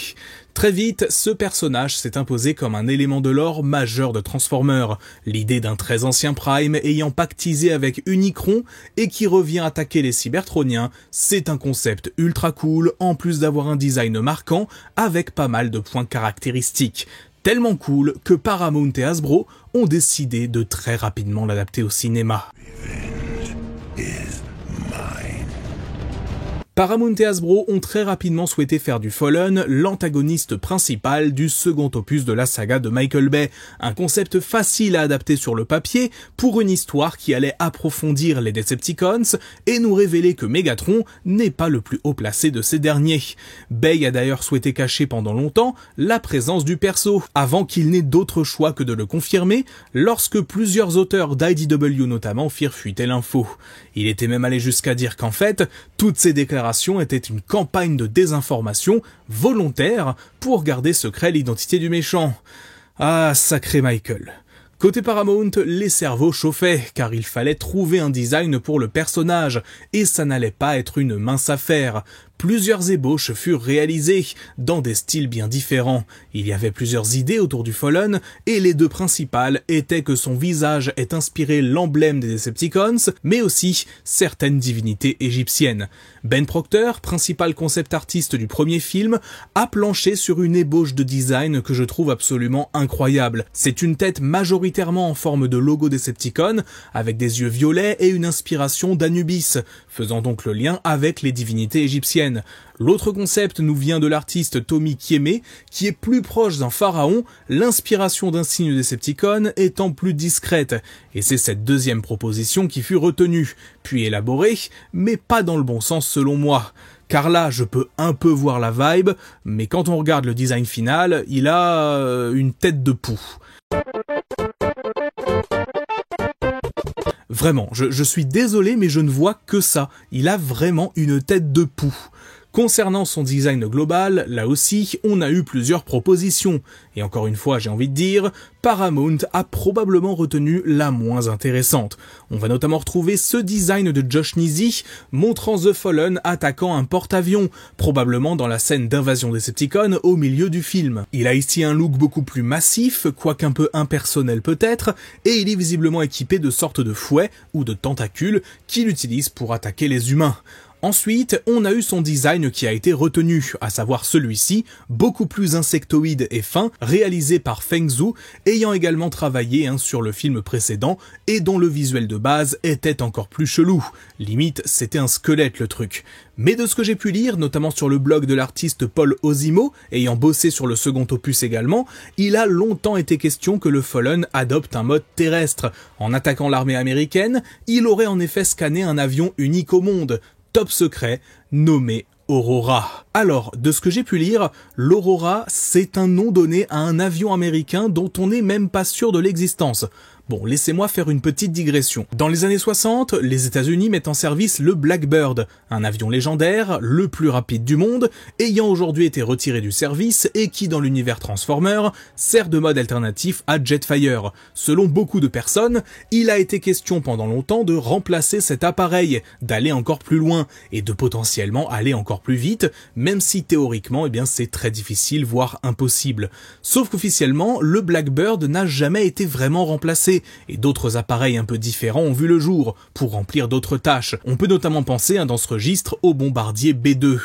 Très vite, ce personnage s'est imposé comme un élément de lore majeur de Transformers, l'idée d'un très ancien Prime ayant pactisé avec Unicron et qui revient attaquer les Cybertroniens, c'est un concept ultra cool, en plus d'avoir un design marquant, avec pas mal de points caractéristiques. Tellement cool que Paramount et Hasbro ont décidé de très rapidement l'adapter au cinéma. Paramount et Hasbro ont très rapidement souhaité faire du Fallen l'antagoniste principal du second opus de la saga de Michael Bay, un concept facile à adapter sur le papier pour une histoire qui allait approfondir les Decepticons et nous révéler que Megatron n'est pas le plus haut placé de ces derniers. Bay a d'ailleurs souhaité cacher pendant longtemps la présence du perso, avant qu'il n'ait d'autre choix que de le confirmer lorsque plusieurs auteurs d'IDW notamment firent fuiter l'info. Il était même allé jusqu'à dire qu'en fait, toutes ces déclarations était une campagne de désinformation volontaire pour garder secret l'identité du méchant. Ah, sacré Michael. Côté Paramount, les cerveaux chauffaient, car il fallait trouver un design pour le personnage, et ça n'allait pas être une mince affaire. Plusieurs ébauches furent réalisées, dans des styles bien différents. Il y avait plusieurs idées autour du Fallen, et les deux principales étaient que son visage ait inspiré l'emblème des Decepticons, mais aussi certaines divinités égyptiennes. Ben Proctor, principal concept artiste du premier film, a planché sur une ébauche de design que je trouve absolument incroyable. C'est une tête majoritairement en forme de logo Decepticon, avec des yeux violets et une inspiration d'Anubis, faisant donc le lien avec les divinités égyptiennes. L'autre concept nous vient de l'artiste Tommy Kieme, qui est plus proche d'un pharaon, l'inspiration d'un signe Decepticon étant plus discrète, et c'est cette deuxième proposition qui fut retenue, puis élaborée, mais pas dans le bon sens selon moi. Car là, je peux un peu voir la vibe, mais quand on regarde le design final, il a une tête de poux. Vraiment, je suis désolé, mais je ne vois que ça. Il a vraiment une tête de poux. Concernant son design global, là aussi, on a eu plusieurs propositions. Et encore une fois, j'ai envie de dire, Paramount a probablement retenu la moins intéressante. On va notamment retrouver ce design de Josh Nisi, montrant The Fallen attaquant un porte-avions, probablement dans la scène d'invasion Decepticon au milieu du film. Il a ici un look beaucoup plus massif, quoique un peu impersonnel peut-être, et il est visiblement équipé de sortes de fouets ou de tentacules qu'il utilise pour attaquer les humains. Ensuite, on a eu son design qui a été retenu, à savoir celui-ci, beaucoup plus insectoïde et fin, réalisé par Feng Zhu, ayant également travaillé sur le film précédent, et dont le visuel de base était encore plus chelou. Limite, c'était un squelette le truc. Mais de ce que j'ai pu lire, notamment sur le blog de l'artiste Paul Osimo, ayant bossé sur le second opus également, il a longtemps été question que le Fallen adopte un mode terrestre. En attaquant l'armée américaine, il aurait en effet scanné un avion unique au monde, top secret, nommé Aurora. Alors, de ce que j'ai pu lire, l'Aurora, c'est un nom donné à un avion américain dont on n'est même pas sûr de l'existence. Bon, laissez-moi faire une petite digression. Dans les années 60, les États-Unis mettent en service le Blackbird, un avion légendaire, le plus rapide du monde, ayant aujourd'hui été retiré du service et qui, dans l'univers Transformer, sert de mode alternatif à Jetfire. Selon beaucoup de personnes, il a été question pendant longtemps de remplacer cet appareil, d'aller encore plus loin, et de potentiellement aller encore plus vite, même si théoriquement, c'est très difficile, voire impossible. Sauf qu'officiellement, le Blackbird n'a jamais été vraiment remplacé, et d'autres appareils un peu différents ont vu le jour, pour remplir d'autres tâches. On peut notamment penser dans ce registre au bombardier B-2.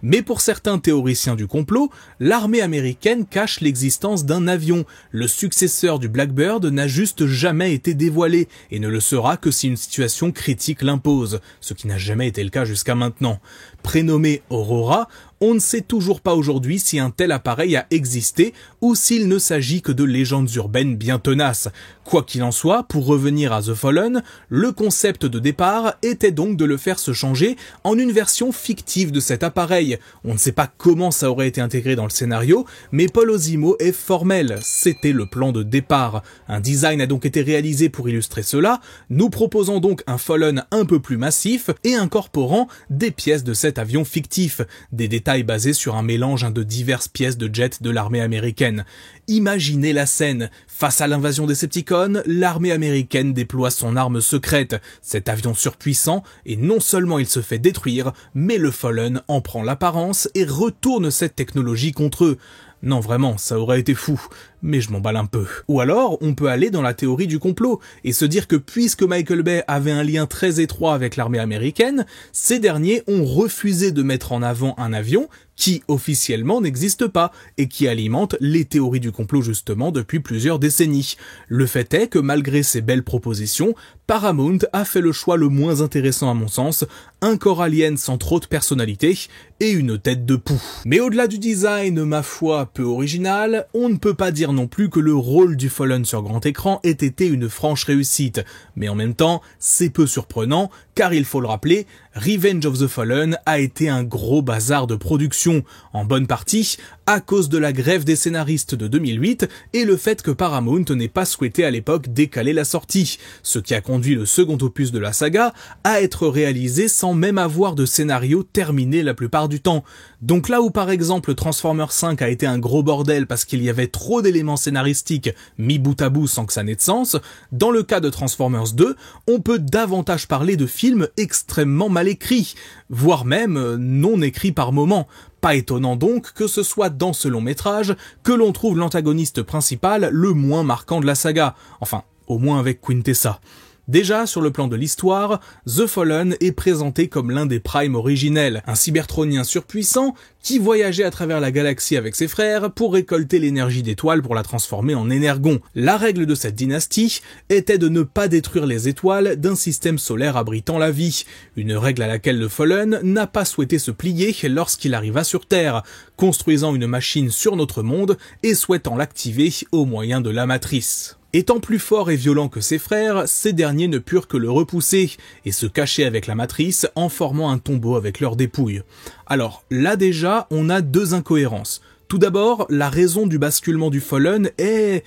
Mais pour certains théoriciens du complot, l'armée américaine cache l'existence d'un avion. Le successeur du Blackbird n'a juste jamais été dévoilé, et ne le sera que si une situation critique l'impose, ce qui n'a jamais été le cas jusqu'à maintenant. Prénommé Aurora, on ne sait toujours pas aujourd'hui si un tel appareil a existé ou s'il ne s'agit que de légendes urbaines bien tenaces. Quoi qu'il en soit, pour revenir à The Fallen, le concept de départ était donc de le faire se changer en une version fictive de cet appareil. On ne sait pas comment ça aurait été intégré dans le scénario, mais Paul Osimo est formel, c'était le plan de départ. Un design a donc été réalisé pour illustrer cela, nous proposant donc un Fallen un peu plus massif et incorporant des pièces de cet avion fictif, des détails basés sur un mélange de diverses pièces de jets de l'armée américaine. Imaginez la scène. Face à l'invasion des Decepticons, l'armée américaine déploie son arme secrète, cet avion surpuissant, et non seulement il se fait détruire, mais le Fallen en prend l'apparence et retourne cette technologie contre eux. Non vraiment, ça aurait été fou, mais je m'emballe un peu. Ou alors, on peut aller dans la théorie du complot, et se dire que puisque Michael Bay avait un lien très étroit avec l'armée américaine, ces derniers ont refusé de mettre en avant un avion qui officiellement n'existe pas et qui alimente les théories du complot justement depuis plusieurs décennies. Le fait est que malgré ces belles propositions, Paramount a fait le choix le moins intéressant à mon sens, un corps alien sans trop de personnalité et une tête de poux. Mais au-delà du design, ma foi, peu original, on ne peut pas dire non plus que le rôle du Fallen sur grand écran ait été une franche réussite. Mais en même temps, c'est peu surprenant, car il faut le rappeler, Revenge of the Fallen a été un gros bazar de production, en bonne partie à cause de la grève des scénaristes de 2008 et le fait que Paramount n'ait pas souhaité à l'époque décaler la sortie, ce qui a conduit le second opus de la saga à être réalisé sans même avoir de scénario terminé la plupart du temps. Donc là où par exemple Transformers 5 a été un gros bordel parce qu'il y avait trop d'éléments scénaristiques mis bout à bout sans que ça n'ait de sens, dans le cas de Transformers 2, on peut davantage parler de films extrêmement mal écrits, voire même non écrits par moments. Pas étonnant donc que ce soit dans ce long métrage que l'on trouve l'antagoniste principal le moins marquant de la saga, enfin au moins avec Quintessa. Déjà, sur le plan de l'histoire, The Fallen est présenté comme l'un des Primes originels, un cybertronien surpuissant qui voyageait à travers la galaxie avec ses frères pour récolter l'énergie d'étoiles pour la transformer en énergon. La règle de cette dynastie était de ne pas détruire les étoiles d'un système solaire abritant la vie, une règle à laquelle The Fallen n'a pas souhaité se plier lorsqu'il arriva sur Terre, construisant une machine sur notre monde et souhaitant l'activer au moyen de la matrice. Étant plus fort et violent que ses frères, ces derniers ne purent que le repousser et se cacher avec la matrice en formant un tombeau avec leurs dépouilles. Alors là déjà, on a deux incohérences. Tout d'abord, la raison du basculement du Fallen est...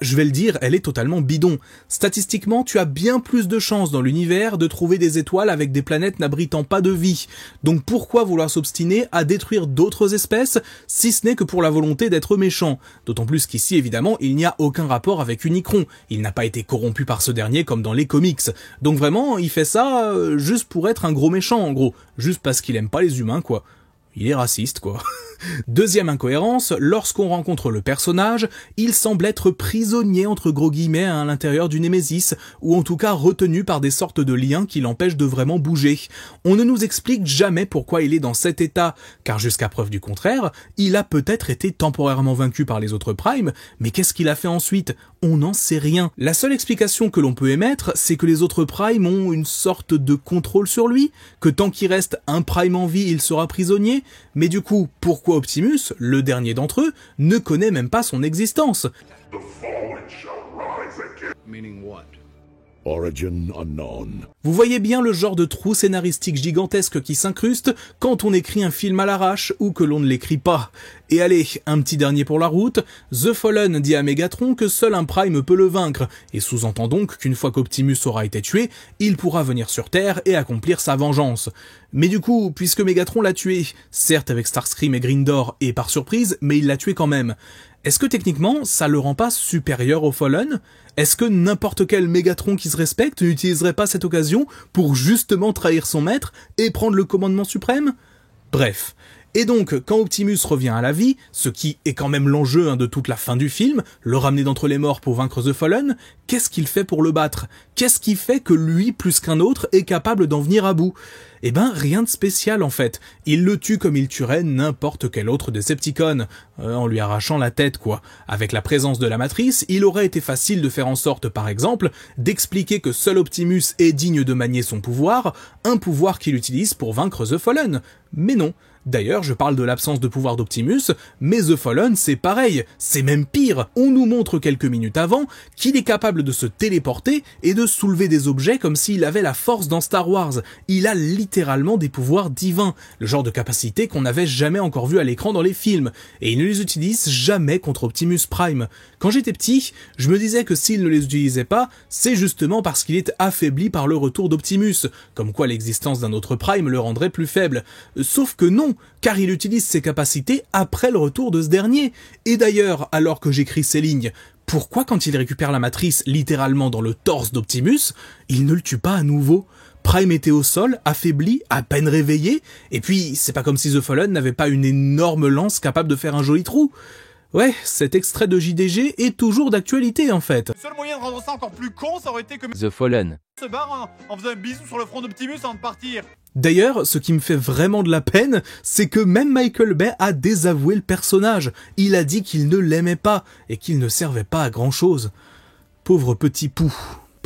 je vais le dire, elle est totalement bidon. Statistiquement, tu as bien plus de chances dans l'univers de trouver des étoiles avec des planètes n'abritant pas de vie. Donc pourquoi vouloir s'obstiner à détruire d'autres espèces, si ce n'est que pour la volonté d'être méchant? D'autant plus qu'ici, évidemment, il n'y a aucun rapport avec Unicron. Il n'a pas été corrompu par ce dernier comme dans les comics. Donc vraiment, il fait ça juste pour être un gros méchant, en gros. Juste parce qu'il aime pas les humains, quoi. Il est raciste, quoi. Deuxième incohérence, lorsqu'on rencontre le personnage, il semble être prisonnier entre gros guillemets à l'intérieur du Némésis, ou en tout cas retenu par des sortes de liens qui l'empêchent de vraiment bouger. On ne nous explique jamais pourquoi il est dans cet état, car jusqu'à preuve du contraire, il a peut-être été temporairement vaincu par les autres Primes, mais qu'est-ce qu'il a fait ensuite? On n'en sait rien. La seule explication que l'on peut émettre, c'est que les autres Primes ont une sorte de contrôle sur lui, que tant qu'il reste un Prime en vie, il sera prisonnier, mais du coup, pourquoi Optimus, le dernier d'entre eux, ne connaît même pas son existence? Origin unknown. Vous voyez bien le genre de trou scénaristique gigantesque qui s'incruste quand on écrit un film à l'arrache ou que l'on ne l'écrit pas. Et allez, un petit dernier pour la route, The Fallen dit à Megatron que seul un Prime peut le vaincre, et sous-entend donc qu'une fois qu'Optimus aura été tué, il pourra venir sur Terre et accomplir sa vengeance. Mais du coup, puisque Megatron l'a tué, certes avec Starscream et Grindor et par surprise, mais il l'a tué quand même. Est-ce que techniquement, ça le rend pas supérieur au Fallen? Est-ce que n'importe quel Mégatron qui se respecte n'utiliserait pas cette occasion pour justement trahir son maître et prendre le commandement suprême? Bref. Et donc, quand Optimus revient à la vie, ce qui est quand même l'enjeu de toute la fin du film, le ramener d'entre les morts pour vaincre The Fallen, qu'est-ce qu'il fait pour le battre? Qu'est-ce qui fait que lui, plus qu'un autre, est capable d'en venir à bout? Eh ben, rien de spécial en fait. Il le tue comme il tuerait n'importe quel autre Decepticon, en lui arrachant la tête quoi. Avec la présence de la matrice, il aurait été facile de faire en sorte, par exemple, d'expliquer que seul Optimus est digne de manier son pouvoir, un pouvoir qu'il utilise pour vaincre The Fallen. Mais non. D'ailleurs, je parle de l'absence de pouvoir d'Optimus, mais The Fallen, c'est pareil, c'est même pire. On nous montre quelques minutes avant qu'il est capable de se téléporter et de soulever des objets comme s'il avait la force dans Star Wars. Il a littéralement des pouvoirs divins, le genre de capacité qu'on n'avait jamais encore vu à l'écran dans les films, et il ne les utilise jamais contre Optimus Prime. Quand j'étais petit, je me disais que s'il ne les utilisait pas, c'est justement parce qu'il est affaibli par le retour d'Optimus, comme quoi l'existence d'un autre Prime le rendrait plus faible. Sauf que non, car il utilise ses capacités après le retour de ce dernier. Et d'ailleurs, alors que j'écris ces lignes, pourquoi quand il récupère la matrice littéralement dans le torse d'Optimus, il ne le tue pas à nouveau? Prime était au sol, affaibli, à peine réveillé, et puis c'est pas comme si The Fallen n'avait pas une énorme lance capable de faire un joli trou. Ouais, cet extrait de JDG est toujours d'actualité en fait. Le seul moyen de rendre ça encore plus con, ça aurait été que The Fallen se barre en faisant un bisou sur le front d'Optimus avant de partir. D'ailleurs, ce qui me fait vraiment de la peine, c'est que même Michael Bay a désavoué le personnage. Il a dit qu'il ne l'aimait pas et qu'il ne servait pas à grand chose. Pauvre petit pou.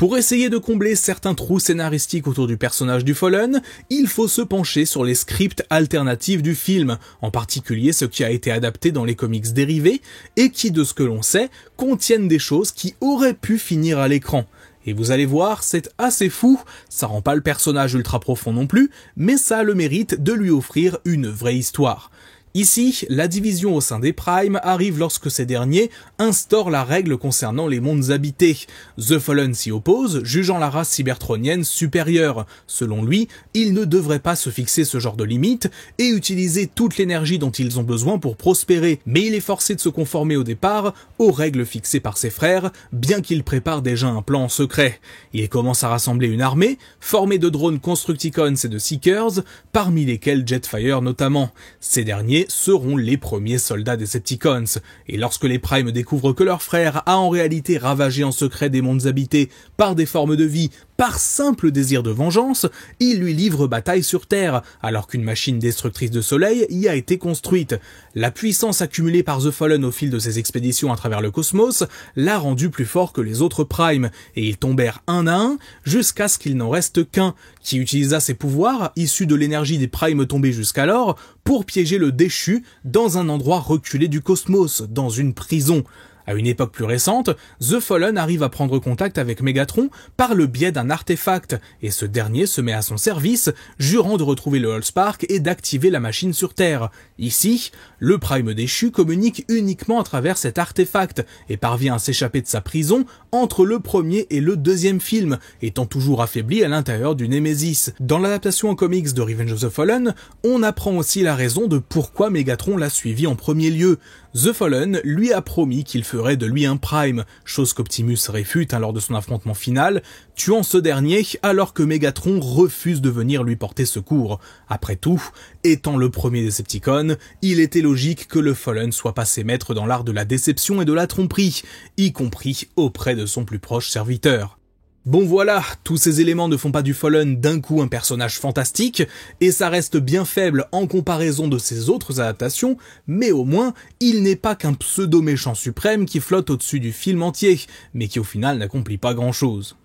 Pour essayer de combler certains trous scénaristiques autour du personnage du Fallen, il faut se pencher sur les scripts alternatifs du film, en particulier ce qui a été adapté dans les comics dérivés, et qui, de ce que l'on sait, contiennent des choses qui auraient pu finir à l'écran. Et vous allez voir, c'est assez fou, ça rend pas le personnage ultra profond non plus, mais ça a le mérite de lui offrir une vraie histoire. Ici, la division au sein des Primes arrive lorsque ces derniers instaurent la règle concernant les mondes habités. The Fallen s'y oppose, jugeant la race cybertronienne supérieure. Selon lui, ils ne devraient pas se fixer ce genre de limites et utiliser toute l'énergie dont ils ont besoin pour prospérer. Mais il est forcé de se conformer au départ aux règles fixées par ses frères, bien qu'il prépare déjà un plan en secret. Il commence à rassembler une armée, formée de drones Constructicons et de Seekers, parmi lesquels Jetfire notamment. Ces derniers seront les premiers soldats Decepticons, et lorsque les Primes découvrent que leur frère a en réalité ravagé en secret des mondes habités par des formes de vie, par simple désir de vengeance, ils lui livrent bataille sur Terre, alors qu'une machine destructrice de soleil y a été construite. La puissance accumulée par The Fallen au fil de ses expéditions à travers le cosmos l'a rendu plus fort que les autres Primes, et ils tombèrent un à un jusqu'à ce qu'il n'en reste qu'un, qui utilisa ses pouvoirs, issus de l'énergie des Primes tombés jusqu'alors, pour piéger le déchu dans un endroit reculé du cosmos, dans une prison. À une époque plus récente, The Fallen arrive à prendre contact avec Megatron par le biais d'un artefact, et ce dernier se met à son service, jurant de retrouver le Allspark et d'activer la machine sur Terre. Ici, le Prime déchu communique uniquement à travers cet artefact, et parvient à s'échapper de sa prison entre le premier et le deuxième film, étant toujours affaibli à l'intérieur du Nemesis. Dans l'adaptation en comics de Revenge of the Fallen, on apprend aussi la raison de pourquoi Megatron l'a suivi en premier lieu. The Fallen lui a promis qu'il ferait de lui un Prime, chose qu'Optimus réfute lors de son affrontement final, tuant ce dernier alors que Megatron refuse de venir lui porter secours. Après tout, étant le premier Decepticon, il était logique que le Fallen soit passé maître dans l'art de la déception et de la tromperie, y compris auprès de son plus proche serviteur. Bon voilà, tous ces éléments ne font pas du Fallen d'un coup un personnage fantastique, et ça reste bien faible en comparaison de ses autres adaptations, mais au moins, il n'est pas qu'un pseudo-méchant suprême qui flotte au-dessus du film entier, mais qui au final n'accomplit pas grand-chose.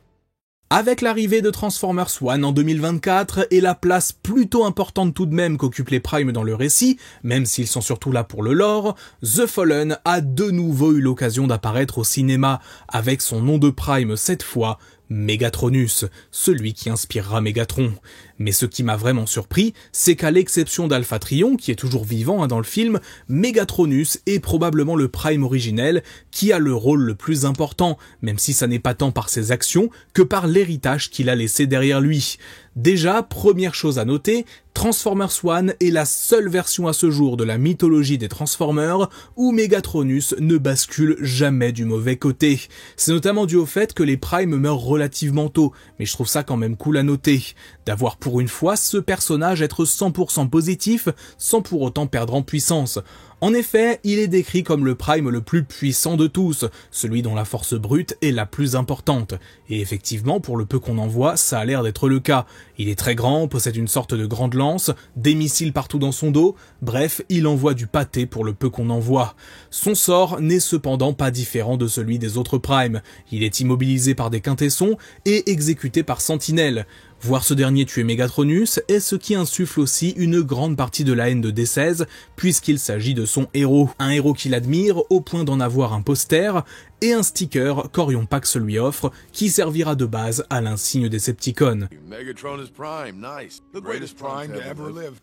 Avec l'arrivée de Transformers One en 2024 et la place plutôt importante tout de même qu'occupent les Primes dans le récit, même s'ils sont surtout là pour le lore, The Fallen a de nouveau eu l'occasion d'apparaître au cinéma, avec son nom de Prime cette fois, Megatronus, celui qui inspirera Megatron. Mais ce qui m'a vraiment surpris, c'est qu'à l'exception d'Alpha-Trion, qui est toujours vivant dans le film, Megatronus est probablement le Prime originel qui a le rôle le plus important, même si ça n'est pas tant par ses actions que par l'héritage qu'il a laissé derrière lui. Déjà, première chose à noter, Transformers One est la seule version à ce jour de la mythologie des Transformers où Megatronus ne bascule jamais du mauvais côté. C'est notamment dû au fait que les Primes meurent relativement tôt, mais je trouve ça quand même cool à noter, d'avoir pour une fois ce personnage être 100% positif sans pour autant perdre en puissance. En effet, il est décrit comme le Prime le plus puissant de tous, celui dont la force brute est la plus importante. Et effectivement, pour le peu qu'on en voit, ça a l'air d'être le cas. Il est très grand, possède une sorte de grande lance, des missiles partout dans son dos, bref, il envoie du pâté pour le peu qu'on en voit. Son sort n'est cependant pas différent de celui des autres Primes. Il est immobilisé par des quintessons et exécuté par Sentinelle. Voir ce dernier tuer Megatronus est ce qui insuffle aussi une grande partie de la haine de D16, puisqu'il s'agit de son héros. Un héros qu'il admire au point d'en avoir un poster, et un sticker qu'Orion Pax lui offre, qui servira de base à l'insigne Decepticon.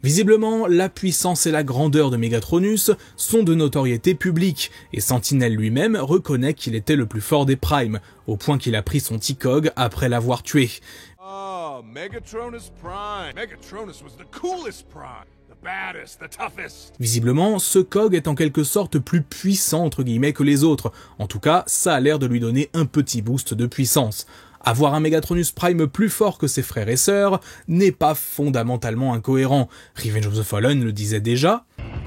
Visiblement, la puissance et la grandeur de Megatronus sont de notoriété publique, et Sentinelle lui-même reconnaît qu'il était le plus fort des Primes, au point qu'il a pris son T-Cog après l'avoir tué. Megatronus Prime. Megatronus was the coolest Prime. The baddest, the toughest. Visiblement, ce Cog est en quelque sorte plus puissant entre guillemets que les autres. En tout cas, ça a l'air de lui donner un petit boost de puissance. Avoir un Megatronus Prime plus fort que ses frères et sœurs n'est pas fondamentalement incohérent. Revenge of the Fallen le disait déjà.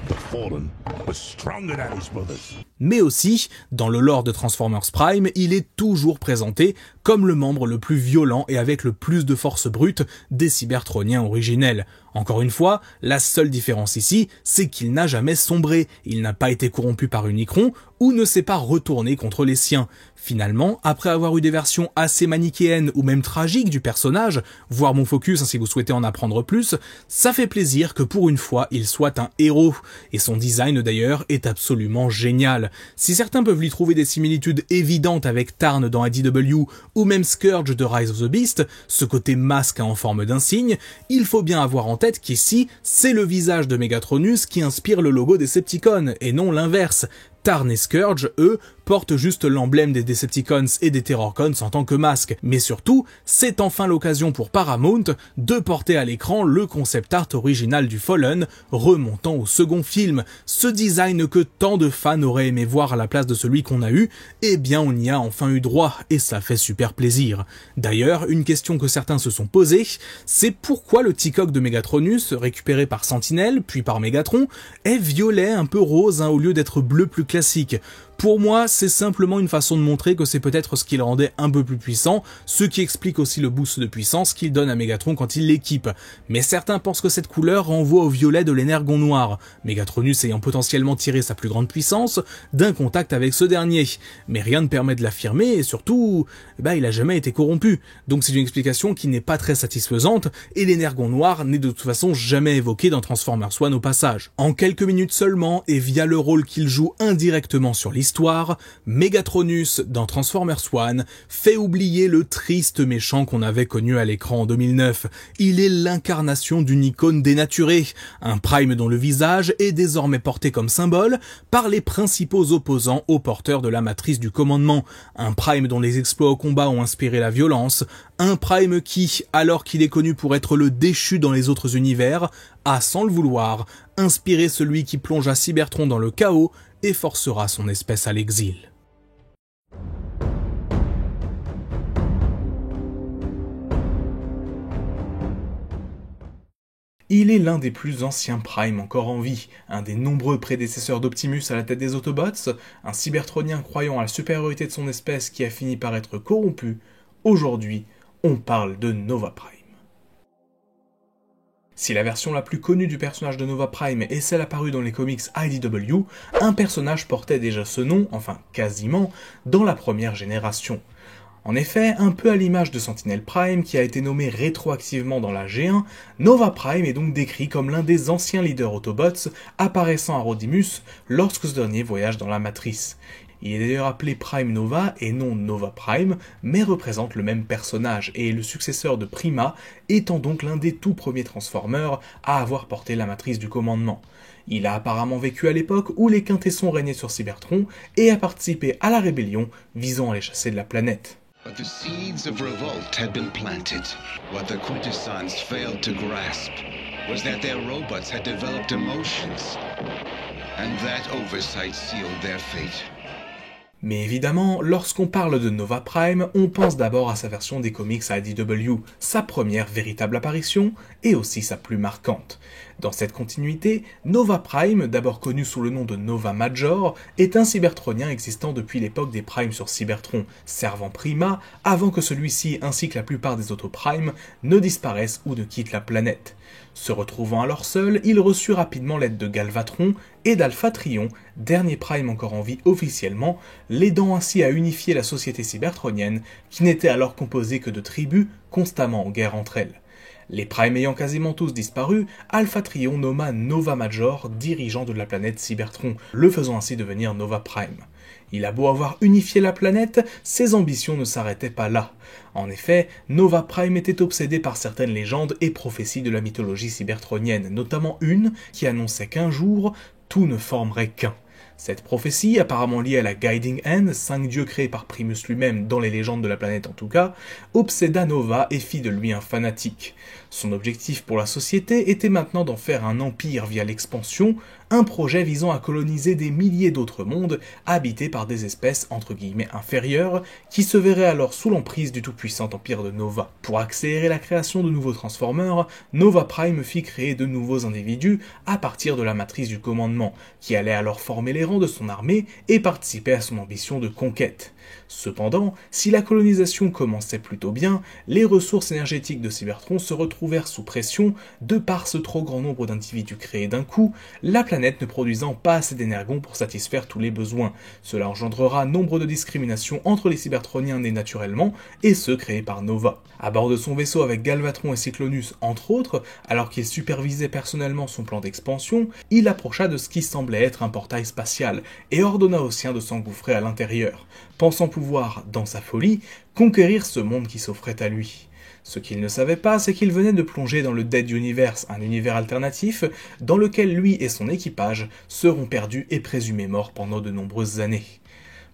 The Fallen was stronger than his brothers. Mais aussi, dans le lore de Transformers Prime, il est toujours présenté comme le membre le plus violent et avec le plus de force brute des Cybertroniens originels. Encore une fois, la seule différence ici, c'est qu'il n'a jamais sombré, il n'a pas été corrompu par Unicron ou ne s'est pas retourné contre les siens. Finalement, après avoir eu des versions assez manichéennes ou même tragiques du personnage, voir mon focus si vous souhaitez en apprendre plus, ça fait plaisir que pour une fois il soit un héros. Et son design d'ailleurs est absolument génial. Si certains peuvent lui trouver des similitudes évidentes avec Tarn dans IDW ou même Scourge de Rise of the Beast, ce côté masque en forme d'insigne, il faut bien avoir en tête qu'ici, c'est le visage de Megatronus qui inspire le logo des Decepticons, et non l'inverse. Tarn et Scourge, eux, portent juste l'emblème des Decepticons et des Terrorcons en tant que masque. Mais surtout, c'est enfin l'occasion pour Paramount de porter à l'écran le concept art original du Fallen, remontant au second film. Ce design que tant de fans auraient aimé voir à la place de celui qu'on a eu, eh bien on y a enfin eu droit, et ça fait super plaisir. D'ailleurs, une question que certains se sont posées, c'est pourquoi le T-Cog de Megatronus, récupéré par Sentinel, puis par Megatron, est violet un peu rose au lieu d'être bleu plus classique. Pour moi, c'est simplement une façon de montrer que c'est peut-être ce qui le rendait un peu plus puissant, ce qui explique aussi le boost de puissance qu'il donne à Megatron quand il l'équipe. Mais certains pensent que cette couleur renvoie au violet de l'énergon noir, Megatronus ayant potentiellement tiré sa plus grande puissance d'un contact avec ce dernier. Mais rien ne permet de l'affirmer, et surtout, il a jamais été corrompu. Donc c'est une explication qui n'est pas très satisfaisante, et l'énergon noir n'est de toute façon jamais évoqué dans Transformers One au passage. En quelques minutes seulement, et via le rôle qu'il joue indirectement sur l'histoire, Megatronus dans Transformers One fait oublier le triste méchant qu'on avait connu à l'écran en 2009. Il est l'incarnation d'une icône dénaturée, un Prime dont le visage est désormais porté comme symbole par les principaux opposants aux porteurs de la matrice du commandement, un Prime dont les exploits au combat ont inspiré la violence, un Prime qui, alors qu'il est connu pour être le déchu dans les autres univers, a, sans le vouloir, inspiré celui qui plongea Cybertron dans le chaos et forcera son espèce à l'exil. Il est l'un des plus anciens Prime encore en vie, un des nombreux prédécesseurs d'Optimus à la tête des Autobots, un cybertronien croyant à la supériorité de son espèce qui a fini par être corrompu. Aujourd'hui, on parle de Nova Prime. Si la version la plus connue du personnage de Nova Prime est celle apparue dans les comics IDW, un personnage portait déjà ce nom, enfin quasiment, dans la première génération. En effet, un peu à l'image de Sentinel Prime qui a été nommé rétroactivement dans la G1, Nova Prime est donc décrit comme l'un des anciens leaders Autobots apparaissant à Rodimus lorsque ce dernier voyage dans la Matrice. Il est d'ailleurs appelé Prime Nova et non Nova Prime, mais représente le même personnage et est le successeur de Prima, étant donc l'un des tout premiers Transformers à avoir porté la matrice du commandement. Il a apparemment vécu à l'époque où les Quintessons régnaient sur Cybertron et a participé à la rébellion visant à les chasser de la planète. But the seeds of revolt had been planted. What the Quintessons failed to grasp was that their robots had developed emotions, and that oversight sealed their fate. Mais évidemment, lorsqu'on parle de Nova Prime, on pense d'abord à sa version des comics IDW, sa première véritable apparition, et aussi sa plus marquante. Dans cette continuité, Nova Prime, d'abord connu sous le nom de Nova Major, est un cybertronien existant depuis l'époque des Primes sur Cybertron, servant Prima avant que celui-ci ainsi que la plupart des autres Primes ne disparaissent ou ne quittent la planète. Se retrouvant alors seul, il reçut rapidement l'aide de Galvatron et d'Alpha Trion, dernier Prime encore en vie officiellement, l'aidant ainsi à unifier la société cybertronienne, qui n'était alors composée que de tribus constamment en guerre entre elles. Les Primes ayant quasiment tous disparu, Alpha Trion nomma Nova Major dirigeant de la planète Cybertron, le faisant ainsi devenir Nova Prime. Il a beau avoir unifié la planète, ses ambitions ne s'arrêtaient pas là. En effet, Nova Prime était obsédé par certaines légendes et prophéties de la mythologie cybertronienne, notamment une qui annonçait qu'un jour, tout ne formerait qu'un. Cette prophétie, apparemment liée à la Guiding Hand, 5 dieux créés par Primus lui-même, dans les légendes de la planète en tout cas, obséda Nova et fit de lui un fanatique. Son objectif pour la société était maintenant d'en faire un empire via l'expansion, un projet visant à coloniser des milliers d'autres mondes habités par des espèces entre guillemets inférieures qui se verraient alors sous l'emprise du tout-puissant empire de Nova. Pour accélérer la création de nouveaux Transformers, Nova Prime fit créer de nouveaux individus à partir de la matrice du commandement, qui allait alors former les rangs de son armée et participer à son ambition de conquête. Cependant, si la colonisation commençait plutôt bien, les ressources énergétiques de Cybertron se retrouvèrent sous pression de par ce trop grand nombre d'individus créés d'un coup, la planète ne produisant pas assez d'énergon pour satisfaire tous les besoins. Cela engendrera nombre de discriminations entre les Cybertroniens nés naturellement et ceux créés par Nova. À bord de son vaisseau avec Galvatron et Cyclonus entre autres, alors qu'il supervisait personnellement son plan d'expansion, il approcha de ce qui semblait être un portail spatial et ordonna aux siens de s'engouffrer à l'intérieur, pensant pouvoir, dans sa folie, conquérir ce monde qui s'offrait à lui. Ce qu'il ne savait pas, c'est qu'il venait de plonger dans le Dead Universe, un univers alternatif dans lequel lui et son équipage seront perdus et présumés morts pendant de nombreuses années.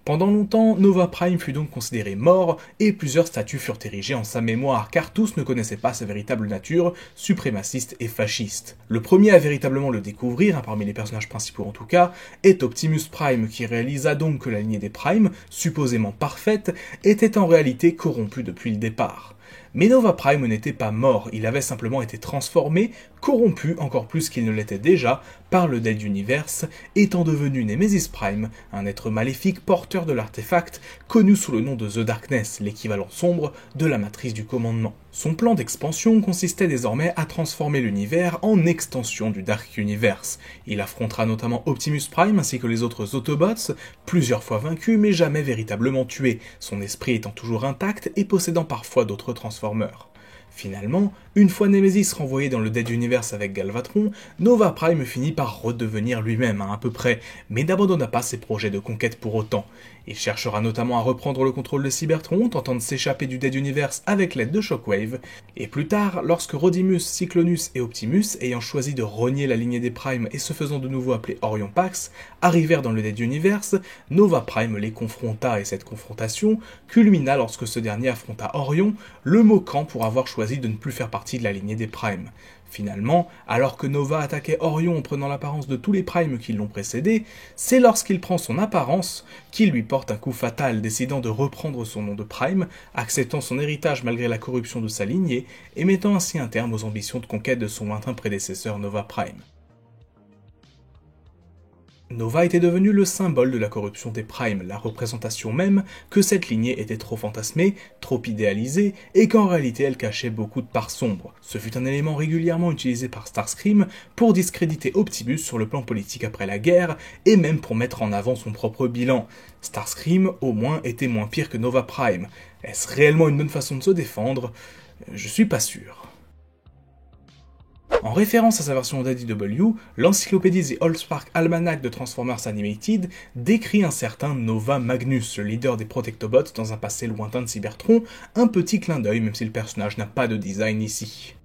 Pendant longtemps, Nova Prime fut donc considéré mort et plusieurs statues furent érigées en sa mémoire car tous ne connaissaient pas sa véritable nature, suprémaciste et fasciste. Le premier à véritablement le découvrir, parmi les personnages principaux en tout cas, est Optimus Prime qui réalisa donc que la lignée des Prime, supposément parfaite, était en réalité corrompue depuis le départ. Mais Nova Prime n'était pas mort, il avait simplement été transformé, corrompu encore plus qu'il ne l'était déjà, par le Dead Universe, étant devenu Nemesis Prime, un être maléfique porteur de l'artefact, connu sous le nom de The Darkness, l'équivalent sombre de la matrice du commandement. Son plan d'expansion consistait désormais à transformer l'univers en extension du Dark Universe. Il affrontera notamment Optimus Prime ainsi que les autres Autobots, plusieurs fois vaincus mais jamais véritablement tués, son esprit étant toujours intact et possédant parfois d'autres Transformers. Finalement, une fois Nemesis renvoyé dans le Dead Universe avec Galvatron, Nova Prime finit par redevenir lui-même à peu près, mais n'abandonna pas ses projets de conquête pour autant. Il cherchera notamment à reprendre le contrôle de Cybertron, tentant de s'échapper du Dead Universe avec l'aide de Shockwave, et plus tard, lorsque Rodimus, Cyclonus et Optimus, ayant choisi de renier la lignée des Primes et se faisant de nouveau appeler Orion Pax, arrivèrent dans le Dead Universe, Nova Prime les confronta et cette confrontation culmina lorsque ce dernier affronta Orion, le moquant pour avoir choisi de ne plus faire partie de la lignée des Primes. Finalement, alors que Nova attaquait Orion en prenant l'apparence de tous les Primes qui l'ont précédé, c'est lorsqu'il prend son apparence qu'il lui porte un coup fatal, décidant de reprendre son nom de Prime, acceptant son héritage malgré la corruption de sa lignée, et mettant ainsi un terme aux ambitions de conquête de son lointain prédécesseur Nova Prime. Nova était devenu le symbole de la corruption des Primes, la représentation même que cette lignée était trop fantasmée, trop idéalisée, et qu'en réalité elle cachait beaucoup de parts sombres. Ce fut un élément régulièrement utilisé par Starscream pour discréditer Optimus sur le plan politique après la guerre, et même pour mettre en avant son propre bilan. Starscream, au moins, était moins pire que Nova Prime. Est-ce réellement une bonne façon de se défendre? Je suis pas sûr. En référence à sa version d'ADW, l'encyclopédie The Allspark Almanac de Transformers Animated décrit un certain Nova Magnus, le leader des Protectobots dans un passé lointain de Cybertron, un petit clin d'œil même si le personnage n'a pas de design ici.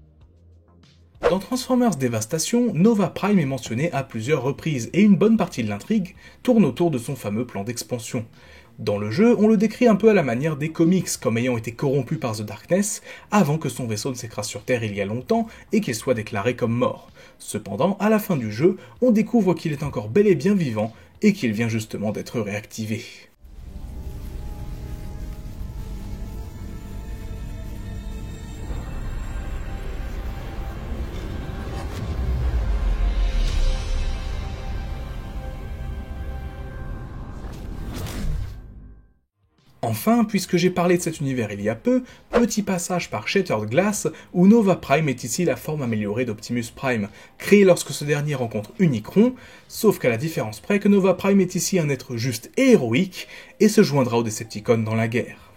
Dans Transformers Devastation, Nova Prime est mentionné à plusieurs reprises et une bonne partie de l'intrigue tourne autour de son fameux plan d'expansion. Dans le jeu, on le décrit un peu à la manière des comics, comme ayant été corrompu par The Darkness avant que son vaisseau ne s'écrase sur Terre il y a longtemps et qu'il soit déclaré comme mort. Cependant, à la fin du jeu, on découvre qu'il est encore bel et bien vivant et qu'il vient justement d'être réactivé. Enfin, puisque j'ai parlé de cet univers il y a peu, petit passage par Shattered Glass, où Nova Prime est ici la forme améliorée d'Optimus Prime, créée lorsque ce dernier rencontre Unicron, sauf qu'à la différence près que Nova Prime est ici un être juste et héroïque, et se joindra aux Decepticons dans la guerre.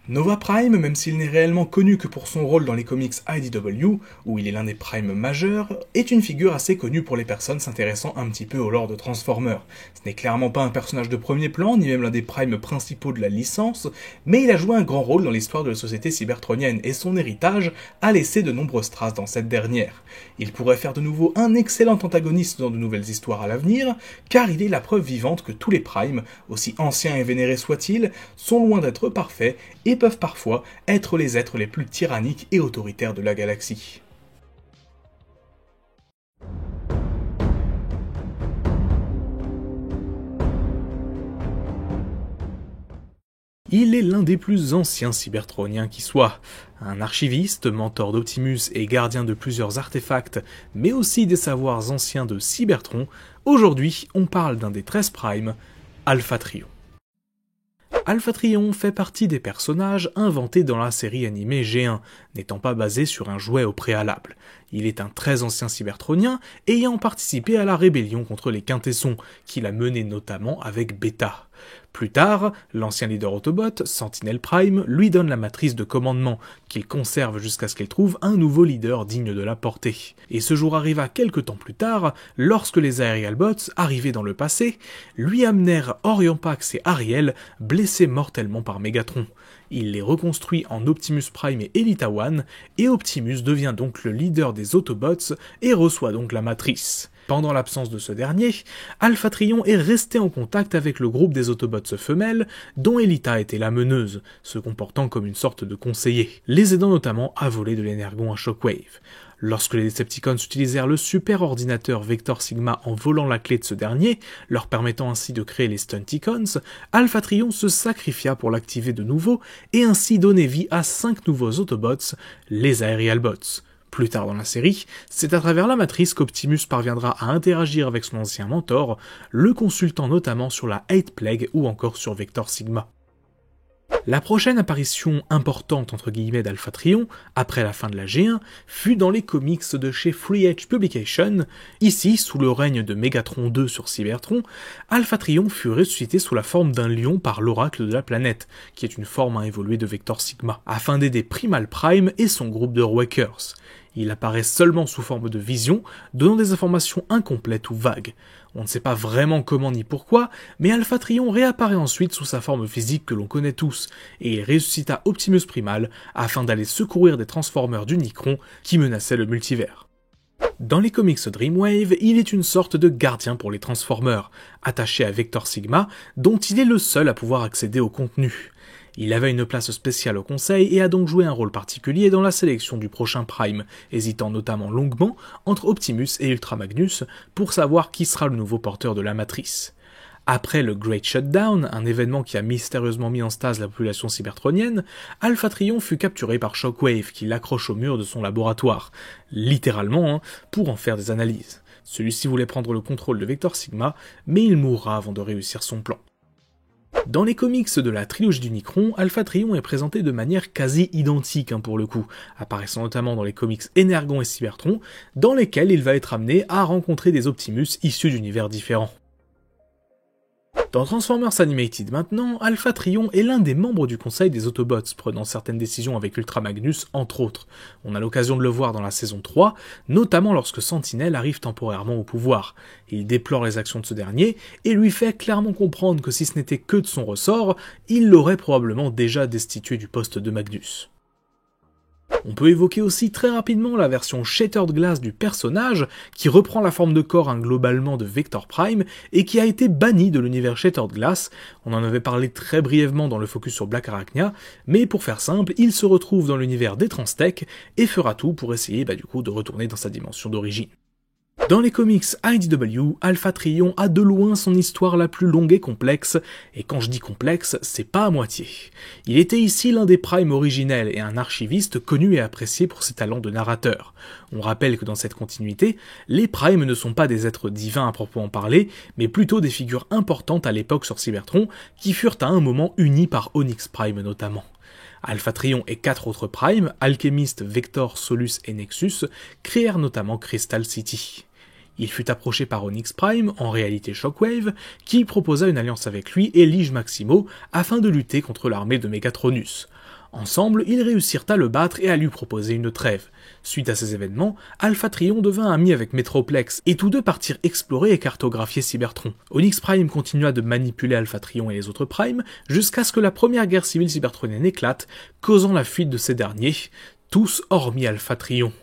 Nova Prime, même s'il n'est réellement connu que pour son rôle dans les comics IDW, où il est l'un des Primes majeurs, est une figure assez connue pour les personnes s'intéressant un petit peu au lore de Transformers. Ce n'est clairement pas un personnage de premier plan, ni même l'un des Primes principaux de la licence, mais il a joué un grand rôle dans l'histoire de la société cybertronienne, et son héritage a laissé de nombreuses traces dans cette dernière. Il pourrait faire de nouveau un excellent antagoniste dans de nouvelles histoires à l'avenir, car il est la preuve vivante que tous les Primes, aussi anciens et vénérés soient-ils, sont loin d'être parfaits, et peuvent parfois être les êtres les plus tyranniques et autoritaires de la galaxie. Il est l'un des plus anciens cybertroniens qui soit. Un archiviste, mentor d'Optimus et gardien de plusieurs artefacts, mais aussi des savoirs anciens de Cybertron, aujourd'hui on parle d'un des 13 Prime, Alpha Trion. Alpha Trion fait partie des personnages inventés dans la série animée G1, n'étant pas basé sur un jouet au préalable. Il est un très ancien cybertronien ayant participé à la rébellion contre les Quintessons, qu'il a menée notamment avec Beta. Plus tard, l'ancien leader Autobot, Sentinel Prime, lui donne la matrice de commandement, qu'il conserve jusqu'à ce qu'il trouve un nouveau leader digne de la portée. Et ce jour arriva quelque temps plus tard, lorsque les Aerialbots, arrivés dans le passé, lui amenèrent Orion Pax et Ariel, blessés mortellement par Megatron. Il les reconstruit en Optimus Prime et Elita One, et Optimus devient donc le leader des Autobots et reçoit donc la matrice. Pendant l'absence de ce dernier, Alpha Trion est resté en contact avec le groupe des Autobots femelles, dont Elita était la meneuse, se comportant comme une sorte de conseiller, les aidant notamment à voler de l'énergon à Shockwave. Lorsque les Decepticons utilisèrent le super ordinateur Vector Sigma en volant la clé de ce dernier, leur permettant ainsi de créer les Stunticons, Alpha Trion se sacrifia pour l'activer de nouveau et ainsi donner vie à 5 nouveaux Autobots, les Aerialbots. Plus tard dans la série, c'est à travers la matrice qu'Optimus parviendra à interagir avec son ancien mentor, le consultant notamment sur la Hate Plague ou encore sur Vector Sigma. La prochaine apparition importante entre guillemets d'Alpha Trion, après la fin de la G1, fut dans les comics de chez Free Edge Publication. Ici, sous le règne de Megatron 2 sur Cybertron, Alpha Trion fut ressuscité sous la forme d'un lion par l'oracle de la planète, qui est une forme à évoluer de Vector Sigma, afin d'aider Primal Prime et son groupe de Wakers. Il apparaît seulement sous forme de vision, donnant des informations incomplètes ou vagues. On ne sait pas vraiment comment ni pourquoi, mais Alpha Trion réapparaît ensuite sous sa forme physique que l'on connaît tous, et il ressuscita Optimus Primal afin d'aller secourir des Transformers d'Unicron qui menaçaient le multivers. Dans les comics Dreamwave, il est une sorte de gardien pour les Transformers, attaché à Vector Sigma, dont il est le seul à pouvoir accéder au contenu. Il avait une place spéciale au conseil et a donc joué un rôle particulier dans la sélection du prochain Prime, hésitant notamment longuement entre Optimus et Ultra Magnus pour savoir qui sera le nouveau porteur de la matrice. Après le Great Shutdown, un événement qui a mystérieusement mis en stase la population cybertronienne, Alpha Trion fut capturé par Shockwave qui l'accroche au mur de son laboratoire, littéralement, pour en faire des analyses. Celui-ci voulait prendre le contrôle de Vector Sigma, mais il mourra avant de réussir son plan. Dans les comics de la trilogie d'Unicron, Alpha Trion est présenté de manière quasi identique pour le coup, apparaissant notamment dans les comics Energon et Cybertron, dans lesquels il va être amené à rencontrer des Optimus issus d'univers différents. Dans Transformers Animated maintenant, Alpha Trion est l'un des membres du conseil des Autobots, prenant certaines décisions avec Ultra Magnus, entre autres. On a l'occasion de le voir dans la saison 3, notamment lorsque Sentinel arrive temporairement au pouvoir. Il déplore les actions de ce dernier, et lui fait clairement comprendre que si ce n'était que de son ressort, il l'aurait probablement déjà destitué du poste de Magnus. On peut évoquer aussi très rapidement la version Shattered Glass du personnage, qui reprend la forme de corps globalement de Vector Prime, et qui a été banni de l'univers Shattered Glass. On en avait parlé très brièvement dans le focus sur Black Arachnia, mais pour faire simple, il se retrouve dans l'univers des Transtech, et fera tout pour essayer de retourner dans sa dimension d'origine. Dans les comics IDW, Alpha Trion a de loin son histoire la plus longue et complexe, et quand je dis complexe, c'est pas à moitié. Il était ici l'un des Primes originels et un archiviste connu et apprécié pour ses talents de narrateur. On rappelle que dans cette continuité, les Primes ne sont pas des êtres divins à proprement parler, mais plutôt des figures importantes à l'époque sur Cybertron, qui furent à un moment unis par Onyx Prime notamment. Alpha Trion et 4 autres Primes, Alchemist, Vector, Solus et Nexus, créèrent notamment Crystal City. Il fut approché par Onyx Prime, en réalité Shockwave, qui proposa une alliance avec lui et Lige Maximo afin de lutter contre l'armée de Megatronus. Ensemble, ils réussirent à le battre et à lui proposer une trêve. Suite à ces événements, Alpha Trion devint ami avec Metroplex, et tous deux partirent explorer et cartographier Cybertron. Onyx Prime continua de manipuler Alpha Trion et les autres Primes, jusqu'à ce que la première guerre civile cybertronienne éclate, causant la fuite de ces derniers, tous hormis Alpha Trion.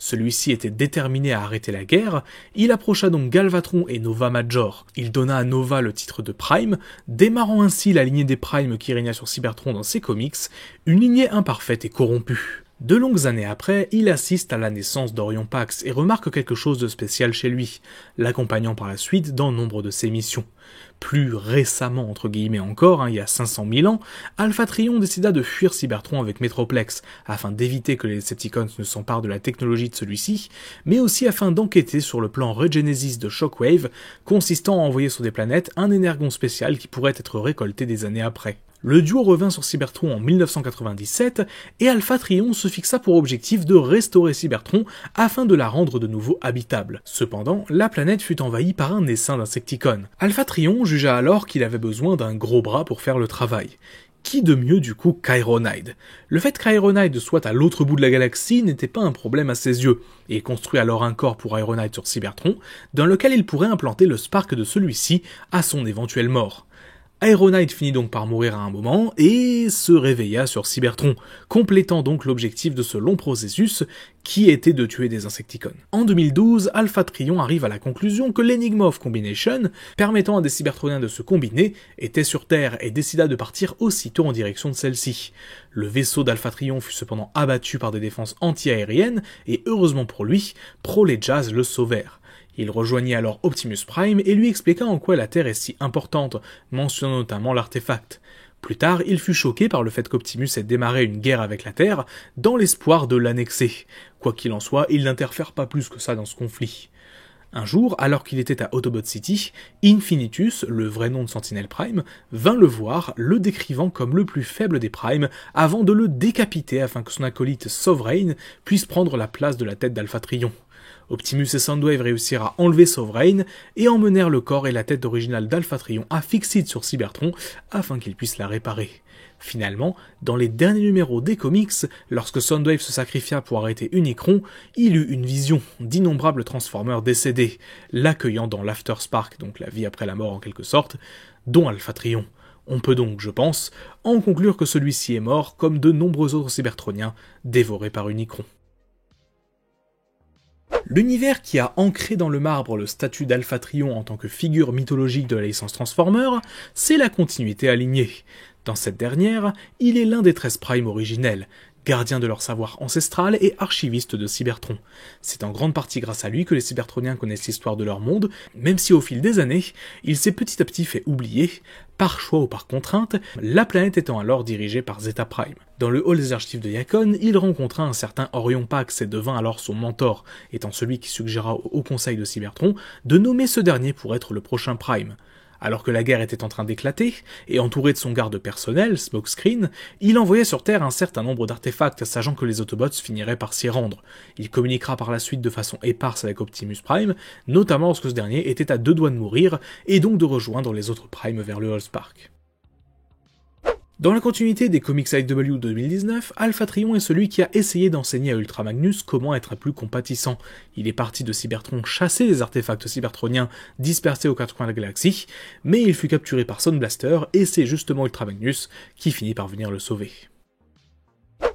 Celui-ci était déterminé à arrêter la guerre, il approcha donc Galvatron et Nova Major. Il donna à Nova le titre de Prime, démarrant ainsi la lignée des Primes qui régna sur Cybertron dans ses comics, une lignée imparfaite et corrompue. De longues années après, il assiste à la naissance d'Orion Pax et remarque quelque chose de spécial chez lui, l'accompagnant par la suite dans nombre de ses missions. Plus récemment, entre guillemets encore, il y a 500 000 ans, Alpha Trion décida de fuir Cybertron avec Metroplex, afin d'éviter que les Decepticons ne s'emparent de la technologie de celui-ci, mais aussi afin d'enquêter sur le plan Regenesis de Shockwave, consistant à envoyer sur des planètes un énergon spécial qui pourrait être récolté des années après. Le duo revint sur Cybertron en 1997, et Alpha Trion se fixa pour objectif de restaurer Cybertron afin de la rendre de nouveau habitable. Cependant, la planète fut envahie par un essaim d'Insecticons. Alpha Trion jugea alors qu'il avait besoin d'un gros bras pour faire le travail. Qui de mieux du coup qu'Ironhide? Le fait qu'Ironhide soit à l'autre bout de la galaxie n'était pas un problème à ses yeux, et il construit alors un corps pour Ironhide sur Cybertron, dans lequel il pourrait implanter le Spark de celui-ci à son éventuelle mort. Ironhide finit donc par mourir à un moment et se réveilla sur Cybertron, complétant donc l'objectif de ce long processus qui était de tuer des Insecticons. En 2012, Alpha Trion arrive à la conclusion que l'Enigma of Combination, permettant à des Cybertroniens de se combiner, était sur Terre et décida de partir aussitôt en direction de celle-ci. Le vaisseau d'Alpha Trion fut cependant abattu par des défenses anti-aériennes et heureusement pour lui, Prole et Jazz le sauvèrent. Il rejoignit alors Optimus Prime et lui expliqua en quoi la Terre est si importante, mentionnant notamment l'artefact. Plus tard, il fut choqué par le fait qu'Optimus ait démarré une guerre avec la Terre, dans l'espoir de l'annexer. Quoi qu'il en soit, il n'interfère pas plus que ça dans ce conflit. Un jour, alors qu'il était à Autobot City, Infinitus, le vrai nom de Sentinel Prime, vint le voir, le décrivant comme le plus faible des Primes, avant de le décapiter afin que son acolyte Sovereign puisse prendre la place de la tête d'Alpha Trion. Optimus et Soundwave réussirent à enlever Sovereign et emmenèrent le corps et la tête originale d'Alpha Trion à Fixit sur Cybertron afin qu'il puisse la réparer. Finalement, dans les derniers numéros des comics, lorsque Soundwave se sacrifia pour arrêter Unicron, il eut une vision d'innombrables Transformers décédés, l'accueillant dans l'After Spark, donc la vie après la mort en quelque sorte, dont Alpha Trion. On peut donc, je pense, en conclure que celui-ci est mort comme de nombreux autres Cybertroniens dévorés par Unicron. L'univers qui a ancré dans le marbre le statut d'Alpha Trion en tant que figure mythologique de la licence Transformer, c'est la continuité alignée. Dans cette dernière, il est l'un des 13 Primes originels, gardien de leur savoir ancestral et archiviste de Cybertron. C'est en grande partie grâce à lui que les Cybertroniens connaissent l'histoire de leur monde, même si au fil des années, il s'est petit à petit fait oublier, par choix ou par contrainte, la planète étant alors dirigée par Zeta Prime. Dans le hall des archives de Yacon, il rencontra un certain Orion Pax et devint alors son mentor, étant celui qui suggéra au Haut Conseil de Cybertron de nommer ce dernier pour être le prochain Prime. Alors que la guerre était en train d'éclater, et entouré de son garde personnel, Smokescreen, il envoyait sur Terre un certain nombre d'artefacts, sachant que les Autobots finiraient par s'y rendre. Il communiquera par la suite de façon éparse avec Optimus Prime, notamment lorsque ce dernier était à 2 doigts de mourir, et donc de rejoindre les autres Primes vers le Allspark. Dans la continuité des comics IDW 2019, Alpha Trion est celui qui a essayé d'enseigner à Ultra Magnus comment être plus compatissant. Il est parti de Cybertron chasser les artefacts cybertroniens dispersés aux 4 coins de la galaxie, mais il fut capturé par Sound Blaster et c'est justement Ultra Magnus qui finit par venir le sauver.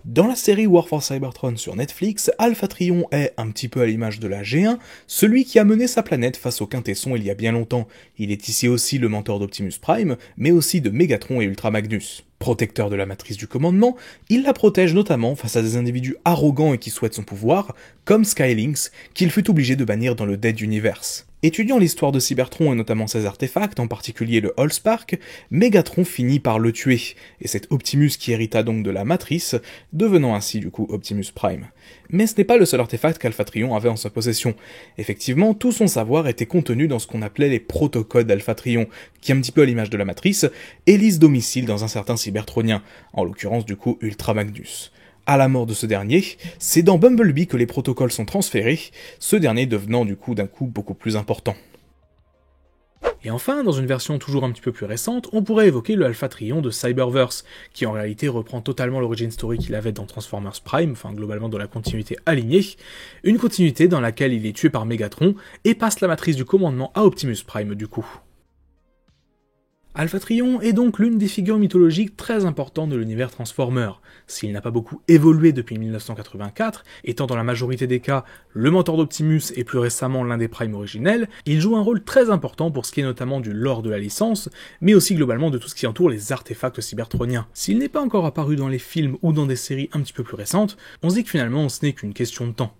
Dans la série War for Cybertron sur Netflix, Alpha Trion est, un petit peu à l'image de la G1, celui qui a mené sa planète face au Quintesson il y a bien longtemps. Il est ici aussi le mentor d'Optimus Prime, mais aussi de Megatron et Ultra Magnus. Protecteur de la matrice du commandement, il la protège notamment face à des individus arrogants et qui souhaitent son pouvoir, comme Skylynx, qu'il fut obligé de bannir dans le Dead Universe. Étudiant l'histoire de Cybertron et notamment ses artefacts, en particulier le Allspark, Megatron finit par le tuer, et c'est Optimus qui hérita donc de la matrice, devenant ainsi du coup Optimus Prime. Mais ce n'est pas le seul artefact qu'Alpha Trion avait en sa possession. Effectivement, tout son savoir était contenu dans ce qu'on appelait les protocodes d'Alpha Trion, qui, un petit peu à l'image de la matrice, élisent domicile dans un certain cybertronien, en l'occurrence du coup Ultra Magnus. À la mort de ce dernier, c'est dans Bumblebee que les protocoles sont transférés, ce dernier devenant du coup d'un coup beaucoup plus important. Et enfin, dans une version toujours un petit peu plus récente, on pourrait évoquer le Alpha Trion de Cyberverse, qui en réalité reprend totalement l'origin story qu'il avait dans Transformers Prime, enfin globalement dans la continuité alignée, une continuité dans laquelle il est tué par Megatron et passe la matrice du commandement à Optimus Prime du coup. Alpha Trion est donc l'une des figures mythologiques très importantes de l'univers Transformer. S'il n'a pas beaucoup évolué depuis 1984, étant dans la majorité des cas le mentor d'Optimus et plus récemment l'un des Primes originels, il joue un rôle très important pour ce qui est notamment du lore de la licence, mais aussi globalement de tout ce qui entoure les artefacts cybertroniens. S'il n'est pas encore apparu dans les films ou dans des séries un petit peu plus récentes, on se dit que finalement ce n'est qu'une question de temps.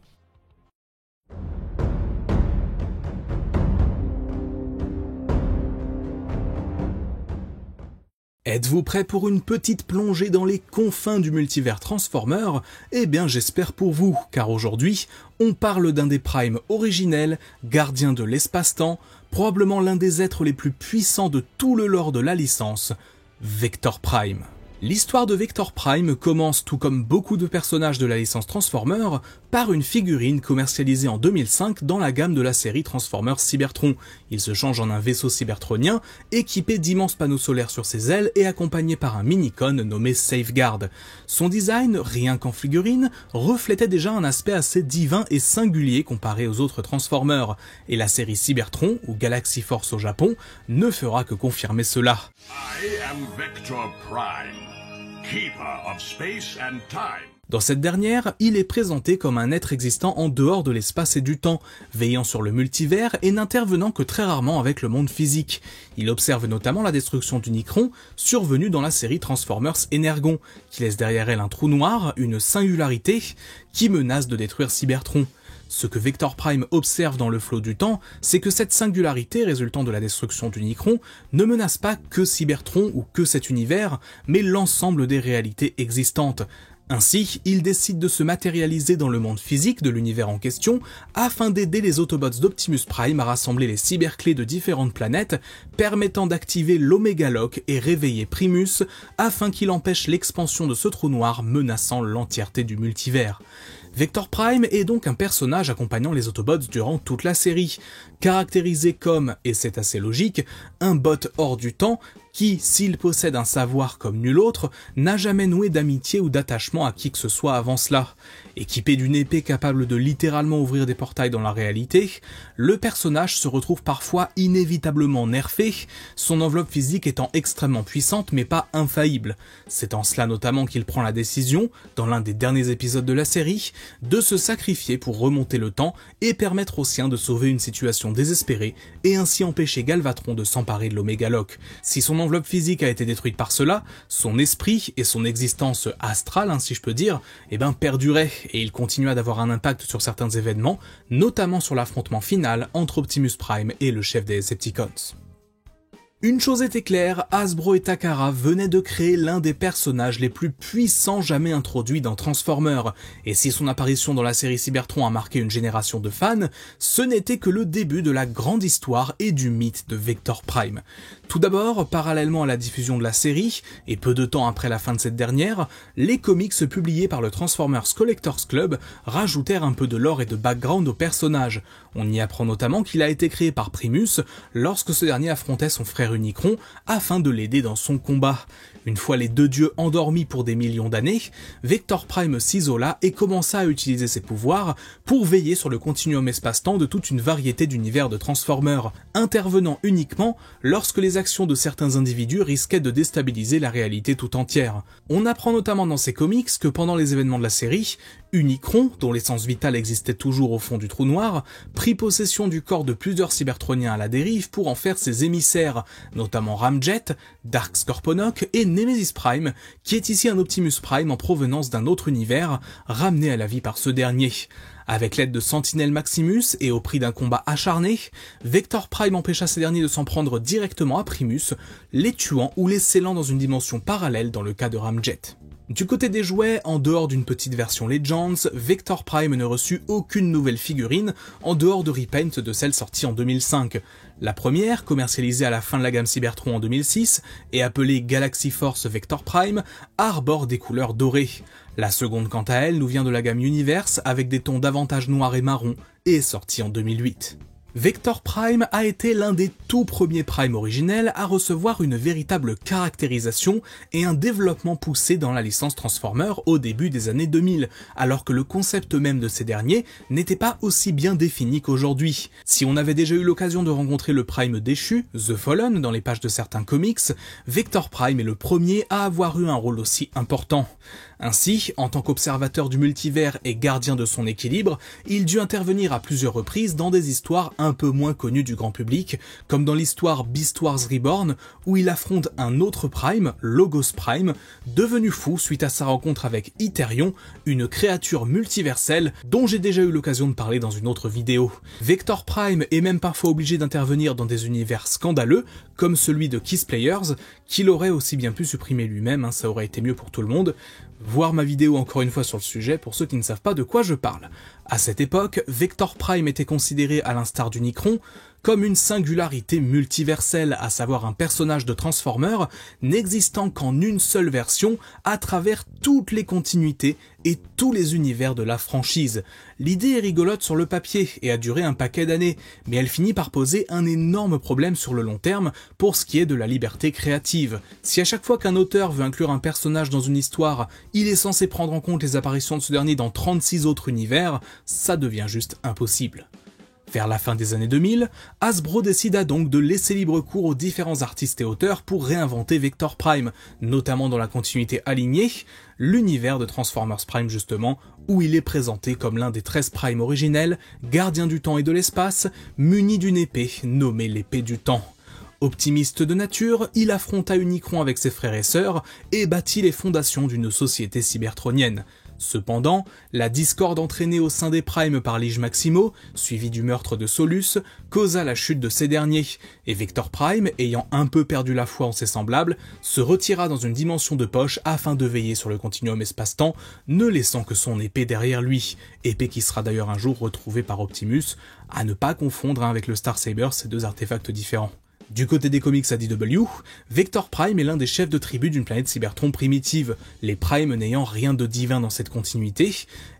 Êtes-vous prêts pour une petite plongée dans les confins du multivers Transformer ? Eh bien j'espère pour vous, car aujourd'hui, on parle d'un des Primes originels, gardien de l'espace-temps, probablement l'un des êtres les plus puissants de tout le lore de la licence, Vector Prime. L'histoire de Vector Prime commence, tout comme beaucoup de personnages de la licence Transformer, par une figurine commercialisée en 2005 dans la gamme de la série Transformers Cybertron. Il se change en un vaisseau cybertronien, équipé d'immenses panneaux solaires sur ses ailes et accompagné par un mini-con nommé Safeguard. Son design, rien qu'en figurine, reflétait déjà un aspect assez divin et singulier comparé aux autres Transformers, et la série Cybertron, ou Galaxy Force au Japon, ne fera que confirmer cela. I am Vector Prime, keeper of space and time. Dans cette dernière, il est présenté comme un être existant en dehors de l'espace et du temps, veillant sur le multivers et n'intervenant que très rarement avec le monde physique. Il observe notamment la destruction d'Unicron, survenue dans la série Transformers Energon, qui laisse derrière elle un trou noir, une singularité, qui menace de détruire Cybertron. Ce que Vector Prime observe dans le flot du temps, c'est que cette singularité résultant de la destruction d'Unicron ne menace pas que Cybertron ou que cet univers, mais l'ensemble des réalités existantes. Ainsi, il décide de se matérialiser dans le monde physique de l'univers en question afin d'aider les Autobots d'Optimus Prime à rassembler les cyberclés de différentes planètes, permettant d'activer l'Omega Lock et réveiller Primus afin qu'il empêche l'expansion de ce trou noir menaçant l'entièreté du multivers. Vector Prime est donc un personnage accompagnant les Autobots durant toute la série, caractérisé comme, et c'est assez logique, un bot hors du temps qui, s'il possède un savoir comme nul autre, n'a jamais noué d'amitié ou d'attachement à qui que ce soit avant cela. Équipé d'une épée capable de littéralement ouvrir des portails dans la réalité, le personnage se retrouve parfois inévitablement nerfé, son enveloppe physique étant extrêmement puissante mais pas infaillible. C'est en cela notamment qu'il prend la décision, dans l'un des derniers épisodes de la série, de se sacrifier pour remonter le temps et permettre aux siens de sauver une situation désespérée et ainsi empêcher Galvatron de s'emparer de l'Omega Lock. Si son enveloppe physique a été détruite par cela, son esprit et son existence astrale, si je peux dire, perduraient et il continua d'avoir un impact sur certains événements, notamment sur l'affrontement final entre Optimus Prime et le chef des Decepticons. Une chose était claire, Hasbro et Takara venaient de créer l'un des personnages les plus puissants jamais introduits dans Transformers, et si son apparition dans la série Cybertron a marqué une génération de fans, ce n'était que le début de la grande histoire et du mythe de Vector Prime. Tout d'abord, parallèlement à la diffusion de la série, et peu de temps après la fin de cette dernière, les comics publiés par le Transformers Collectors Club rajoutèrent un peu de lore et de background au personnage. On y apprend notamment qu'il a été créé par Primus lorsque ce dernier affrontait son frère Unicron afin de l'aider dans son combat. Une fois les deux dieux endormis pour des millions d'années, Vector Prime s'isola et commença à utiliser ses pouvoirs pour veiller sur le continuum espace-temps de toute une variété d'univers de Transformers, intervenant uniquement lorsque les actions de certains individus risquaient de déstabiliser la réalité tout entière. On apprend notamment dans ces comics que pendant les événements de la série, Unicron, dont l'essence vitale existait toujours au fond du trou noir, prit possession du corps de plusieurs cybertroniens à la dérive pour en faire ses émissaires, notamment Ramjet, Dark Scorponok et Nemesis Prime, qui est ici un Optimus Prime en provenance d'un autre univers, ramené à la vie par ce dernier. Avec l'aide de Sentinel Maximus et au prix d'un combat acharné, Vector Prime empêcha ces derniers de s'en prendre directement à Primus, les tuant ou les scellant dans une dimension parallèle dans le cas de Ramjet. Du côté des jouets, en dehors d'une petite version Legends, Vector Prime ne reçut aucune nouvelle figurine en dehors de repaint de celle sortie en 2005. La première, commercialisée à la fin de la gamme Cybertron en 2006 et appelée Galaxy Force Vector Prime, arbore des couleurs dorées. La seconde, quant à elle, nous vient de la gamme Universe avec des tons davantage noirs et marron et est sortie en 2008. Vector Prime a été l'un des tout premiers Prime originels à recevoir une véritable caractérisation et un développement poussé dans la licence Transformers au début des années 2000, alors que le concept même de ces derniers n'était pas aussi bien défini qu'aujourd'hui. Si on avait déjà eu l'occasion de rencontrer le Prime déchu, The Fallen, dans les pages de certains comics, Vector Prime est le premier à avoir eu un rôle aussi important. Ainsi, en tant qu'observateur du multivers et gardien de son équilibre, il dut intervenir à plusieurs reprises dans des histoires un peu moins connues du grand public, comme dans l'histoire Beast Wars Reborn, où il affronte un autre Prime, Logos Prime, devenu fou suite à sa rencontre avec Hyterion, une créature multiverselle dont j'ai déjà eu l'occasion de parler dans une autre vidéo. Vector Prime est même parfois obligé d'intervenir dans des univers scandaleux, comme celui de Kiss Players, qu'il aurait aussi bien pu supprimer lui-même, ça aurait été mieux pour tout le monde. Voir ma vidéo encore une fois sur le sujet pour ceux qui ne savent pas de quoi je parle. À cette époque, Vector Prime était considéré, à l'instar d'Unicron, comme une singularité multiverselle, à savoir un personnage de Transformers n'existant qu'en une seule version à travers toutes les continuités et tous les univers de la franchise. L'idée est rigolote sur le papier et a duré un paquet d'années, mais elle finit par poser un énorme problème sur le long terme pour ce qui est de la liberté créative. Si à chaque fois qu'un auteur veut inclure un personnage dans une histoire, il est censé prendre en compte les apparitions de ce dernier dans 36 autres univers, ça devient juste impossible. Vers la fin des années 2000, Hasbro décida donc de laisser libre cours aux différents artistes et auteurs pour réinventer Vector Prime, notamment dans la continuité alignée, l'univers de Transformers Prime justement, où il est présenté comme l'un des 13 Prime originels, gardien du temps et de l'espace, muni d'une épée nommée l'épée du temps. Optimiste de nature, il affronta Unicron avec ses frères et sœurs et bâtit les fondations d'une société cybertronienne. Cependant, la discorde entraînée au sein des Primes par Lige Maximo, suivie du meurtre de Solus, causa la chute de ces derniers, et Vector Prime, ayant un peu perdu la foi en ses semblables, se retira dans une dimension de poche afin de veiller sur le continuum espace-temps, ne laissant que son épée derrière lui, épée qui sera d'ailleurs un jour retrouvée par Optimus, à ne pas confondre avec le Star Saber, ces deux artefacts différents. Du côté des comics ADW, Vector Prime est l'un des chefs de tribu d'une planète Cybertron primitive, les Primes n'ayant rien de divin dans cette continuité,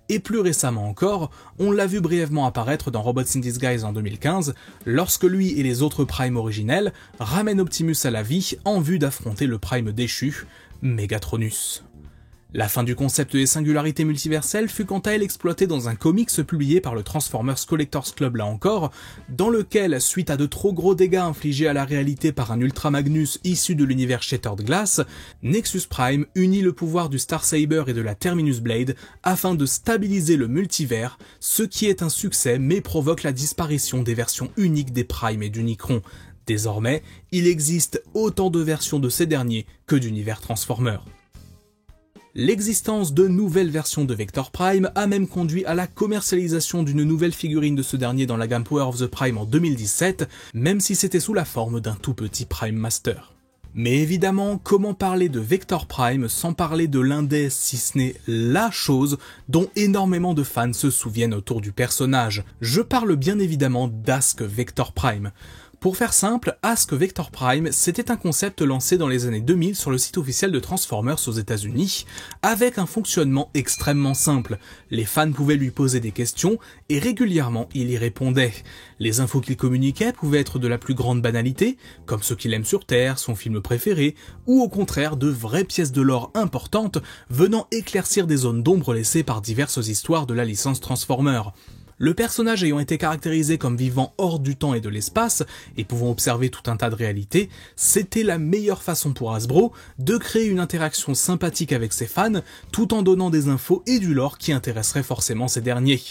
et plus récemment encore, on l'a vu brièvement apparaître dans Robots in Disguise en 2015, lorsque lui et les autres Primes originels ramènent Optimus à la vie en vue d'affronter le Prime déchu, Megatronus. La fin du concept des singularités multiverselles fut quant à elle exploitée dans un comics publié par le Transformers Collectors Club là encore, dans lequel, suite à de trop gros dégâts infligés à la réalité par un Ultra Magnus issu de l'univers Shattered Glass, Nexus Prime unit le pouvoir du Star Saber et de la Terminus Blade afin de stabiliser le multivers, ce qui est un succès mais provoque la disparition des versions uniques des Primes et d'Unicron. Désormais, il existe autant de versions de ces derniers que d'univers Transformers. L'existence de nouvelles versions de Vector Prime a même conduit à la commercialisation d'une nouvelle figurine de ce dernier dans la gamme Power of the Prime en 2017, même si c'était sous la forme d'un tout petit Prime Master. Mais évidemment, comment parler de Vector Prime sans parler de l'un des, si ce n'est la chose, dont énormément de fans se souviennent autour du personnage. Je parle bien évidemment d'Ask Vector Prime. Pour faire simple, Ask Vector Prime, c'était un concept lancé dans les années 2000 sur le site officiel de Transformers aux États-Unis, avec un fonctionnement extrêmement simple. Les fans pouvaient lui poser des questions, et régulièrement il y répondait. Les infos qu'il communiquait pouvaient être de la plus grande banalité, comme ce qu'il aime sur Terre, son film préféré, ou au contraire de vraies pièces de lore importantes, venant éclaircir des zones d'ombre laissées par diverses histoires de la licence Transformers. Le personnage ayant été caractérisé comme vivant hors du temps et de l'espace, et pouvant observer tout un tas de réalités, c'était la meilleure façon pour Hasbro de créer une interaction sympathique avec ses fans, tout en donnant des infos et du lore qui intéresseraient forcément ces derniers.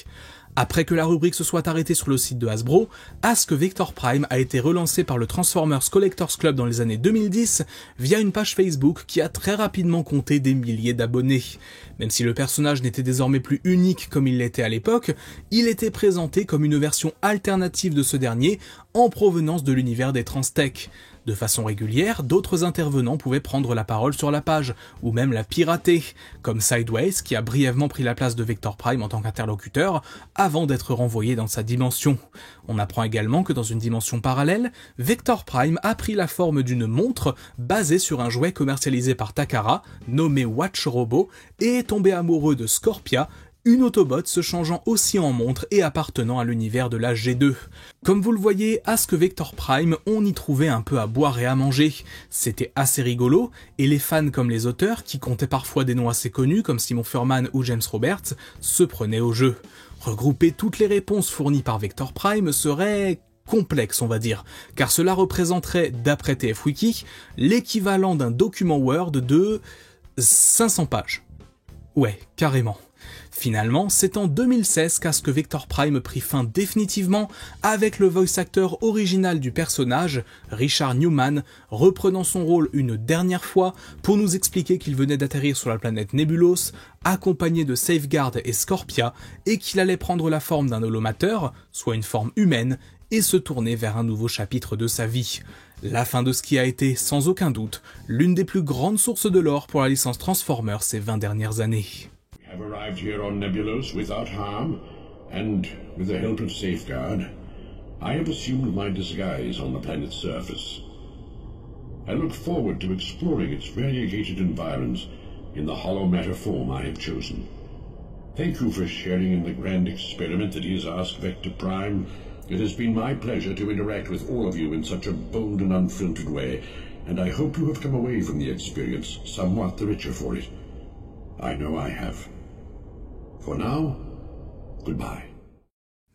Après que la rubrique se soit arrêtée sur le site de Hasbro, Ask Vector Prime a été relancé par le Transformers Collectors Club dans les années 2010 via une page Facebook qui a très rapidement compté des milliers d'abonnés. Même si le personnage n'était désormais plus unique comme il l'était à l'époque, il était présenté comme une version alternative de ce dernier en provenance de l'univers des Transtech. De façon régulière, d'autres intervenants pouvaient prendre la parole sur la page, ou même la pirater, comme Sideways qui a brièvement pris la place de Vector Prime en tant qu'interlocuteur, avant d'être renvoyé dans sa dimension. On apprend également que dans une dimension parallèle, Vector Prime a pris la forme d'une montre basée sur un jouet commercialisé par Takara, nommé Watch Robot, et est tombé amoureux de Scorpia, une Autobot se changeant aussi en montre et appartenant à l'univers de la G2. Comme vous le voyez, Ask Vector Prime, on y trouvait un peu à boire et à manger. C'était assez rigolo, et les fans comme les auteurs, qui comptaient parfois des noms assez connus comme Simon Furman ou James Roberts, se prenaient au jeu. Regrouper toutes les réponses fournies par Vector Prime serait complexe, on va dire, car cela représenterait, d'après TF-Wiki, l'équivalent d'un document Word de 500 pages. Ouais, carrément. Finalement, c'est en 2016 qu'Ask Vector Prime prit fin définitivement avec le voice actor original du personnage, Richard Newman, reprenant son rôle une dernière fois pour nous expliquer qu'il venait d'atterrir sur la planète Nebulos, accompagné de Safeguard et Scorpia, et qu'il allait prendre la forme d'un holomateur, soit une forme humaine, et se tourner vers un nouveau chapitre de sa vie. La fin de ce qui a été, sans aucun doute, l'une des plus grandes sources de lore pour la licence Transformers ces 20 dernières années. Have arrived here on Nebulos without harm, and with the help of Safeguard, I have assumed my disguise on the planet's surface. I look forward to exploring its variegated environs in the hollow matter form I have chosen. Thank you for sharing in the grand experiment that is Ask Vector Prime. It has been my pleasure to interact with all of you in such a bold and unfiltered way, and I hope you have come away from the experience somewhat the richer for it. I know I have. For now, goodbye.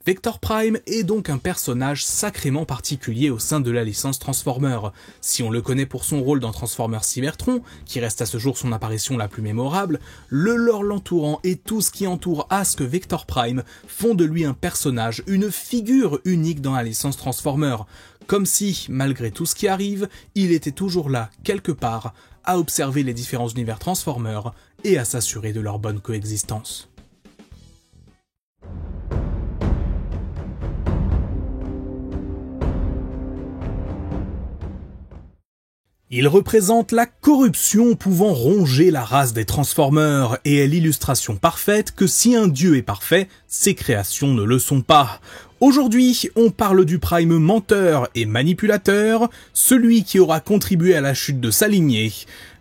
Vector Prime est donc un personnage sacrément particulier au sein de la licence Transformers. Si on le connaît pour son rôle dans Transformers Cybertron, qui reste à ce jour son apparition la plus mémorable, le lore l'entourant et tout ce qui entoure Ask Vector Prime font de lui un personnage, une figure unique dans la licence Transformers. Comme si, malgré tout ce qui arrive, il était toujours là, quelque part, à observer les différents univers Transformers et à s'assurer de leur bonne coexistence. Il représente la corruption pouvant ronger la race des Transformers et est l'illustration parfaite que si un dieu est parfait, ses créations ne le sont pas. Aujourd'hui, on parle du Prime menteur et manipulateur, celui qui aura contribué à la chute de sa lignée,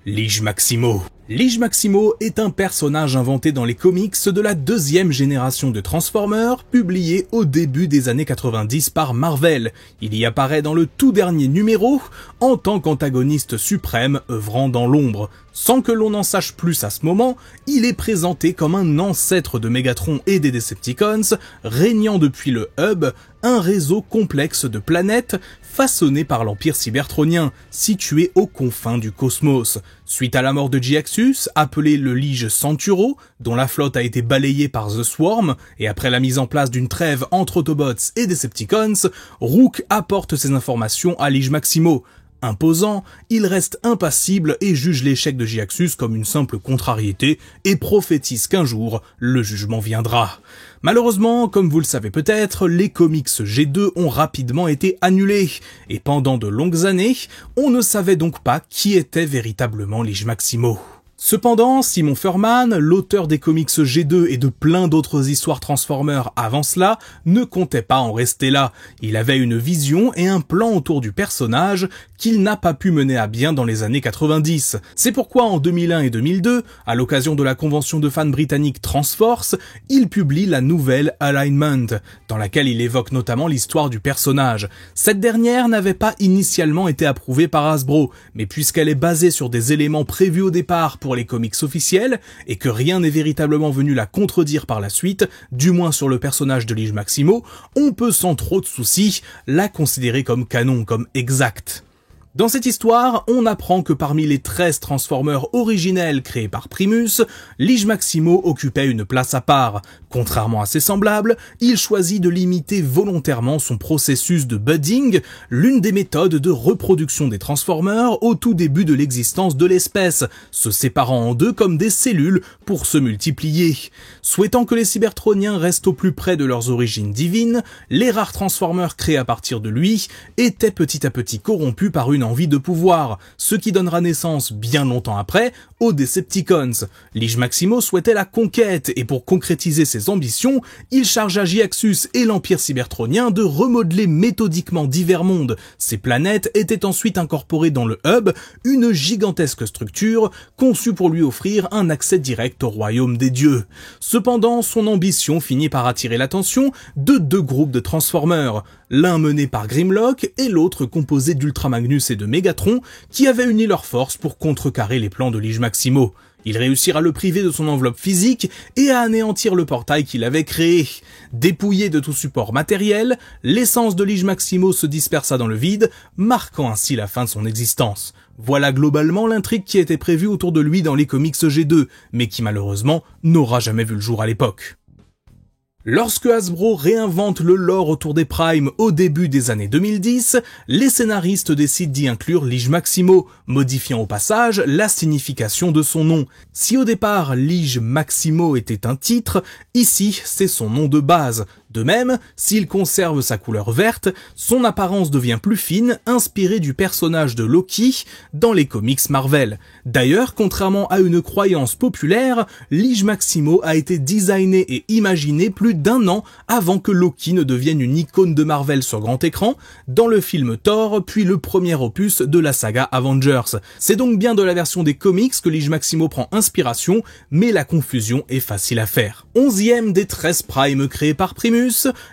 Lige Maximo. Lige Maximo est un personnage inventé dans les comics de la deuxième génération de Transformers, publié au début des années 90 par Marvel. Il y apparaît dans le tout dernier numéro, en tant qu'antagoniste suprême œuvrant dans l'ombre. Sans que l'on en sache plus à ce moment, il est présenté comme un ancêtre de Megatron et des Decepticons, régnant depuis le Hub, un réseau complexe de planètes façonné par l'Empire cybertronien, situé aux confins du cosmos. Suite à la mort de Jhiaxus, appelé le Lige Centauro, dont la flotte a été balayée par The Swarm, et après la mise en place d'une trêve entre Autobots et Decepticons, Rook apporte ces informations à Lige Maximo. Imposant, il reste impassible et juge l'échec de Jhiaxus comme une simple contrariété et prophétise qu'un jour, le jugement viendra. Malheureusement, comme vous le savez peut-être, les comics G2 ont rapidement été annulés, et pendant de longues années, on ne savait donc pas qui était véritablement Lige Maximo. Cependant, Simon Furman, l'auteur des comics G2 et de plein d'autres histoires Transformers avant cela, ne comptait pas en rester là. Il avait une vision et un plan autour du personnage qu'il n'a pas pu mener à bien dans les années 90. C'est pourquoi en 2001 et 2002, à l'occasion de la convention de fans britannique Transforce, il publie la nouvelle Alignment, dans laquelle il évoque notamment l'histoire du personnage. Cette dernière n'avait pas initialement été approuvée par Hasbro, mais puisqu'elle est basée sur des éléments prévus au départ pour les comics officiels, et que rien n'est véritablement venu la contredire par la suite, du moins sur le personnage de Lige Maximo, on peut sans trop de soucis la considérer comme canon, comme exact. Dans cette histoire, on apprend que parmi les 13 Transformers originels créés par Primus, Lige Maximo occupait une place à part. Contrairement à ses semblables, il choisit de limiter volontairement son processus de budding, l'une des méthodes de reproduction des Transformers au tout début de l'existence de l'espèce, se séparant en deux comme des cellules pour se multiplier. Souhaitant que les Cybertroniens restent au plus près de leurs origines divines, les rares Transformers créés à partir de lui étaient petit à petit corrompus par une envie de pouvoir, ce qui donnera naissance bien longtemps après aux Decepticons. Lige Maximo souhaitait la conquête et pour concrétiser ses ambitions, il chargea Jhiaxus et l'Empire cybertronien de remodeler méthodiquement divers mondes. Ces planètes étaient ensuite incorporées dans le Hub, une gigantesque structure conçue pour lui offrir un accès direct au royaume des dieux. Cependant, son ambition finit par attirer l'attention de deux groupes de Transformers, l'un mené par Grimlock et l'autre composé d'Ultra Magnus et de Megatron qui avaient uni leurs forces pour contrecarrer les plans de Lige Maximo. Ils réussirent à le priver de son enveloppe physique et à anéantir le portail qu'il avait créé. Dépouillé de tout support matériel, l'essence de Lige Maximo se dispersa dans le vide, marquant ainsi la fin de son existence. Voilà globalement l'intrigue qui était prévue autour de lui dans les comics G2, mais qui malheureusement n'aura jamais vu le jour à l'époque. Lorsque Hasbro réinvente le lore autour des Primes au début des années 2010, les scénaristes décident d'y inclure Lige Maximo, modifiant au passage la signification de son nom. Si au départ Lige Maximo était un titre, ici c'est son nom de base. De même, s'il conserve sa couleur verte, son apparence devient plus fine, inspirée du personnage de Loki dans les comics Marvel. D'ailleurs, contrairement à une croyance populaire, Lige Maximo a été designé et imaginé plus d'1 an avant que Loki ne devienne une icône de Marvel sur grand écran, dans le film Thor, puis le premier opus de la saga Avengers. C'est donc bien de la version des comics que Lige Maximo prend inspiration, mais la confusion est facile à faire. 11e des 13 Primes créés par Primus,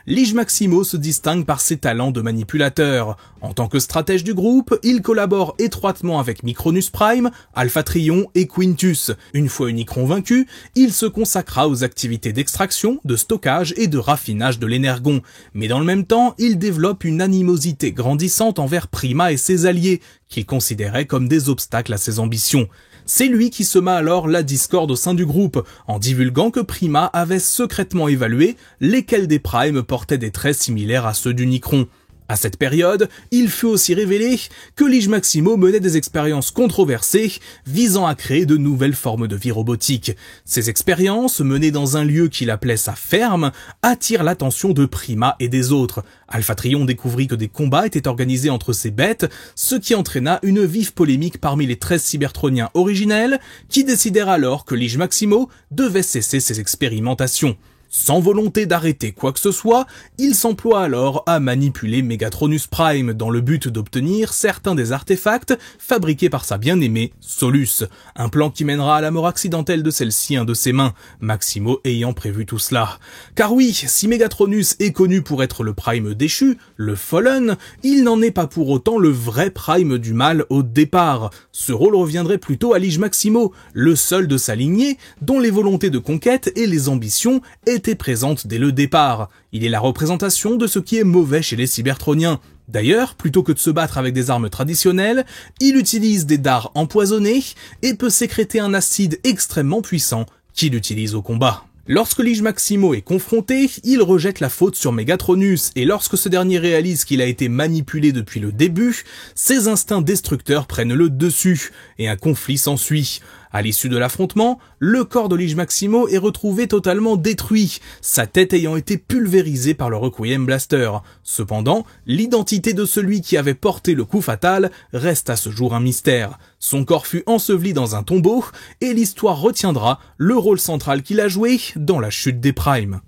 Lige Maximo se distingue par ses talents de manipulateur. En tant que stratège du groupe, il collabore étroitement avec Micronus Prime, Alpha Trion et Quintus. Une fois Unicron vaincu, il se consacra aux activités d'extraction, de stockage et de raffinage de l'énergon. Mais dans le même temps, il développe une animosité grandissante envers Prima et ses alliés, qu'il considérait comme des obstacles à ses ambitions. C'est lui qui sema alors la discorde au sein du groupe, en divulguant que Prima avait secrètement évalué lesquels des Primes portaient des traits similaires à ceux d'Unicron. À cette période, il fut aussi révélé que Lige Maximo menait des expériences controversées visant à créer de nouvelles formes de vie robotique. Ces expériences, menées dans un lieu qu'il appelait sa ferme, attirent l'attention de Prima et des autres. Alpha Trion découvrit que des combats étaient organisés entre ces bêtes, ce qui entraîna une vive polémique parmi les 13 cybertroniens originels, qui décidèrent alors que Lige Maximo devait cesser ses expérimentations. Sans volonté d'arrêter quoi que ce soit, il s'emploie alors à manipuler Megatronus Prime dans le but d'obtenir certains des artefacts fabriqués par sa bien-aimée Solus. Un plan qui mènera à la mort accidentelle de celle-ci de ses mains, Maximo ayant prévu tout cela. Car oui, si Megatronus est connu pour être le Prime déchu, le Fallen, il n'en est pas pour autant le vrai Prime du mal au départ. Ce rôle reviendrait plutôt à Lige Maximo, le seul de sa lignée dont les volontés de conquête et les ambitions étaient présente dès le départ. Il est la représentation de ce qui est mauvais chez les cybertroniens. D'ailleurs, plutôt que de se battre avec des armes traditionnelles, il utilise des dards empoisonnés et peut sécréter un acide extrêmement puissant qu'il utilise au combat. Lorsque Lige Maximo est confronté, il rejette la faute sur Megatronus et lorsque ce dernier réalise qu'il a été manipulé depuis le début, ses instincts destructeurs prennent le dessus et un conflit s'ensuit. À l'issue de l'affrontement, le corps de Lige Maximo est retrouvé totalement détruit, sa tête ayant été pulvérisée par le Requiem Blaster. Cependant, l'identité de celui qui avait porté le coup fatal reste à ce jour un mystère. Son corps fut enseveli dans un tombeau et l'histoire retiendra le rôle central qu'il a joué dans la chute des Primes.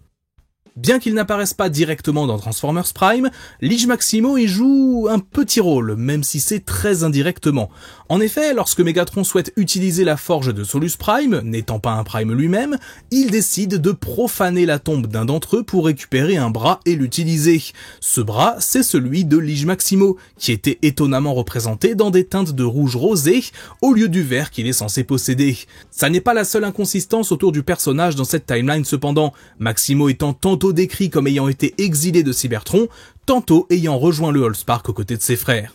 Bien qu'il n'apparaisse pas directement dans Transformers Prime, Lige Maximo y joue un petit rôle, même si c'est très indirectement. En effet, lorsque Megatron souhaite utiliser la forge de Solus Prime, n'étant pas un Prime lui-même, il décide de profaner la tombe d'un d'entre eux pour récupérer un bras et l'utiliser. Ce bras, c'est celui de Lige Maximo, qui était étonnamment représenté dans des teintes de rouge rosé au lieu du vert qu'il est censé posséder. Ça n'est pas la seule inconsistance autour du personnage dans cette timeline cependant, Maximo étant tantôt décrit comme ayant été exilé de Cybertron, tantôt ayant rejoint le Allspark aux côtés de ses frères.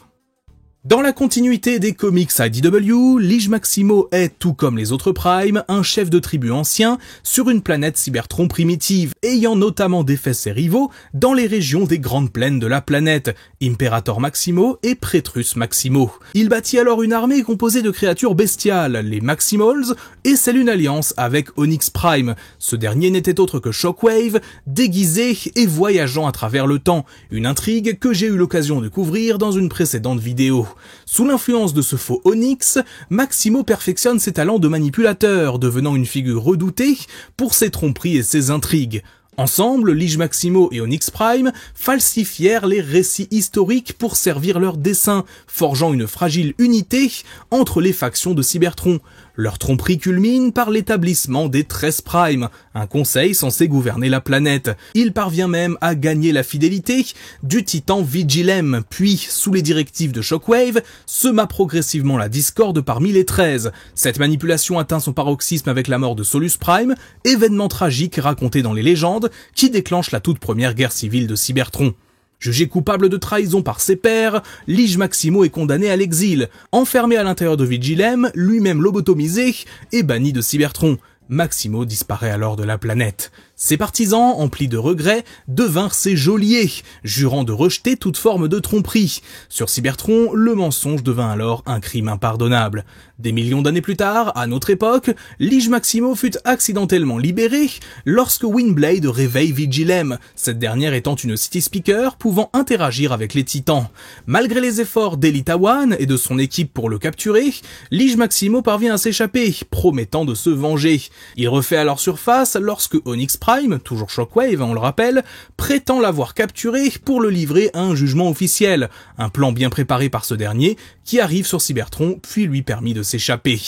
Dans la continuité des comics IDW, Lige Maximo est, tout comme les autres Primes, un chef de tribu ancien sur une planète Cybertron primitive, ayant notamment défait ses rivaux dans les régions des grandes plaines de la planète, Imperator Maximo et Pretrus Maximo. Il bâtit alors une armée composée de créatures bestiales, les Maximals, et scelle une alliance avec Onyx Prime. Ce dernier n'était autre que Shockwave, déguisé et voyageant à travers le temps, une intrigue que j'ai eu l'occasion de couvrir dans une précédente vidéo. Sous l'influence de ce faux Onyx, Maximo perfectionne ses talents de manipulateur, devenant une figure redoutée pour ses tromperies et ses intrigues. Ensemble, Lige Maximo et Onyx Prime falsifièrent les récits historiques pour servir leurs desseins, forgeant une fragile unité entre les factions de Cybertron. Leur tromperie culmine par l'établissement des 13 Prime, un conseil censé gouverner la planète. Il parvient même à gagner la fidélité du titan Vigilem, puis, sous les directives de Shockwave, sema progressivement la discorde parmi les 13. Cette manipulation atteint son paroxysme avec la mort de Solus Prime, événement tragique raconté dans les légendes qui déclenche la toute première guerre civile de Cybertron. Jugé coupable de trahison par ses pairs, Lige Maximo est condamné à l'exil, enfermé à l'intérieur de Vigilem, lui-même lobotomisé et banni de Cybertron. Maximo disparaît alors de la planète. Ses partisans, emplis de regrets, devinrent ses geôliers, jurant de rejeter toute forme de tromperie. Sur Cybertron, le mensonge devint alors un crime impardonnable. Des millions d'années plus tard, à notre époque, Lige Maximo fut accidentellement libéré lorsque Windblade réveille Vigilem, cette dernière étant une City Speaker pouvant interagir avec les titans. Malgré les efforts d'Elita One et de son équipe pour le capturer, Lige Maximo parvient à s'échapper, promettant de se venger. Il refait alors surface lorsque Onyx Prime, toujours Shockwave, on le rappelle, prétend l'avoir capturé pour le livrer à un jugement officiel, un plan bien préparé par ce dernier qui arrive sur Cybertron puis lui permet de s'échapper.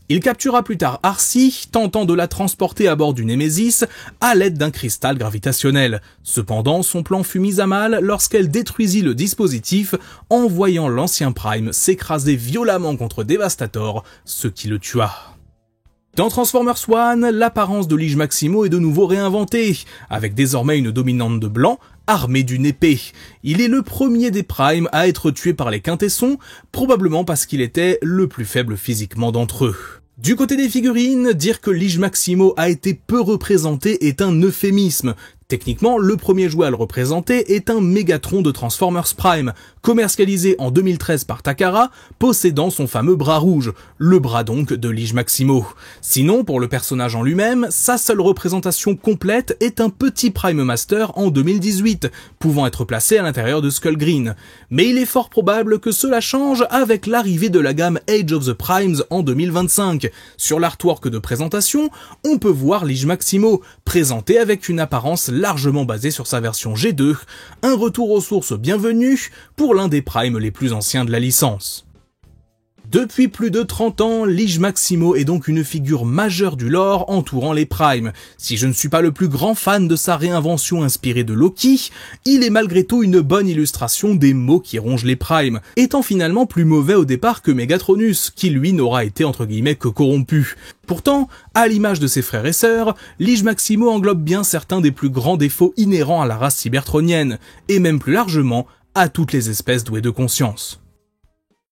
Il captura plus tard Arcee, tentant de la transporter à bord du Nemesis à l'aide d'un cristal gravitationnel. Cependant, son plan fut mis à mal lorsqu'elle détruisit le dispositif en voyant l'ancien Prime s'écraser violemment contre Devastator, ce qui le tua. Dans Transformers One, l'apparence de Lige Maximo est de nouveau réinventée, avec désormais une dominante de blanc, armée d'une épée. Il est le premier des Primes à être tué par les Quintessons, probablement parce qu'il était le plus faible physiquement d'entre eux. Du côté des figurines, dire que Lige Maximo a été peu représenté est un euphémisme. Techniquement, le premier jouet à le représenter est un Megatron de Transformers Prime, commercialisé en 2013 par Takara, possédant son fameux bras rouge, le bras donc de Lige Maximo. Sinon, pour le personnage en lui-même, sa seule représentation complète est un petit Prime Master en 2018, pouvant être placé à l'intérieur de Skull Green. Mais il est fort probable que cela change avec l'arrivée de la gamme Age of the Primes en 2025. Sur l'artwork de présentation, on peut voir Lige Maximo, présenté avec une apparence largement basé sur sa version G2, un retour aux sources bienvenu pour l'un des primes les plus anciens de la licence. Depuis plus de 30 ans, Lige Maximo est donc une figure majeure du lore entourant les primes. Si je ne suis pas le plus grand fan de sa réinvention inspirée de Loki, il est malgré tout une bonne illustration des maux qui rongent les primes, étant finalement plus mauvais au départ que Megatronus, qui lui n'aura été entre guillemets que corrompu. Pourtant, à l'image de ses frères et sœurs, Lige Maximo englobe bien certains des plus grands défauts inhérents à la race cybertronienne, et même plus largement à toutes les espèces douées de conscience.